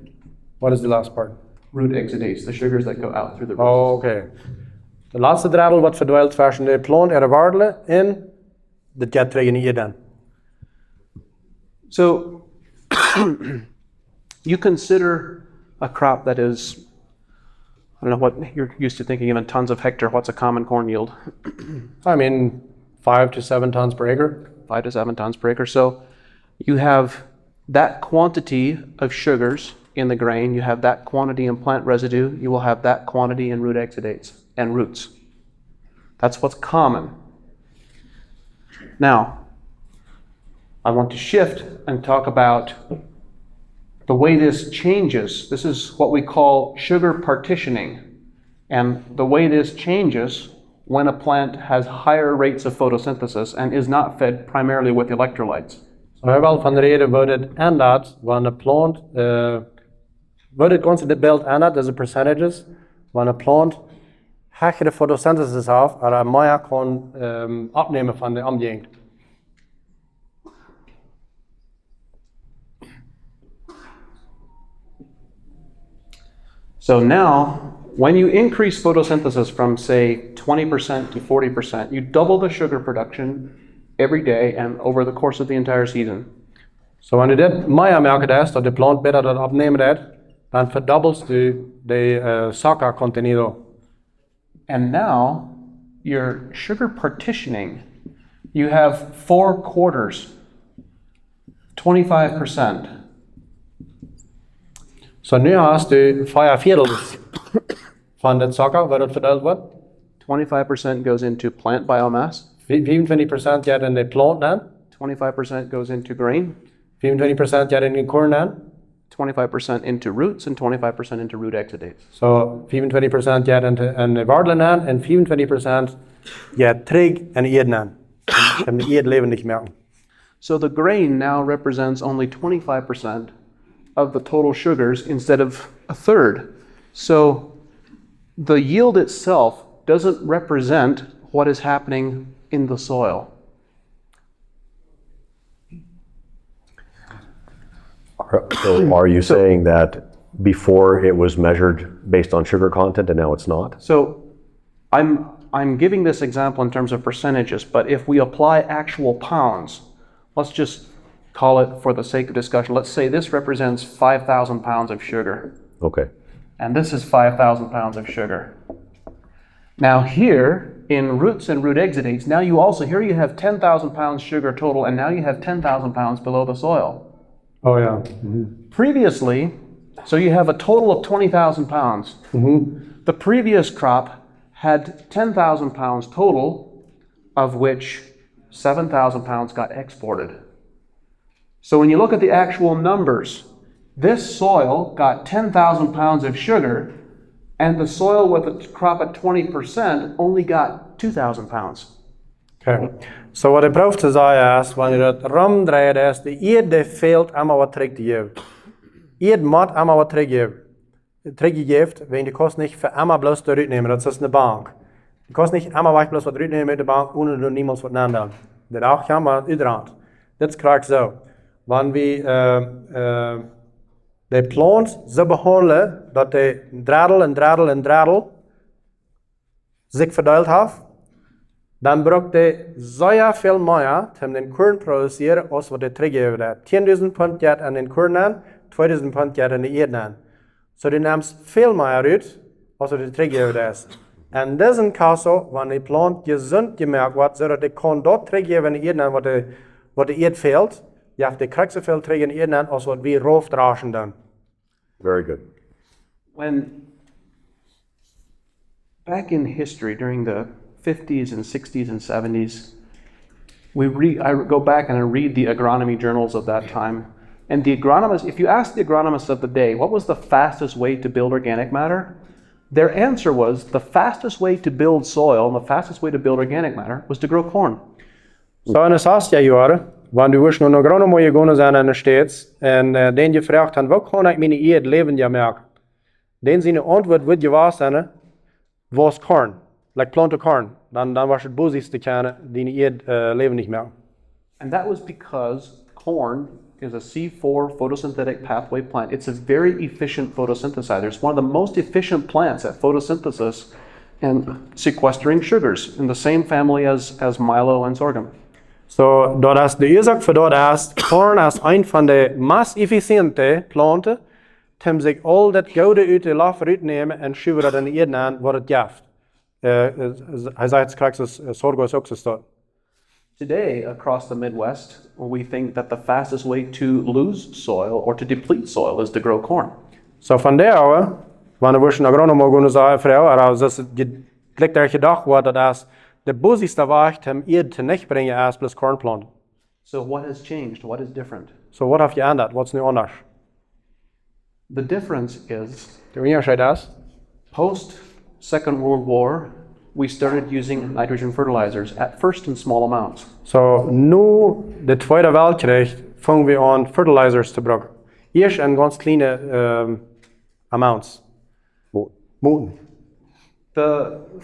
what is the last part? Root exudates, the sugars that go out through the roots. Oh, okay. De laatste dradel wordt verdeeld tussen de plant en de wortelen en de jet terug in je dan. So you consider a crop that is, I don't know what you're used to thinking of in tons of hectare. What's a common corn yield? I mean, 5 to 7 tons per acre. 5 to 7 tons per acre. So you have that quantity of sugars in the grain, you have that quantity in plant residue, you will have that quantity in root exudates and roots. That's what's common. Now, I want to shift and talk about the way this changes. This is what we call sugar partitioning. And the way this changes when a plant has higher rates of photosynthesis and is not fed primarily with electrolytes. Så jag väl van reden wordt het ändrat when a plant, wordt het constantly built ändrat as a percentages when a plant högre photosynthesis har eller mer kan opnemen van de omgeving. So now, when you increase photosynthesis from, say, 20% to 40%, you double the sugar production every day and over the course of the entire season. Så wanneer dit meer melk is, dat de plant beter dat opnemen dat, dan verdubbelt du de suiker contenido. And now, your sugar partitioning, you have 4 quarters, 25%. Så nu har du 4 fjerdedels van dat suiker waar het verdeeld wordt. 25% goes into plant biomass, 25% gaat in de plant dan, 25% goes into grain, 25% gaat in de korn dan. 25% into roots, and 25% into root exudates. So 25% gaat in de wortelen aan en 25% gaat terug in de eden aan. En de eden levendig melken. So the grain now represents only 25% of the total sugars instead of a third. So the yield itself doesn't represent what is happening in the soil. So are you saying that before it was measured based on sugar content and now it's not? So I'm giving this example in terms of percentages, but if we apply actual pounds, let's just call it for the sake of discussion. Let's say this represents 5,000 pounds of sugar. Okay. And this is 5,000 pounds of sugar. Now here, in roots and root exudates, now you also, here you have 10,000 pounds sugar total, and now you have 10,000 pounds below the soil. Oh ja. Previously, so you have a total of 20,000 pounds. The previous crop had 10,000 pounds total, of which 7,000 pounds got exported. So when you look at the actual numbers, this soil got 10,000 pounds of sugar, and the soil with a crop at 20% only got 2,000 pounds. Okay. So wat ik proef te zeggen is, wanneer het rumdraait is, de ede veelt allemaal wat teruggeeft. Ede moet allemaal wat teruggeeft, want je kost niet voor allemaal bloos terugnemen, dat is een bank. Je kost niet allemaal weg bloos wat terugnemen uit de bank, ohne dat niemand wat nadenkt. Dat ook gaan, maar uiteraard. Dit is krijg zo. Wanneer we de plant zo behandelen, dat de dradel zich verdeeld heeft, dan brukt de zoja veel meer om den korn produceren als wat de teruggeven heeft. 10.000 pond gaat aan den korn aan, 2.000 pond gaat aan de eden aan. So die neemt veel meer uit als wat de teruggeven is. En deze kaso, wanneer de plant gezond gemaakt wordt, zodat de kan dat teruggeven aan de eden aan wat de ede veelt, je hebt de krijgt zoveel terug in de eden aan als wat we roofdragen dan. Very good. When back in history, during the 50s and 60s and 70s, I go back and I read the agronomy journals of that time. And the agronomists, if you ask the agronomists of the day, what was the fastest way to build organic matter? Their answer was the fastest way to build soil and the fastest way to build organic matter was to grow corn. Så in de 60 jaren, wanneer we nog agronomen gegaan zijn in de States, en den gevraagd han, wat kan ik mijn eerd leven ja maken? Den zijn antwoord wordt gewaar was corn, like planten corn. Dan was het boezigste kennen, die eerd leven niet meer. And that was because corn is a C4 photosynthetic pathway plant. It's a very efficient photosynthesizer. It's one of the most efficient plants at photosynthesis and sequestering sugars in the same family as milo and sorghum. So, dat is de oorzaak voor dat is, corn is een van de meest efficiënte planten, die zich al dat gouden uit de laf uitnemen en schuiven dat in de eerd aan wat het geeft. Hij zei het straks, sorgo is ook zo staat. Today, across the Midwest, we think that the fastest way to lose soil or to deplete soil is to grow corn. So van daar, wanneer we een agronoom gaan zeggen, vrouw, dus gelijk daar gedacht wordt dat is de boezigste weg hem eerd te niet brengen is plus cornplant. So what has changed? What is different? So wat heb je aan dat? Wat is nu anders? The difference is De onderscheid is, post Second World War, we started using nitrogen fertilizers at first in small amounts. so nu de Tweede Weltkrieg fangen we aan fertilizers te gebruiken. Eerst in ganz kleine amounts. Moeten.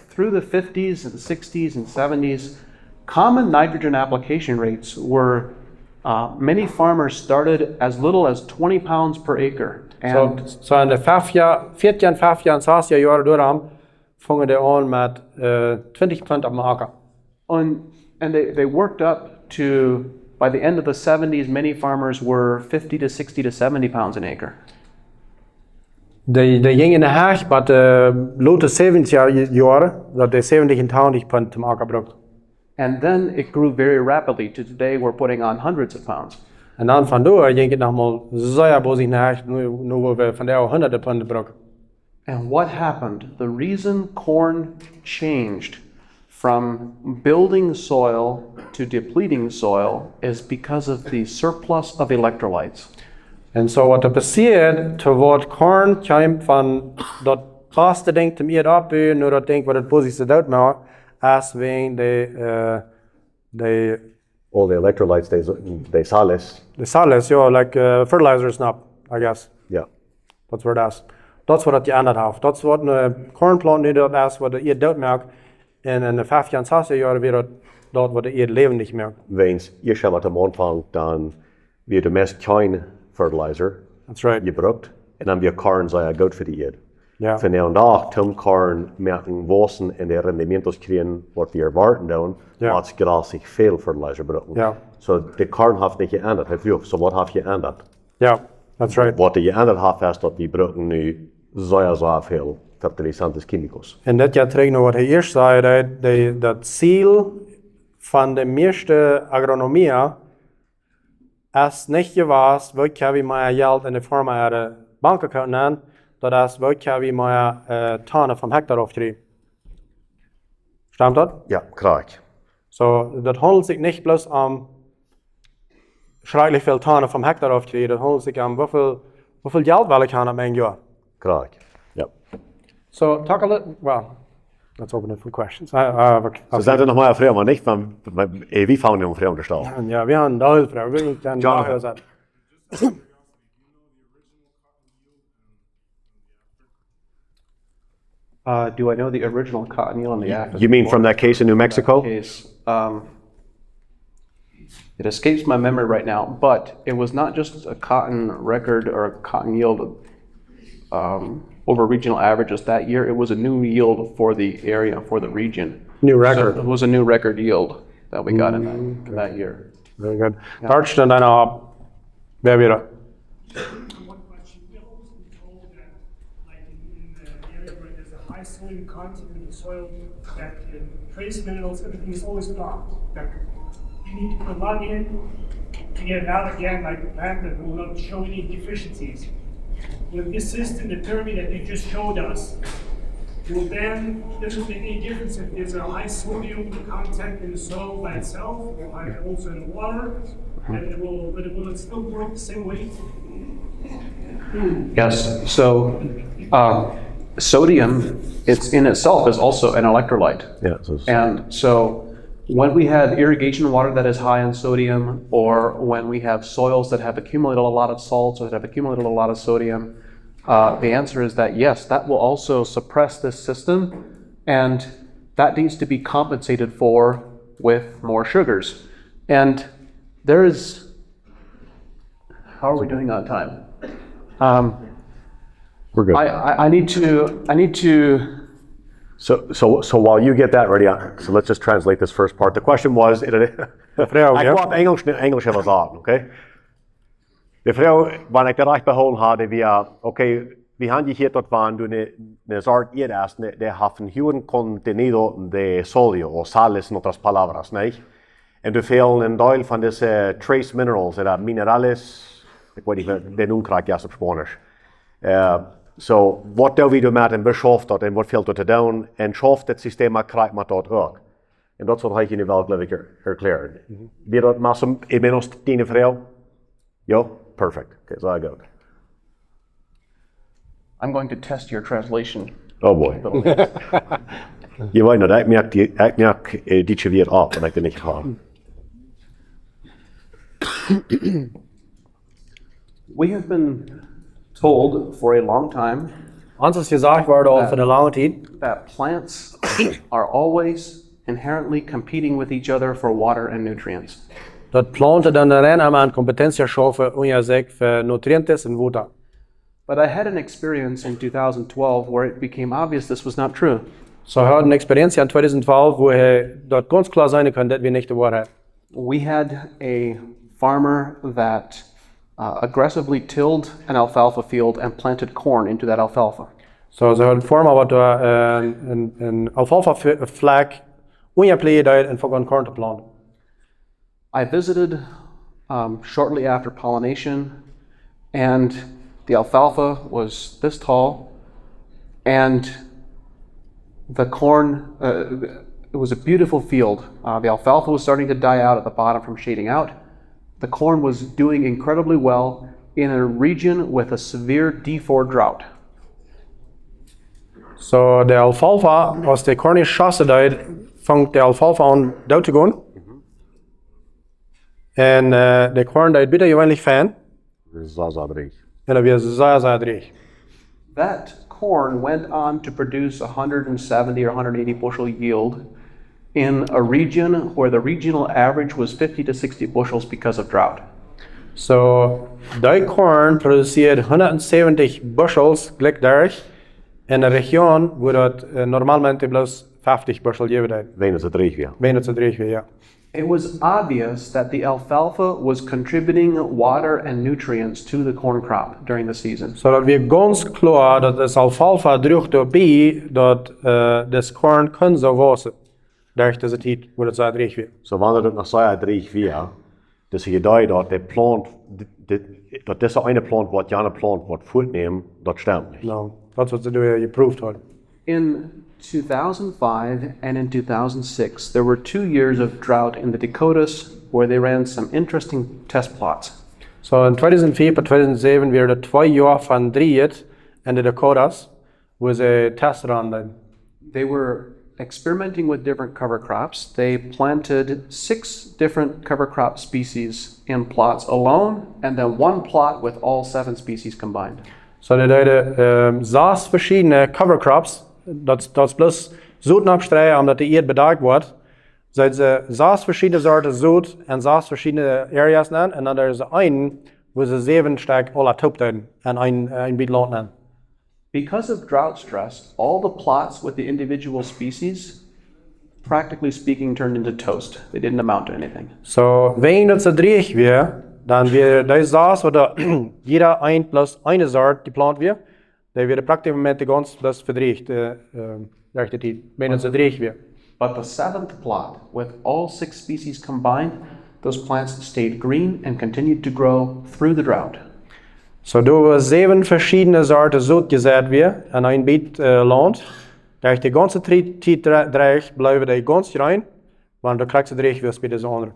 Through the 50s and 60s and 70s, common nitrogen application rates were many farmers started as little as 20 pounds per acre. So in de 14, 15, 16 jaren dooram vangen de aan met 20 plant op de akker. And they worked up to, by the end of the 70s, many farmers were 50 to 60 to 70 pounds an acre. De gingen naar Haag, maar de late 70 jaren, dat de 70 en 80 plant te maken gebruikt. And then it grew very rapidly to today we're putting on hundreds of pounds. En dan vandoor ging het nogmaals zeer bozig naar Haag, nu we van daar honderden planten gebruiken. And what happened? The reason corn changed from building soil to depleting soil is because of the surplus of electrolytes. En zo wat er passeert, te wordt corn kwam van dat beste ding te meer opbouwen, nu dat ding wat het bozigste dood maakt, als wegen de All the electrolytes, they sales. the solids, ja, like fertilizers now, I guess. Yeah. Dat wordt dat. Dat is wat het je aan het heeft. Dat is wat een cornplant nu dat is, wat je dood maakt. En in de 15, 16 jaar weer dat wat je levendig maakt. Weens je schema am Anfang dan weer de meest kleine fertilizer That's right. gebruikt en dan weer corn sei goed voor die eerd. Ja. Van nu aan tom corn merken wassen en de rendimientos kriegen wat we erwarten doen, Ja. wat graag zich veel fertilizer gebruiken. Ja. So de corn heeft niet geändert, het vroeg. So wat heeft geändert? Ja, that's right. Wat de geändert heeft is dat we gebruiken nu zo veel fertilizantes chemicals. En dat gaat terug naar wat hij eerst zei, dat ziel van de meeste agronomie is niet geweest, wat kan we met geld in de vorm van de bankaccount aan, dat is wat kan we met tonnen van hectare afkrijgen. Stimmt dat? Ja, graag. So, dat handelt zich niet plus om schrijkelijk veel tonnen van hectare afkrijgen, dat handelt zich om hoeveel geld wil ik gaan op mijn jaar. Graag. Ja. So, talk a little, well, let's open it for questions. So zijn er nog maar vragen, maar niet van, wie vangen om vragen te stellen? Ja, wir haben da Hilfe. Wir können John. sagen. Do I know the original cotton yield on the African? You mean from that case in New Mexico? Case. It escapes my memory right now, but it was not just a cotton record or a cotton yield over regional averages that year. It was a new yield for the area, for the region. New So record. it was a new record yield that we got in that year. Very good. Deutschland einer, wer wieder? One question, we've always been told that, like in the area where there's a high sodium content in the soil, that the trace minerals, everything is always blocked. That you need to put a lot in to get it out again, like the plant that will not show any deficiencies. With this system, the pyramid that you just showed us, will then, doesn't make any difference if there's a high sodium content in the soil by itself, or also in the water, and but it will still work the same way? Yes. So sodium, it's in itself is also an electrolyte. Yeah, so it's- And so when we have irrigation water that is high in sodium, or when we have soils that have accumulated a lot of salts or that have accumulated a lot of sodium, the answer is that yes, that will also suppress this system, and that needs to be compensated for with more sugars. And there is, how are we doing on time? we're good. I need to. So while you get that ready, so let's just translate this first part. The question was, vrouw, ja. ik kwam Engels was aan, oké? De vrouw, wanneer ik de recht behouden had, oké, we gaan hier tot waan doen een soort eerst, de hebben een contenido de sodio, o sales en otras palabras, nee? En du veel een deel van deze trace minerals, de minerales, ik weet niet, de noem krijg je op Spanisch. So, wat doen we met een beschoft dat en wat veel te doen en schoft het systeem krijgt met dat ook. En dat soort je nu wel geloof ik erklären. Wie dat massum inmiddels 10 vrouw? Ja, perfect. Okay, so I go. I'm going to test your translation. Oh boy. Je weet nog, ik merk die weer op en ik er niet ga. We have been told for a long time Ons is gezegd worden al voor een lange tijd that plants are always inherently competing with each other for water and nutrients. dat planten dan erin aan competentie schaffen om je zich voor nutriënten en water. But I had an experience in 2012 where it became obvious this was not true. So we hadden een experientie in 2012 wo hij dat ganz klar zijn kan dat we niet de waarheid. We had a farmer that aggressively tilled an alfalfa field and planted corn into that alfalfa. So ze hadden vormen wat een alfalfa vlek onjepleed uit en voor corn te planten. I visited shortly after pollination, and the alfalfa was this tall, and the corn, it was a beautiful field. The alfalfa was starting to die out at the bottom from shading out. The corn was doing incredibly well in a region with a severe D4 drought. So de alfalfa, als de corn is schassen uit, vangt de alfalfa aan dood te gaan. En de corn dat bitter gewöhnlich fijn. Zaza 3. En dan weer zeer droog. That corn went on to produce 170 or 180 bushel yield in a region where the regional average was 50 to 60 bushels because of drought. So die corn produceert 170 bushels gelijkdadig in een region waar dat normalmente plus 50 bushel geeft. Wenen ze 3 weer. Bijna te droog weer, ja. It was obvious that the alfalfa was contributing water and nutrients to the corn crop during the season. So dat weer ganz klar dat das alfalfa droog daarbij dat das corn kan zo wassen. Durch deze tijd waar het zo droog weer. So wanneer het nog Zaza 3 weer, dus je dacht dat de plant, dat deze ene plant wat Jana plant wat voortnemen, dat stemt niet. Nou, dat is wat ze doen, je proeft hoor. In 2005 and in 2006, there were 2 years of drought in the Dakotas where they ran some interesting test plots. So in 2004 en 2007 weer de 2 jaar van drieën in de Dakotas, waar ze testen aan. They were experimenting with different cover crops. They planted 6 different cover crop species in plots alone, and then 1 plot with all 7 species combined. So dat deden 6 verschillende cover crops, dat is plus zoet abstrijden omdat de eerd bedacht wordt. Zijn ze 6 verschillende soorten zoet en 6 verschillende areas aan, en dan is er een waar ze 7 sterk alle top doen en een beetje laten aan. Because of drought stress, all the plots with the individual species, practically speaking, turned into toast. They didn't amount to anything. So wenn dat ze droog weer, dan weer deze 6 waar jeder 1 plus 1 soort die plant weer, dan weer praktisch met de gans plus verdreigd rechte tijd. Wenn dat ze droog weer. But the 7th plot, with all 6 species combined, those plants stayed green and continued to grow through the drought. So door we 7 verschillende soorten zoet gezet weer en een beetje land, dat de ganze tijd dreig blijven die gans rein, want dan krijgt ze dreig weer bij de andere.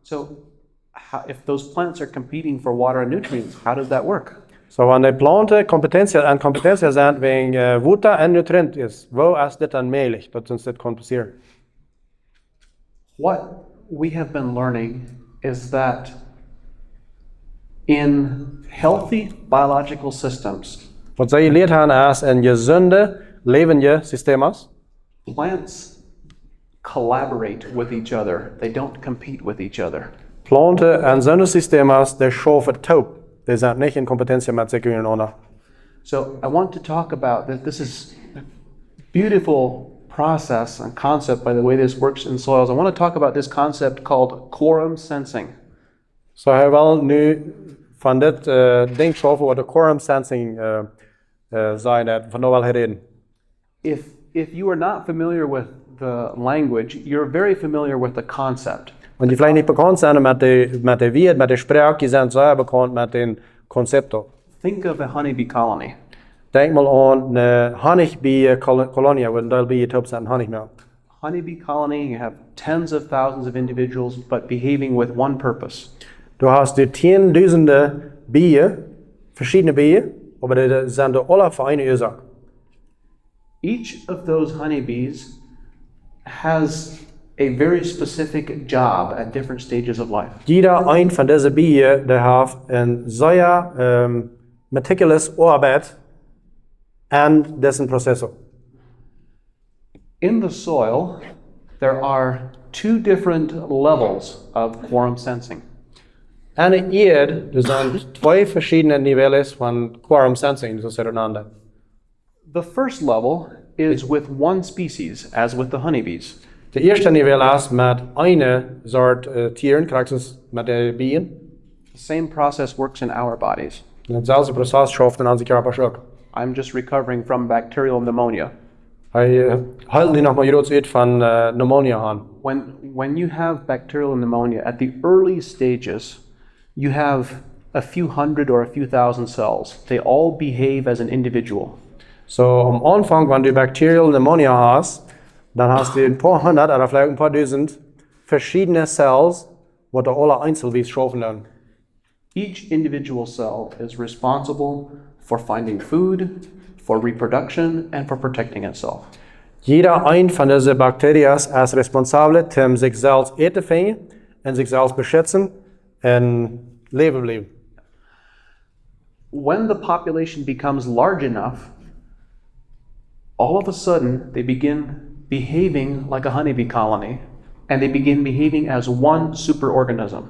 So if those plants are competing for water and nutrients, how does that work? Så wanneer planten competentie zijn wegen water en nutrient is, waar is dit dan mogelijk dat ons dit kan passeren? What we have been learning is that in healthy biological systems, Wat zij geleerd hebben is in gezonde levende systemen, plants collaborate with each other. They don't compete with each other. planten en gezonde systemen, die schaffen top. Die zijn niet in competentie met zich ondereinander. So I want to talk about that. This is a beautiful process and concept by the way this works in soils. I want to talk about this concept called quorum sensing. Så hij wil nu van dit ding schaffen wat de quorum sensing zijn, dat van nou wel herinneren. If you are not familiar with the language, you're very familiar with the concept. Want die vielleicht niet bekend zijn met de wierd, met de spraak, die zijn zeer bekend met de concepten. Think of a honeybee colony. Denk mal aan een honeybee colonia, waar daar bij je top zijn honeymelk. Honeybee colony, you have tens of thousands of individuals, but behaving with one purpose. Du hast die tienduizenden bijen, verschillende bijen, maar die zijn de alle voor een oorzaak. Each of those honeybees has a very specific job at different stages of life. Jeder een van deze bijen, die heeft een zeer meticulous arbeid en dessen processen. In the soil, there are two different levels of quorum sensing. En in eerd, er zijn twee verschillende niveaus van quorum sensing, zo miteinander. The first level is with one species, as with the honeybees. De eerste niveau is met een soort dieren, krijgt met de bijen. The same process works in our bodies. En hetzelfde proces schaft in onze körper ook. I'm just recovering from bacterial pneumonia. Hij houdt die nog maar groot uit van pneumonia aan. When you have bacterial pneumonia, at the early stages, you have a few hundred or a few thousand cells. They all behave as an individual. So am Anfang, wenn du bacterial pneumonia hast, dann hast du ein paar hundert oder vielleicht ein paar tausend verschiedene Cells, die da alle einzeln schaffen lernen. Each individual cell is responsible for finding food, for reproduction, and for protecting itself. Jeder ein von diesen Bakterien ist responsabel, um sich selbst eten finden und sich selbst beschützen und leben bleiben. When the population becomes large enough, all of a sudden they begin behaving like a honeybee colony, and they begin behaving as one superorganism.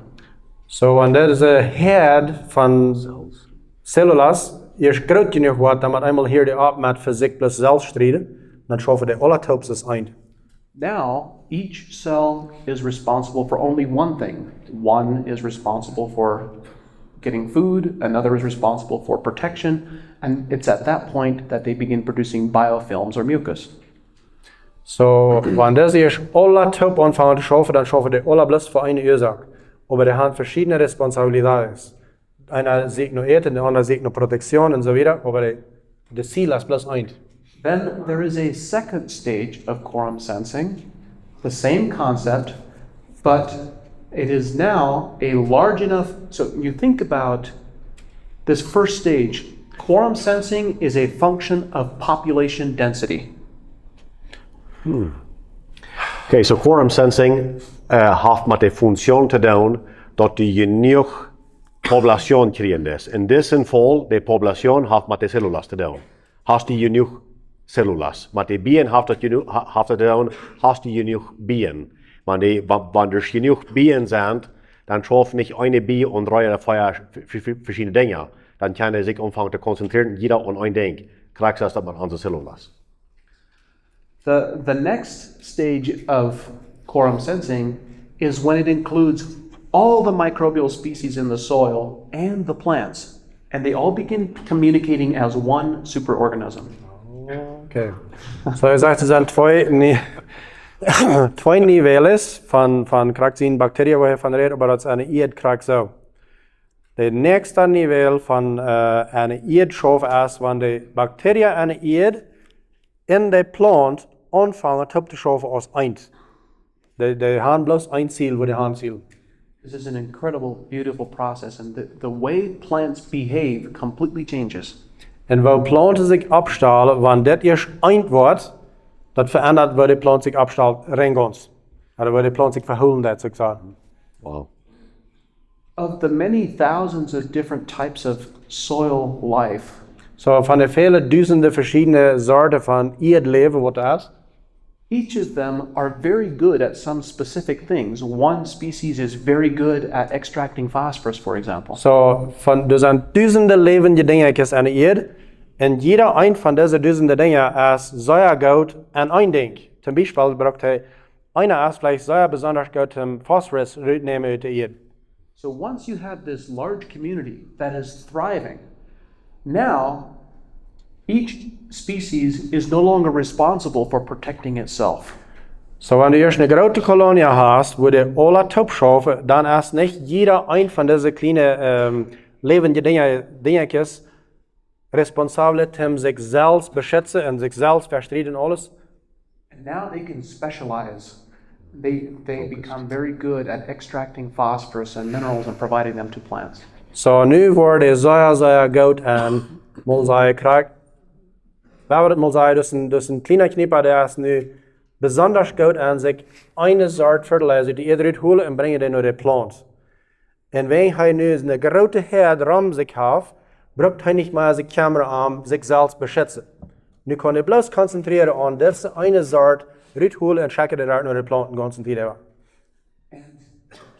So, en dit is een herd van cellulas, eerst groot genoeg wordt, dan moet eenmaal hier de op met fysiek plus zelf strijden, dan schaffen de alle topses eind. Now, each cell is responsible for only one thing. One is responsible for getting food, another is responsible for protection, and it's at that point that they begin producing biofilms or mucus. So, wenn das eerst alle top anfangen te schaffen, dann schaffen die alle bloß für eine Ursache. Aber die haben verschiedene Responsabilitäten. Einer sieht nur Eten, der andere sieht nur Protektion und so weiter, aber das Ziel ist bloß eins. Then there is a second stage of quorum sensing, the same concept, but it is now a large enough, so you think about this first stage. Quorum sensing is a function of population density. Okay, so quorum sensing heeft met de functie te doen dat die genoeg population krijgen is. In dit geval, de population heeft met de cellulas te doen. Hast die genoeg cellulas. Met de bijen heeft het te doen, hast die genoeg bijen. Wanneer er genoeg bijen zijn, dan schaffen niet een bie en drie of vier verschillende dingen. Dan kan hij zich aanvangen te concentreren, jeder aan één ding. Krijgt dat met onze cellulas. The next stage of quorum sensing is when it includes all the microbial species in the soil and the plants, and they all begin communicating as one superorganism. Okay. So, je zegt, er zijn twee niveaus van krakzien bacteriën waar je van redt, maar dat is een eerdkrak zo. De nächste niveau van een eerdschoof is wanneer de bacteriën en de eerd in de plant aanvangen op te schaffen als eind. De hebben bloß ein Ziel, wo die haben Ziel. This is an incredible, beautiful process, and the way plants behave completely changes. En waar planten zich opstellen, wanneer dit eerst eind wordt, dat verandert waar de plant zich opstelt reengons. Oder waar de plant zich verholen, dat zou ik zeggen. Wow. Of the many thousands of different types of soil life, So van de vele duizenden verschillende soorten van erdleven wat er is, each of them are very good at some specific things. One species is very good at extracting phosphorus, for example. so er zijn duizenden levende dingetjes aan de aarde. En jeder een van deze duizenden dingen is zeer goed aan één ding. Zum Beispiel gebruikt hij einer ist vielleicht sehr besonders gut zum Phosphorus rausnehmen uit de aarde. So once you have this large community that is thriving, now each species is no longer responsible for protecting itself. So wenn du erst eine große Kolonie hast, wo du alle Topschafen, dann ist nicht jeder ein von diesen kleinen lebenden Dingetjes responsabel, um sich selbst beschützen und sich selbst verstehen und alles. And now they can specialize. They become very good at extracting phosphorus and minerals and providing them to plants. So nu wordt het zeer goed en mal zeggen, krijg. We hebben het mal zeggen, dus een kleiner knipper, der is nu besonders goed aan zich eine soort fertilizer die eruit holen en brengen den naar de plant. En wenn hij nu een grote herd ram zich heeft, braucht hij niet meer zijn camera om zichzelf beschützen. Nu kan hij bloß concentreren op deze eine soort, eruit holen en checken eruit naar de plant en concentreren. And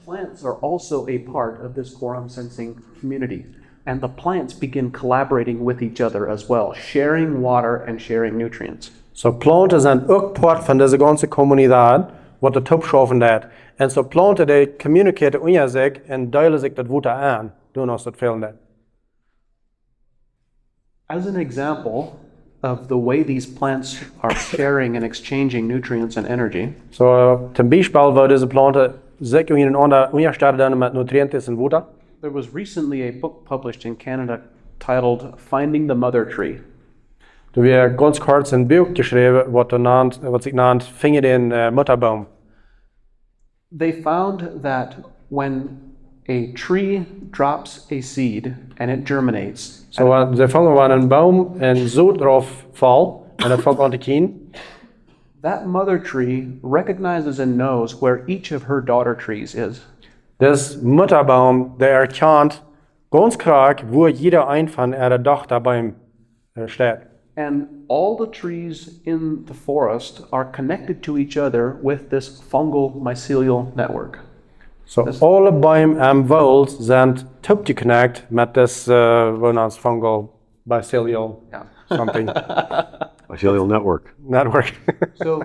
plants are also a part of this quorum sensing community. And the plants begin collaborating with each other as well, sharing water and sharing nutrients. So planten zijn ook part van deze ganze communiteit, wat de topschaffen dat. En so planten die communiceren onder zich en delen zich dat water aan, doen ons dat veel net. As an example of the way these plants are sharing and exchanging nutrients and energy, So zum Beispiel, waar deze planten zich in een ander onderstellen met nutriënten en water. there was recently a book published in Canada titled Finding the Mother Tree. Er werd ganz kort een boek geschreven wat zich naant Vinger den Mutterbaum. They found that when a tree drops a seed and it germinates, So ze vangen van een boom en zo erop valt en dat valt aan de kien. that mother tree recognizes and knows where each of her daughter trees is. Dus Mutterbaum, der erkennt ganz klar, wo jeder ein von ihrer Tochterbaum steht. And all the trees in the forest are connected to each other with this fungal mycelial network. So alle Bäume am Wald sind topgeknackt mit das fungal mycelial Yeah. something Mycelial network. network. So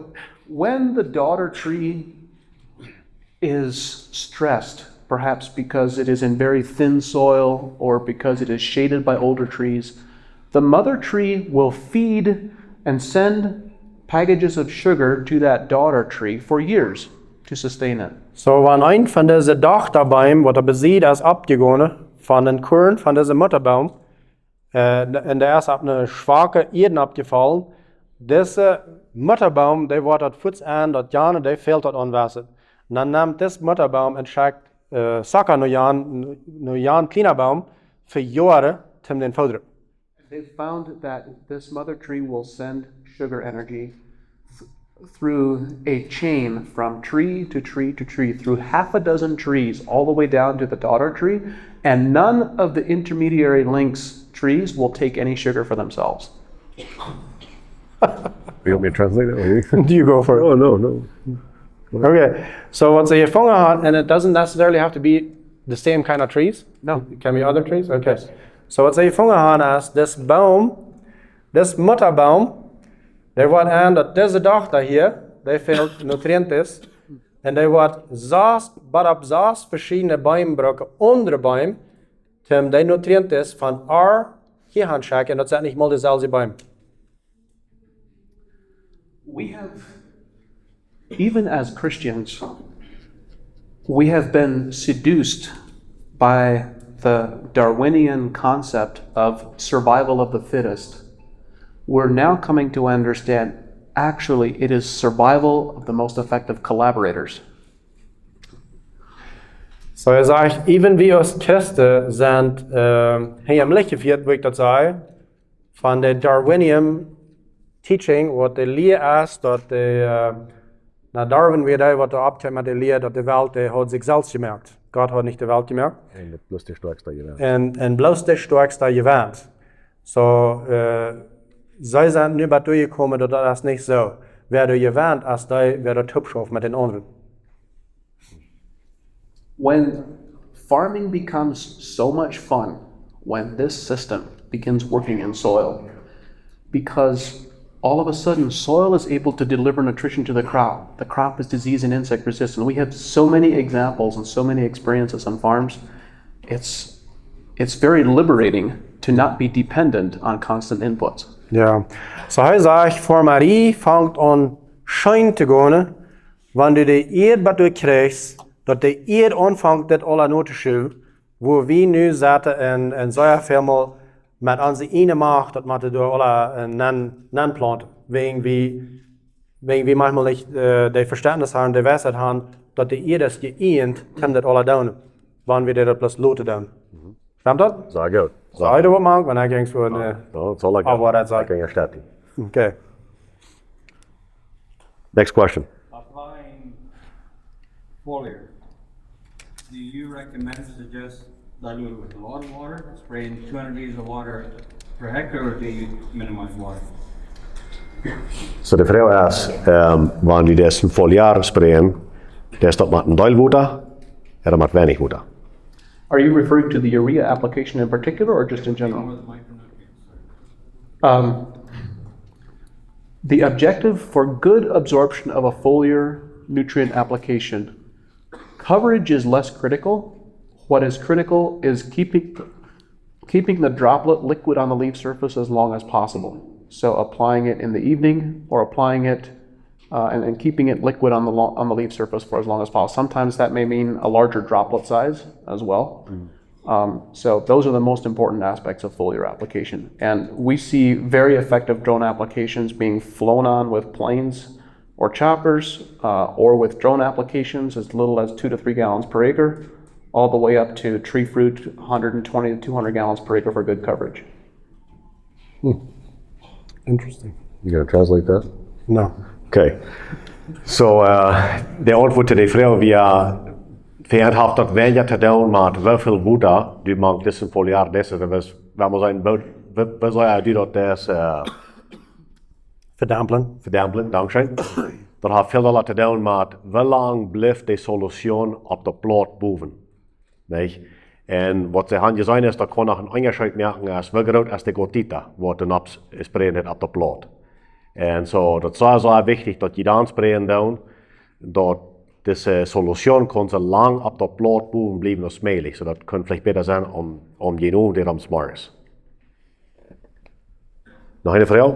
when the daughter tree is stressed, perhaps because it is in very thin soil or because it is shaded by older trees, the mother tree will feed and send packages of sugar to that daughter tree for years to sustain it. So wenn ein von diesen Dochterbäumen, was besieht, ist abgegangen von den Korn von diesem Mutterbaum, und der ist auf eine schwache Erde abgefallen, dieser Mutterbaum, der wird das Fuß an, das Jahre, der fehlt dort an Wasser. Und dann nimmt das Mutterbaum und schickt Sacker nur Jan kleiner Baum für Jahre zum den Futter. They found that this mother tree will send sugar energy through a chain from tree to tree to tree, through half a dozen trees, all the way down to the daughter tree, and none of the intermediary links trees will take any sugar for themselves. You want me to translate that? Do you go for it? Oh, no. Okay, so what they gevangen and it doesn't necessarily have to be the same kind of trees? No. It can be other trees? Okay. So wat ze gevangen is, this Mutterbaum, der wordt aan dat deze dochter hier, die veel nutriënten is, en die wordt op 6 verschillende Bäumbrocken onder Bäume, om die nutriënten is van hier gaan checken, en dat zijn niet mal dezelfde Bäume. We have, even as Christians, we have been seduced by the Darwinian concept of survival of the fittest. We're now coming to understand actually it is survival of the most effective collaborators. So er sagt, even wie aus Küste sind hier am Lichtgeführt, wo ich das sage, von der Darwinian Teaching, wat de leer is, dat na Darwin weer daar wat de opkomt met de leer dat de Welt had zichzelf gemerkt. God had niet de Welt gemerkt. En bloß der Stärkste gewählt. En bloß der Stärkste gewählt. So, zij zijn nu bij toegekomen dat dat is niet zo. Wer du gewählt, als die wer de Tupschof met den anderen. When farming becomes so much fun, when this system begins working in soil, because all of a sudden soil is able to deliver nutrition to the crop. The crop is disease and insect resistant. We have so many examples and so many experiences on farms. It's very liberating to not be dependent on constant inputs. Ja, so hij zegt, formarie vangt aan schijn te gaan, wanneer de eer wat du krijgt, dat de eer aanvangt dat alle noten wo we nu zaten en zo'n firma met onze ene macht, dat moeten door alle nan planten. Wegen we manchmal nicht de verständnis haben, de wijsheid haben, dat de eer das geëend, kan dat alle doen, wanneer we dat plus loten doen. Stimmt dat? Sag gut. Zou je dat wat maken? Want hij ging voor een... Ja, das soll er wat dat zegt. kan je starten. Okay. Next question. Applying foliar, do you recommend to just dilute it with a lot of water, spraying 200 liters of water per hectare, or do you minimize water? Så det frågan är, wann vi det foliar sprayen, det står med en del water, eller med wenig water. Are you referring to the urea application in particular or just in general? With micronutrients. The objective for good absorption of a foliar nutrient application, coverage is less critical. What is critical is keeping the droplet liquid on the leaf surface as long as possible. So applying it in the evening or applying it and keeping it liquid on the leaf surface for as long as possible. Sometimes that may mean a larger droplet size as well. So those are the most important aspects of foliar application. And we see very effective drone applications being flown on with planes or choppers or with drone applications as little as 2 to 3 gallons per acre, all the way up to tree fruit, 120 to 200 gallons per acre for good coverage. Interesting. You gonna translate that? No. Okay. Så det antwoord till dig frågan vi har haft att välja till dem med hur voda du man dessa foliar dessa det var man säga vad säger du att det är Verdampelen. dankschön. Det har veel alla till dem med hur lång blev det solution op de plot boven. Nej. En wat ze han gezien is dat kon nog een onderscheid maken als hoe groot als de gotita wat de naps sprayen op de plot. En zo dat is zo wichtig dat je dan sprayen doen dat deze solution kon zo lang op de plot boven blijven als mogelijk. So dat kan vielleicht beter zijn om je doen die am smart is. Nog een vraag?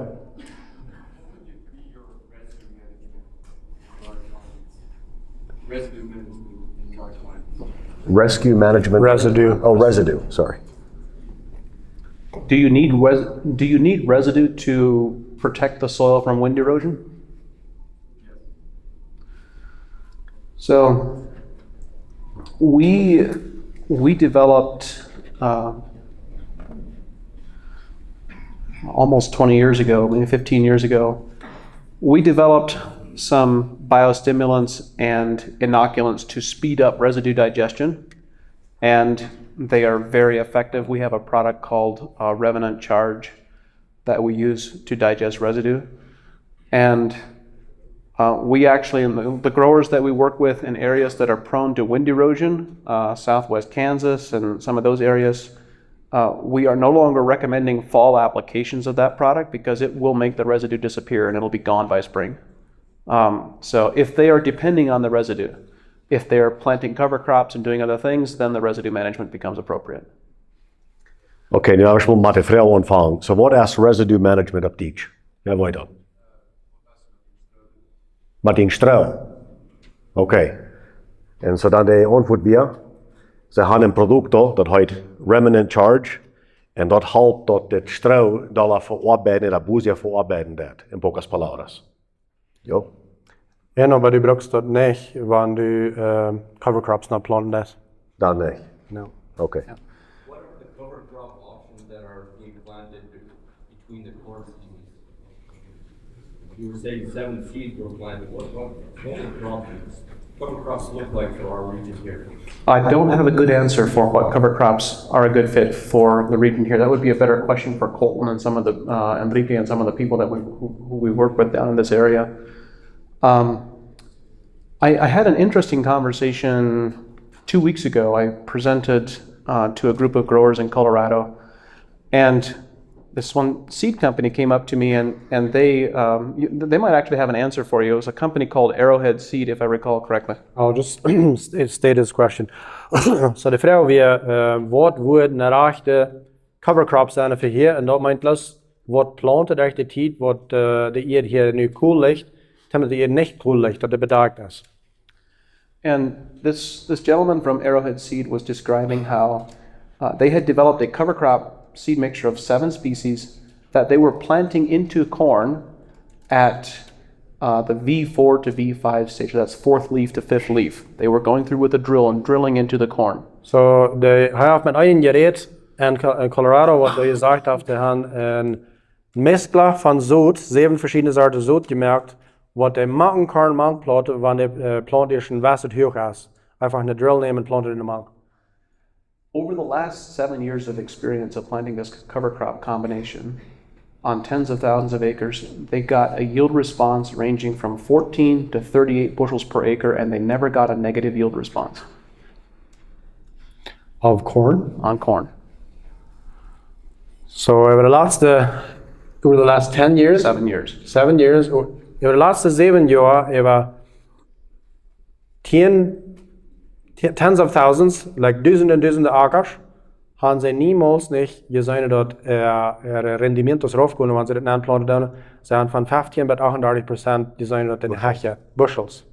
Residue management in dry climate. Rescue management. Residue. Oh, residue. Sorry. Do you need residue to protect the soil from wind erosion? So we developed almost 20 years ago, maybe 15 years ago, we developed some biostimulants and inoculants to speed up residue digestion, and they are very effective. We have a product called Revenant Charge that we use to digest residue, and we actually, the growers that we work with in areas that are prone to wind erosion, southwest Kansas and some of those areas, we are no longer recommending fall applications of that product because it will make the residue disappear and it'll be gone by spring. So if they are depending on the residue, if they're planting cover crops and doing other things, then the residue management becomes appropriate. Okay, nu hebben we met de vraag aanvangen. So wat is residue management op die? Ja, wat dan? Met die strouw. Oké. En zo dan de antwoord weer. Ze hebben een product dat heet Remnant Charge. En dat helpt dat het strouw daar verarbeiden, dat boezia verarbeiden dat. In pocas palabras. Jo. En aber du brukst dat nicht, wenn du cover crops not planten das. Down there. No. Okay. What are the cover crop options that are being planted between the corn seeds? You were saying 7 seeds were planted. What cover crops look like for our region here? I don't have a good answer for what cover crops are a good fit for the region here. That would be a better question for Colton and some of the Enrique and some of the people that who we work with down in this area. I had an interesting conversation 2 weeks ago. I presented to a group of growers in Colorado, and this one seed company came up to me, and they might actually have an answer for you. It was a company called Arrowhead Seed, if I recall correctly. I'll just state this question. Så det frågar vi vad would narachte cover crops zijn för här, och då meint los vad plantet echt de tid vad det är här nu koollicht, till det är nicht koollicht, att det bedagtas. And this gentleman from Arrowhead Seed was describing how they had developed a cover crop seed mixture of 7 species that they were planting into corn at the V4 to V5 stage. That's 4th leaf to 5th leaf. They were going through with a drill and drilling into the corn. Så de har haft med egen gerät en Colorado vad de sagt att de har en mesbla från sod, 7 verschiedene sorter sod gemerkt, vad de machen korn man plot, wann de plant ist en wasset hoch ist. Einfach eine drill nehmen und planten in den Mann. Over the last 7 years of experience of planting this cover crop combination on tens of thousands of acres, they got a yield response ranging from 14 to 38 bushels per acre, and they never got a negative yield response. Of corn? On corn. So over the last 10 years? 7 years. 7 years. Over the last 7 years, over tens of thousands, like duizenden acres, haben sie niemals nicht gesehen, dass Rendimentos raufkommen, wenn sie das anplanten. Sie haben von 15 bis 38% gesehen, dass die Heche Bushels.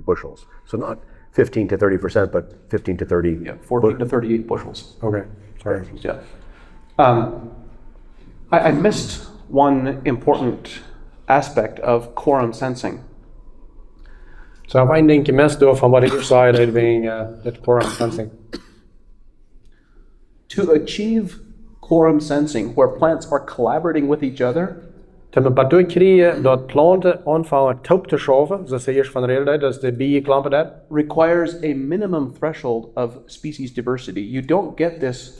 Bushels. So not 15 to 30%, but 15 to 30. Yeah, 14 to 38 bushels. Okay, sorry. Yeah. I missed one important aspect of quorum sensing. Så jag har en ding gemist då från vad du sa det being that quorum sensing. To achieve quorum sensing, where plants are collaborating with each other, Till man bara då kriger att planten anfångar topp till schaven, så säger från redan det är biklamper där. requires a minimum threshold of species diversity. You don't get this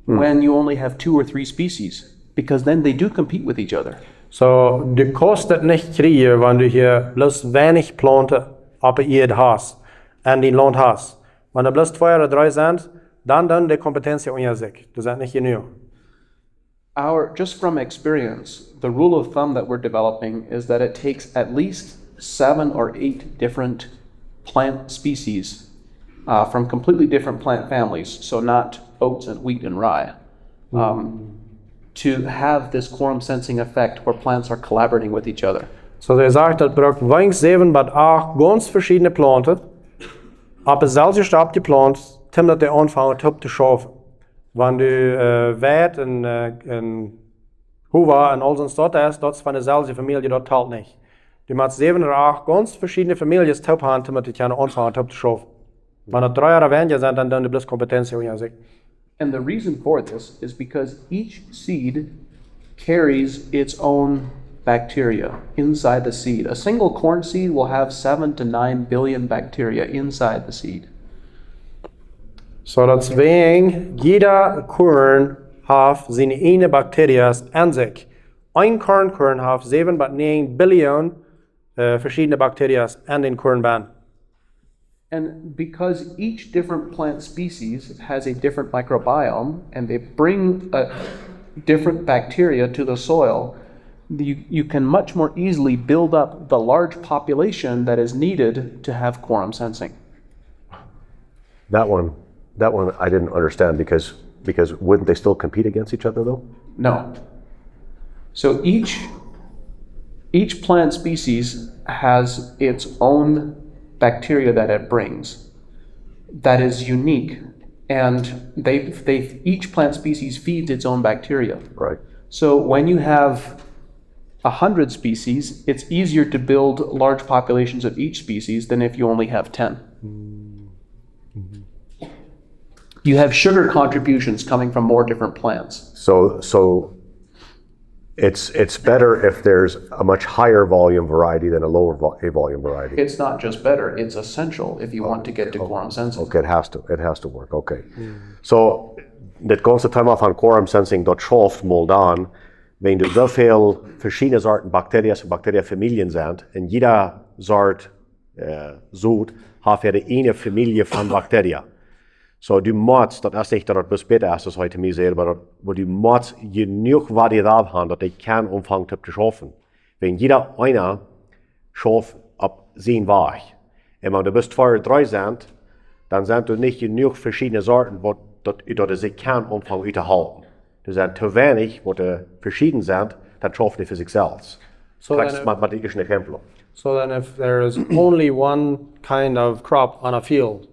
when you only have 2 or 3 species, because then they do compete with each other. Så du kostar nicht kriegen, wenn du hier bloß wenig Planten auf ihr hast, an din Land hast. Wenn du bloß 2 oder 3 sind, dann die Kompetenz unter sich. Das ist nicht genug. Just from experience, the rule of thumb that we're developing is that it takes at least 7 or 8 different plant species from completely different plant families, so not oats and wheat and rye, to have this quorum sensing effect where plants are collaborating with each other. So der sagt, das braucht wenigstens 7 bis 8 ganz verschiedene Planten, aber selbst gestappt geplant, damit der anfangen top zu schaffen. Wenn du weit in Hoover und all so dort ist, das von derselben Familie, dort teilt nicht. Du machst 7 oder 8 ganz verschiedene Familien top haben, damit die können anfangen top zu schaffen. Wenn das 3 oder weniger sind, dann die bloß Kompetenz unter sich. And the reason for this is because each seed carries its own bacteria inside the seed. A single corn seed will have 7 to 9 billion bacteria inside the seed. So deswegen, jeder Korn hat seine eigene Bakterien an sich. Ein Korn hat 7 bis 9 Billionen verschiedene Bakterien an den Kornbahn. And because each different plant species has a different microbiome and they bring different bacteria to the soil, you can much more easily build up the large population that is needed to have quorum sensing. That one I didn't understand because wouldn't they still compete against each other though? No. So each plant species has its own bacteria that it brings that is unique, and each plant species feeds its own bacteria. Right. So when you have 100 species, it's easier to build large populations of each species than if you only have 10. You have sugar contributions coming from more different plants. So it's better if there's a much higher volume variety than a lower volume variety. It's not just better, it's essential if you want to get to quorum sensing. Okay, it has to work. Okay. So det konstaterar man från quorum sensing dort schaft moldan, wenn du so viel verschiedene Sorten Bakterien und Bakterienfamilien sind, in jeder Sort Sud hat er eine Familie von Bakterien. So du musst, das ist nicht, dass das besser ist, das heute mir selber, aber du musst genug Varietät haben, dass die keinen Umfang zu schaffen. Wenn jeder einer schafft ab sein Weg, und wenn du bis 2 oder 3 sind, dann sind du nicht genug verschiedene Sorten, dass sie keinen Umfang unterhalten. Du sind zu wenig, wo die verschieden sind, dann schaffen die für sich selbst. So das ist mathematisch ein Exempel. So then if there is only one kind of crop on a field,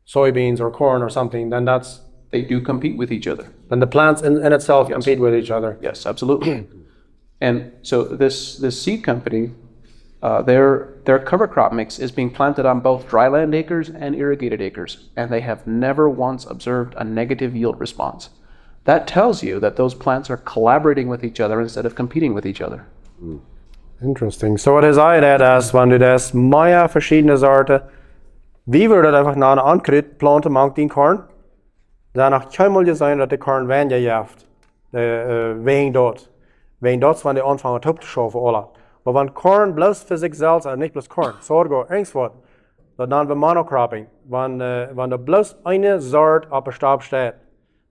soybeans or corn or something, then They do compete with each other. then the plants in itself compete with each other. Yes, absolutely. And so this seed company, their cover crop mix is being planted on both dryland acres and irrigated acres, and they have never once observed a negative yield response. That tells you that those plants are collaborating with each other instead of competing with each other. Interesting. Så vad det är wenn du das många verschiedene sorter, vi würde einfach nach einer ankryt plante mangt din korn, danach keinmal je sein, dass der korn wenn je jaft, wegen dort wenn die anfangen top zu schaffen, oder. Aber wenn korn bloß für sich selbst, also nicht bloß korn, Sorgo, irgendwas, dann haben wir Monocropping. Wenn da bloß eine Sort auf der Stab steht,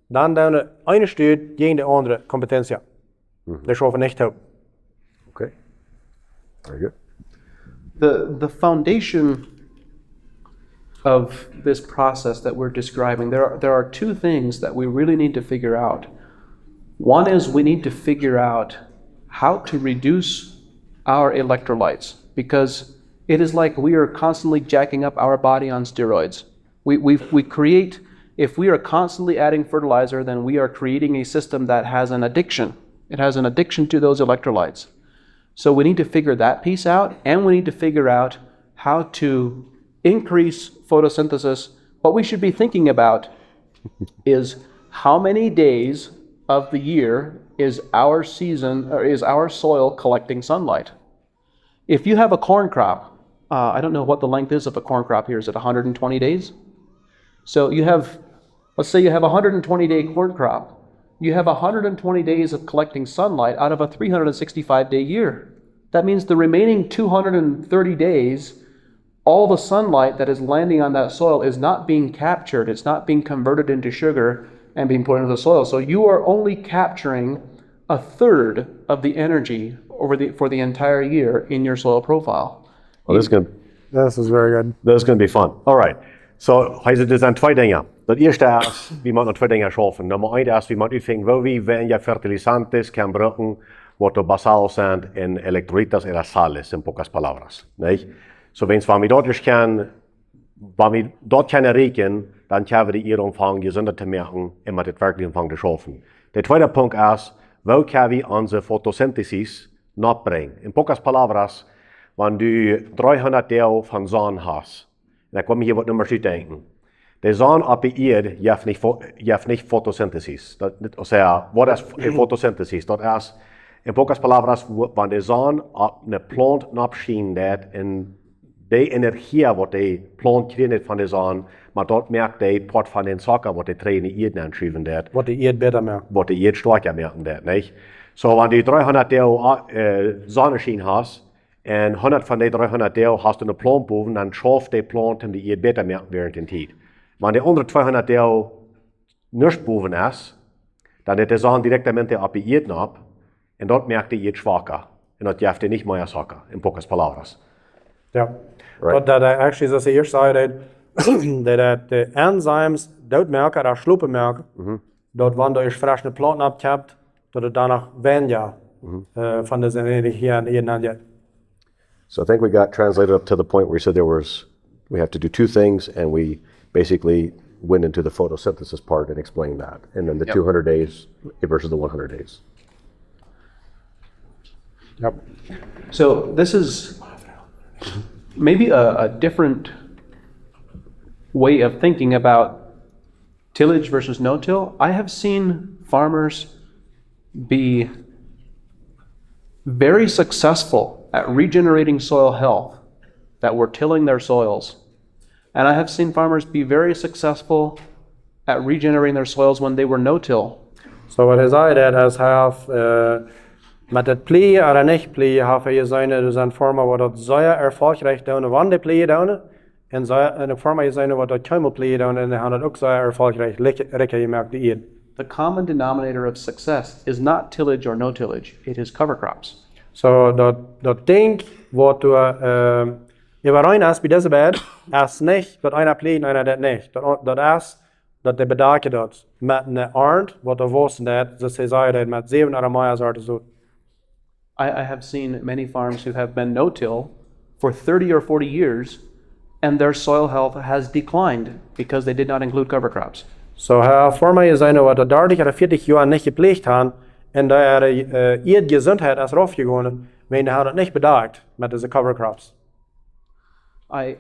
dann eine steht gegen die andere Kompetenz. Der schaffen nicht top. Okay. Very good. The foundation of this process that we're describing, there are 2 things that we really need to figure out. One is we need to figure out how to reduce our electrolytes, because it is like we are constantly jacking up our body on steroids. We create, if we are constantly adding fertilizer, then we are creating a system that has an addiction. It has an addiction to those electrolytes. So we need to figure that piece out, and we need to figure out how to increase photosynthesis. What we should be thinking about is how many days of the year is our season, or is our soil collecting sunlight? If you have a corn crop, I don't know what the length is of a corn crop here. Is it 120 days? So you have, let's say you have a 120-day corn crop. You have 120 days of collecting sunlight out of a 365-day year. That means the remaining 230 days, all the sunlight that is landing on that soil is not being captured. It's not being converted into sugar and being put into the soil. So you are only capturing a third of the energy for the entire year in your soil profile. Well, This is very good. This is going to be fun. All right. So, det zijn 2 dingen. Dat eerste is, wie man 2 dingen schaffen. Nummer 1 is, wie man uitvindt, wel wie welche fertilizantes kan gebruiken, wat basal zijn in electrolitas y sales, en pocas palabras. Nee? So, wenn wir dort können erreichen, dann können wir ihren Umfang gesünder zu machen, immer den wirklichen Umfang zu schaffen. Der zweite Punkt ist, wo können wir unsere Photosynthesis nachbringen? In pocas palabras, wenn du 300 Tage von Sonne hast, dan kom je hier wat nummers uit denken. De zon op de aarde heeft niet fotosynthesis. O sea, wat is fotosynthesis? Dat is, in pocas palabras, wanneer de zon op een plant opschijnt en de energie wat de plant krijgt van de zon, maar dat merkt de pot van den suiker wat de tree in de aarde aanschrijven. Wat de eet beter merkt. Wat de eet sterker merken dat, niet? So, wanneer du 300 Tage Sonnenschein hast, en 100 van die 300 Tage hast du eine Plant boven, dann schafft die Plant die ihr besser merken während der Zeit. Wenn die andere 200 Tage nicht boven ist, dann hat die Sonne direktamente auf die Erde ab, und dort merkt die Erde schwacher. Und dort gibt die nicht mehr Zucker, in pocas palabras. Ja. Right. But that actually, as I said, that the enzymes, dat merken, dat slopen merken, dat wanneer je frisse planten hebt, dat het danach weniger van de energie aan de ene. So I think we got translated up to the point where you said we have to do 2 things, and we basically went into the photosynthesis part and explained that. And then the 200 days versus the 100 days. Yep. So this is maybe a different way of thinking about tillage versus no-till, I have seen farmers be very successful at regenerating soil health that were tilling their soils. And I have seen farmers be very successful at regenerating their soils when they were no-till. So wat hij zei, dat als hij met het plegen en niet plegen, heeft hij zijn dus een vorm waar dat zeer erfolgreich doen, wanneer de plegen doen, en een vorm zijn waar dat kuimel plegen doen, en hij had ook zeer erfolgreich lekker gemerkt die eet. The common denominator of success is not tillage or no tillage, it is cover crops. So dat denk wat du überein hast bij deze bed, is niet dat einer plegen, einer dat niet. Dat is dat de bedaken dat met een arend, wat er was dat, ze zei dat met 7 andere soorten zo. I have seen many farms who have been no-till for 30 or 40 years, and their soil health has declined because they did not include cover crops. So voor mij zijn wat er 30 of 40 jaar niet gepleegd hebben, en daar ihr gezondheid is eraf gegaan, maar die hadden het niet bedacht met deze cover crops. I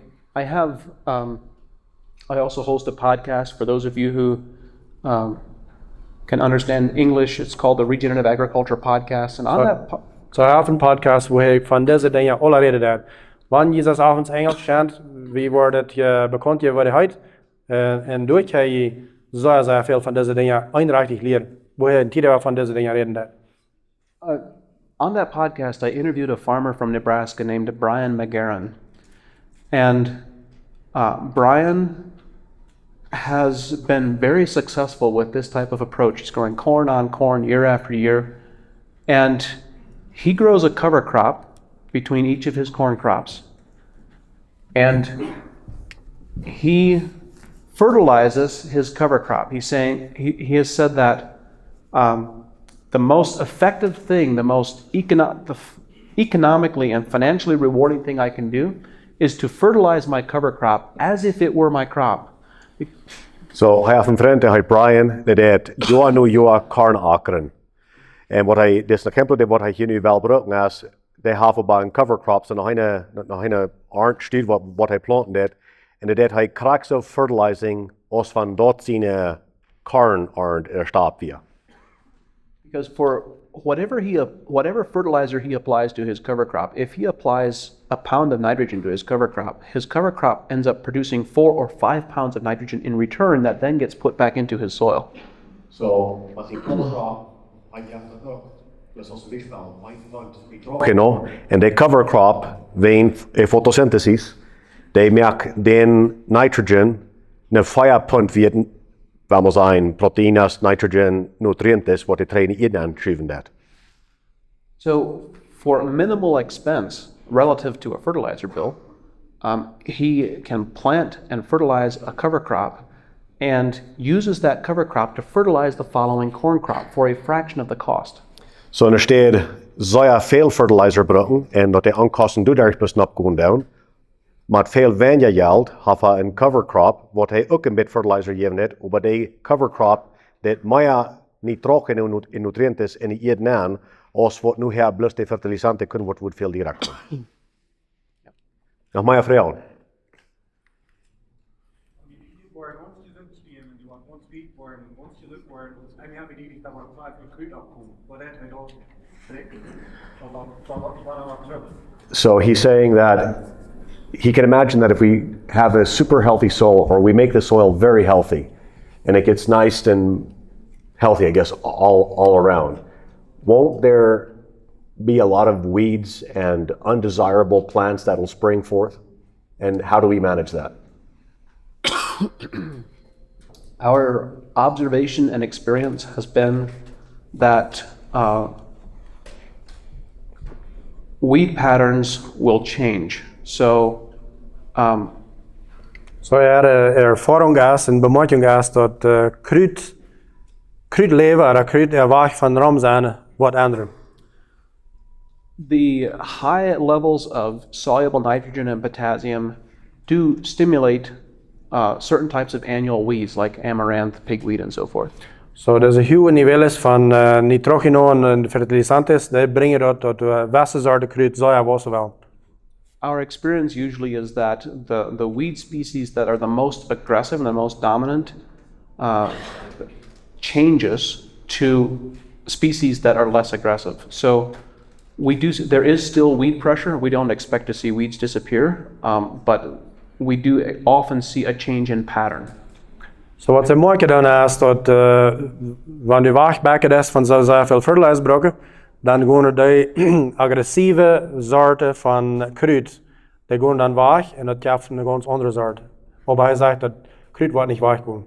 also host a podcast for those of you who can understand English. It's called the Regenerative Agriculture Podcast. And on So I have een podcast waar ik van deze dingen alle reden deed. Wanneer je avonds Engels kent, wie wordt het je bekend je wordt en door je zeer veel van deze dingen eindelijk leren. Waar je een tijd van deze dingen reden deed. On that podcast, I interviewed a farmer from Nebraska named Brian McGarren. And Brian has been very successful with this type of approach. He's growing corn on corn year after year. And he grows a cover crop between each of his corn crops. And he fertilizes his cover crop. He has said that the most effective thing, the most economically and financially rewarding thing I can do is to fertilize my cover crop as if it were my crop. So hij heeft een vriend, hij Brian, dat heet Johan nu Johan Karnakeren. En wat hij, dus een exempel wat hij hier nu wel gebruikt is, hij heeft bij een cover crops en nog een aard stuurt wat hij planten deed. En dat hij cracks of fertilizing als van dat zijn karnaard staat via. Because for whatever fertilizer he applies to his cover crop, if he applies a pound of nitrogen to his cover crop ends up producing 4 or 5 pounds of nitrogen in return that then gets put back into his soil. So, wat die cover crop, hij heeft dat ook. Dus als we wel, en de cover crop, ween fotosynthesis, die maakt den nitrogen een 5 punt wie vamos ein proteínas, nitrogen, nutrientes, wat de trainen in aanschrijven dat. So, for minimal expense relative to a fertilizer bill, he can plant and fertilize a cover crop and uses that cover crop to fertilize the following corn crop for a fraction of the cost. So er staat zeer veel fertilizer gebruiken en dat de aankosten doet erg best opgaan down. Maar veel weniger geld heeft hij een cover crop, wat hij ook een beetje fertilizer geven heeft, maar die cover crop dat meer nitrogen en nutriënten in die eten aan, als wat nu hier plus de fertilisanten kunnen wordt veel directer. Nog meer vragen? So he's saying that he can imagine that if we have a super healthy soil, or we make the soil very healthy, and it gets nice and healthy, I guess, all around, won't there be a lot of weeds and undesirable plants that will spring forth? And how do we manage that? Our observation and experience has been that weed patterns will change. So ervaring is en bemerking is dat kruidleven en kruiderwacht van ramzane wat andere. The high levels of soluble nitrogen and potassium do stimulate certain types of annual weeds like amaranth, pigweed, and so forth. So deze hoge niveles van nitrogen en fertilizantes, die brengen dat tot westerse kruid zeer wel. Our experience usually is that the weed species that are the most aggressive and the most dominant changes to species that are less aggressive. So there is still weed pressure. We don't expect to see weeds disappear, but we do often see a change in pattern. Så wat ze mooi gedaan is dat wanneer je wachtbakken is van zo veel fertilizebrokken, dan gaan die agressieve soorten van kruid, die gaan dan weg en dat geeft een ganz andere soort. Maar hij zegt dat kruid wordt niet weggaan.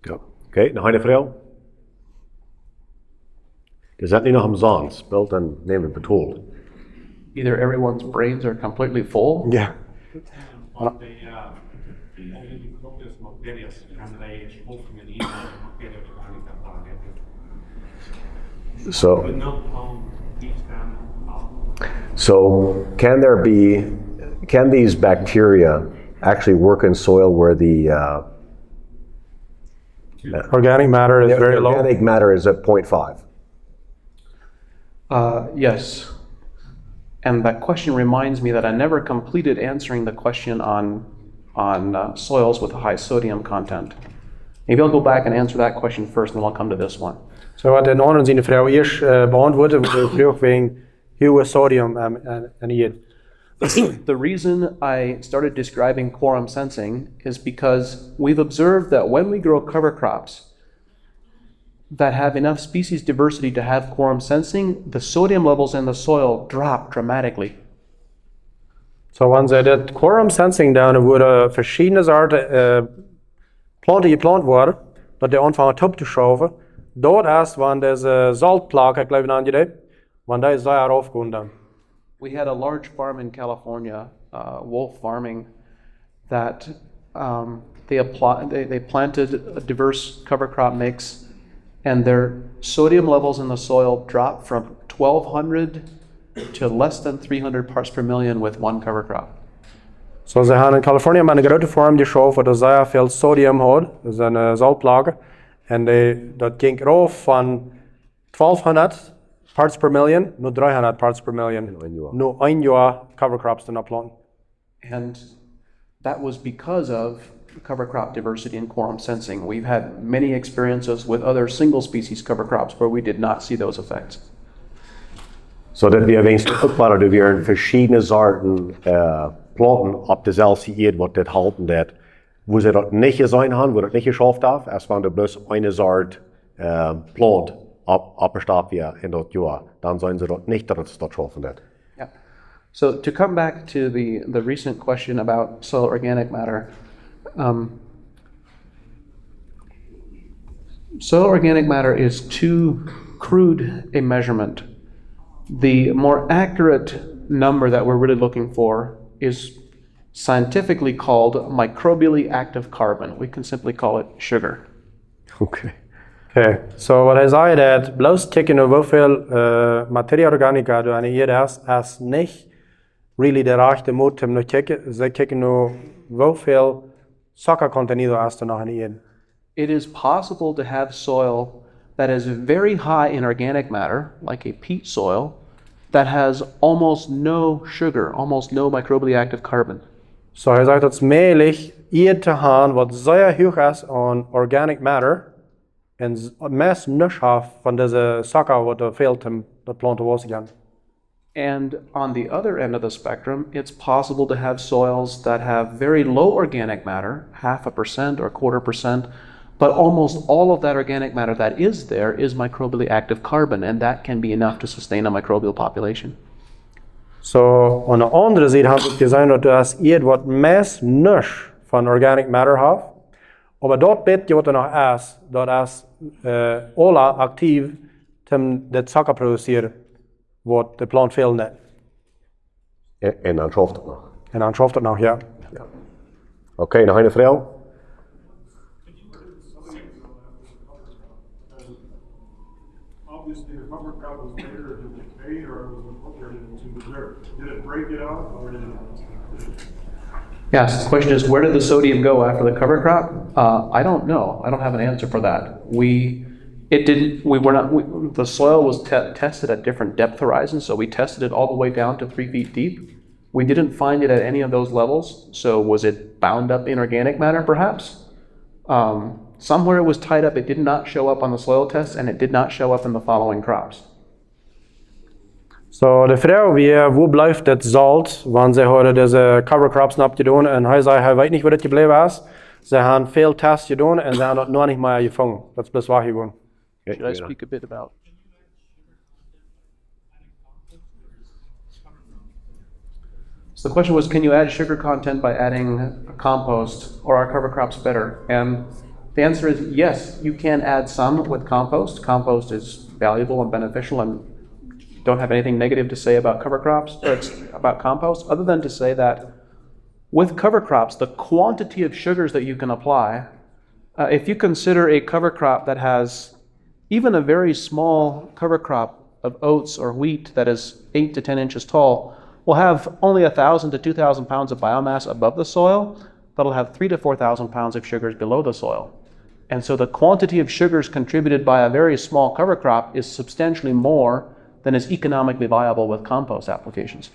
Ja. Oké, nog een vraag? Je zit niet nog om zon, speelt dan neem het betoeld. Either everyone's brains are completely full. Ja. On the various candidates, hoping in the So can these bacteria actually work in soil where the Organic matter is very low. organic matter is at 0.5? Yes. And that question reminds me that I never completed answering the question on soils with a high sodium content. Maybe I'll go back and answer that question first, and then I'll come to this one. So wat in anderen zijn de vrouw eerst beantwoorden, we de vraag wegen hoge sodium en hier. The reason I started describing quorum sensing is because we've observed that when we grow cover crops that have enough species diversity to have quorum sensing, the sodium levels in the soil drop dramatically. So wanneer ze dat quorum sensing doen, worden verschillende soorten planten geplant worden, dat die aanvangen top te schuiven. Dat is wanneer deze zaltplaag, ik geloof aan je, wanneer die zij eraf gaan dan. We had a large farm in California, wolf farming, that they planted a diverse cover crop mix, and their sodium levels in the soil dropped from 1,200 to less than 300 parts per million with one cover crop. So ze hebben in Californië met een grote farm geschoven dat zeer veel sodium had, dat is een zaltplaag, en dat ging eraf van 1,200 parts per million naar 300 parts per million. Nu 1 jaar cover crops te planten. And that was because of cover crop diversity and quorum sensing. We've had many experiences with other single species cover crops where we did not see those effects. So dat we wenigstens ook waren dat we verschillende soorten planten op dezelfde eerd wat dit halten dat, wo ze dat niet gezien hebben, wo dat niet geschafft hebben, als wanneer bloß eine soort plant abgestapt wird in dat jaar, dan zijn ze dat niet dat het dat schaffen dat. Yeah. So to come back to the recent question about soil organic matter, soil organic matter is too crude a measurement. The more accurate number that we're really looking for is scientifically called microbially active carbon. We can simply call it sugar. Okay. Okay, so wat hij zei dat bloos kijken naar hoeveel materia organica er hier is niet really de rechte moed om te kijken. Ze kijken naar hoeveel suikercontenido is er nog in hier. It is possible to have soil that is very high in organic matter, like a peat soil, that has almost no sugar, almost no microbially active carbon. So hij zegt dat het mogelijk hier te gaan wat zeer hoog is aan organic matter en meest niks heeft van deze suiker wat er veel te de planten was gaan. And on the other end of the spectrum, it's possible to have soils that have very low organic matter, 0.5% or 0.25%, but almost all of that organic matter that is there is microbially active carbon, and that can be enough to sustain a microbial population. So aan de andere zijde heb ik gezien dat er is iets wat meest niks van organic matter heeft, maar dat beetje wat er nog is, dat is alle actief om dat suiker produceren, wat de plant veel net. En dan schaft het nog. En dan schaft het nog, ja. Oké, nog een vraag? Obviously, the cover crop was later to decay, or was it put there to preserve? Did it break it out, or did it? Yes, the question is, where did the sodium go after the cover crop? I don't know. I don't have an answer for that. The soil was tested at different depth horizons, so we tested it all the way down to 3 feet deep. We didn't find it at any of those levels, so was it bound up in organic matter, perhaps? Somewhere it was tied up, it did not show up on the soil test, and it did not show up in the following crops. So de vraag weer, wo blijft het zout? Want ze hadden deze cover crops nog gedaan en hij zei, hij weet niet waar het gebleven is. Ze hebben veel tests gedaan en ze hebben het nog niet meer gevangen. Dat is best waar gewoon. Should I speak a bit about? So the question was, can you add sugar content by adding compost, or are cover crops better? And the answer is yes, you can add some with compost. Compost is valuable and beneficial, and don't have anything negative to say about cover crops, or about compost, other than to say that with cover crops, the quantity of sugars that you can apply, if you consider a cover crop that has even a very small cover crop of oats or wheat that is 8 to 10 inches tall, will have only 1,000 to 2,000 pounds of biomass above the soil, but it'll have 3 to 4,000 pounds of sugars below the soil. And so the quantity of sugars contributed by a very small cover crop is substantially more than is economically viable with compost applications.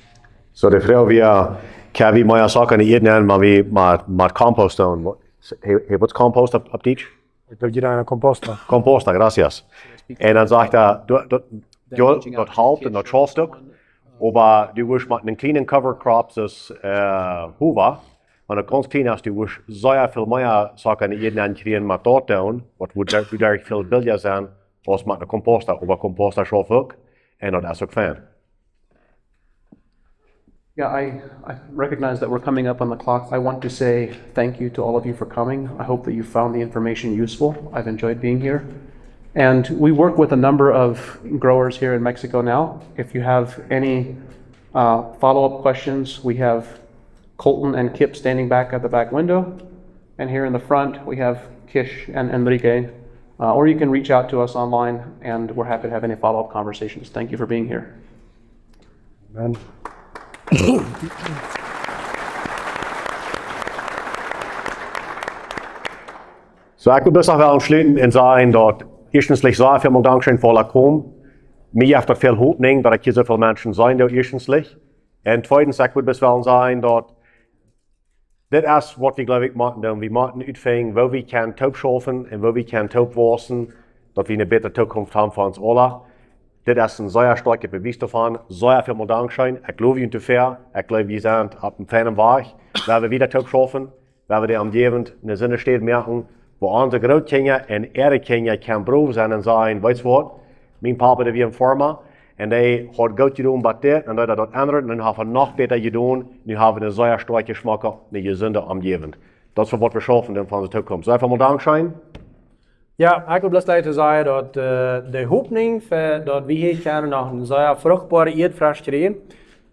Så det frågar vi, kan vi många saker i eden men vi med compost doen. What's compost op teach? Ik wil je daar een composter. Composta, gracias. En dan sagt dat halft en dat schafft ook. Aber du wirst mit einem kleinen Cover Crop das Hoover, wenn du ganz klein hast, du wirst sehr viel mehr Sachen in jeden kriegen mit dort tun, was wird viel billiger sein, als mit einem Komposter. Aber Komposter schafft auch, und das ist auch fein. Yeah, I recognize that we're coming up on the clock. I want to say thank you to all of you for coming. I hope that you found the information useful. I've enjoyed being here. And we work with a number of growers here in Mexico now. If you have any follow-up questions, we have Colton and Kip standing back at the back window. And here in the front, we have Kish and Enrique. Or you can reach out to us online, and we're happy to have any follow-up conversations. Thank you for being here. Amen. So ik wil best nog wel aansluiten en zeggen dat eerstens sehr viel Dankeschön voor la kom. Mir heeft dat veel hoopning dat ik hier zoveel mensen zijn daar eerstens. En tweitens, ik wil best wel zeggen dat dit is wat we geloof ik moeten doen. We moeten uitvinden waar we kunnen top schaffen en waar we kunnen top wassen, dat we een betere toekomst hebben voor ons allen. Dit is een zeer sterke bewijs daarvan. Zeer veel Dankeschön. Ik geloof je te ver. Ik geloof je zijn op een fijne weg. Waar we wieder top schaffen, waar we de omgeving een zin steeds merken, waar onze grootkinderen en erekinderen kan broer zijn en zeggen, weet je wat, mijn papa die was een farmer en die had goed gedaan bij dit en dat andere en dan hebben we nog beter gedaan. Nu hebben we een zeer sterke smaak, een gezonde omgeving. Dat is wat we schaffen van de toekomst. Zeer veel Dankeschön. Ja, ik wil best laten zeggen dat de hoopning dat we hier kunnen nog een zeer vruchtbare eetvrees krijgen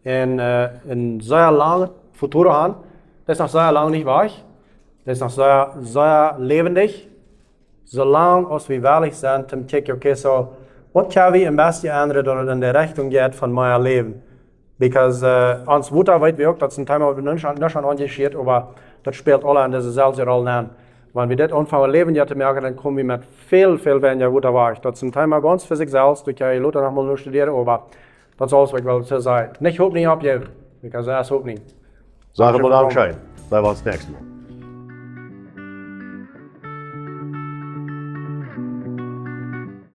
en een zeer lange futur hebben. Dat is nog zeer lang niet weg. Dat is nog zeer levendig. Zolang als we veilig zijn, te kijken, oké, so, wat kunnen we het beste ändern dat het in de richting gaat van mijn leven? Because ons Mutter weten we ook, dat is een thema wat we niet aan engagiert, maar dat speelt alle in dezezelfde rol aan. Wenn wir das anfangen leben ja, te merken, dann kommen wir mit viel weniger guter Weg. Das ist ein Thema ganz für sich selbst, du kannst Luther noch mal studieren, aber das ist alles, was ich will sagen. Nicht Hoffnung abgeben, because das ist Hoffnung. Sagen wir Dankeschön. Bleiben wir uns nächstes Mal.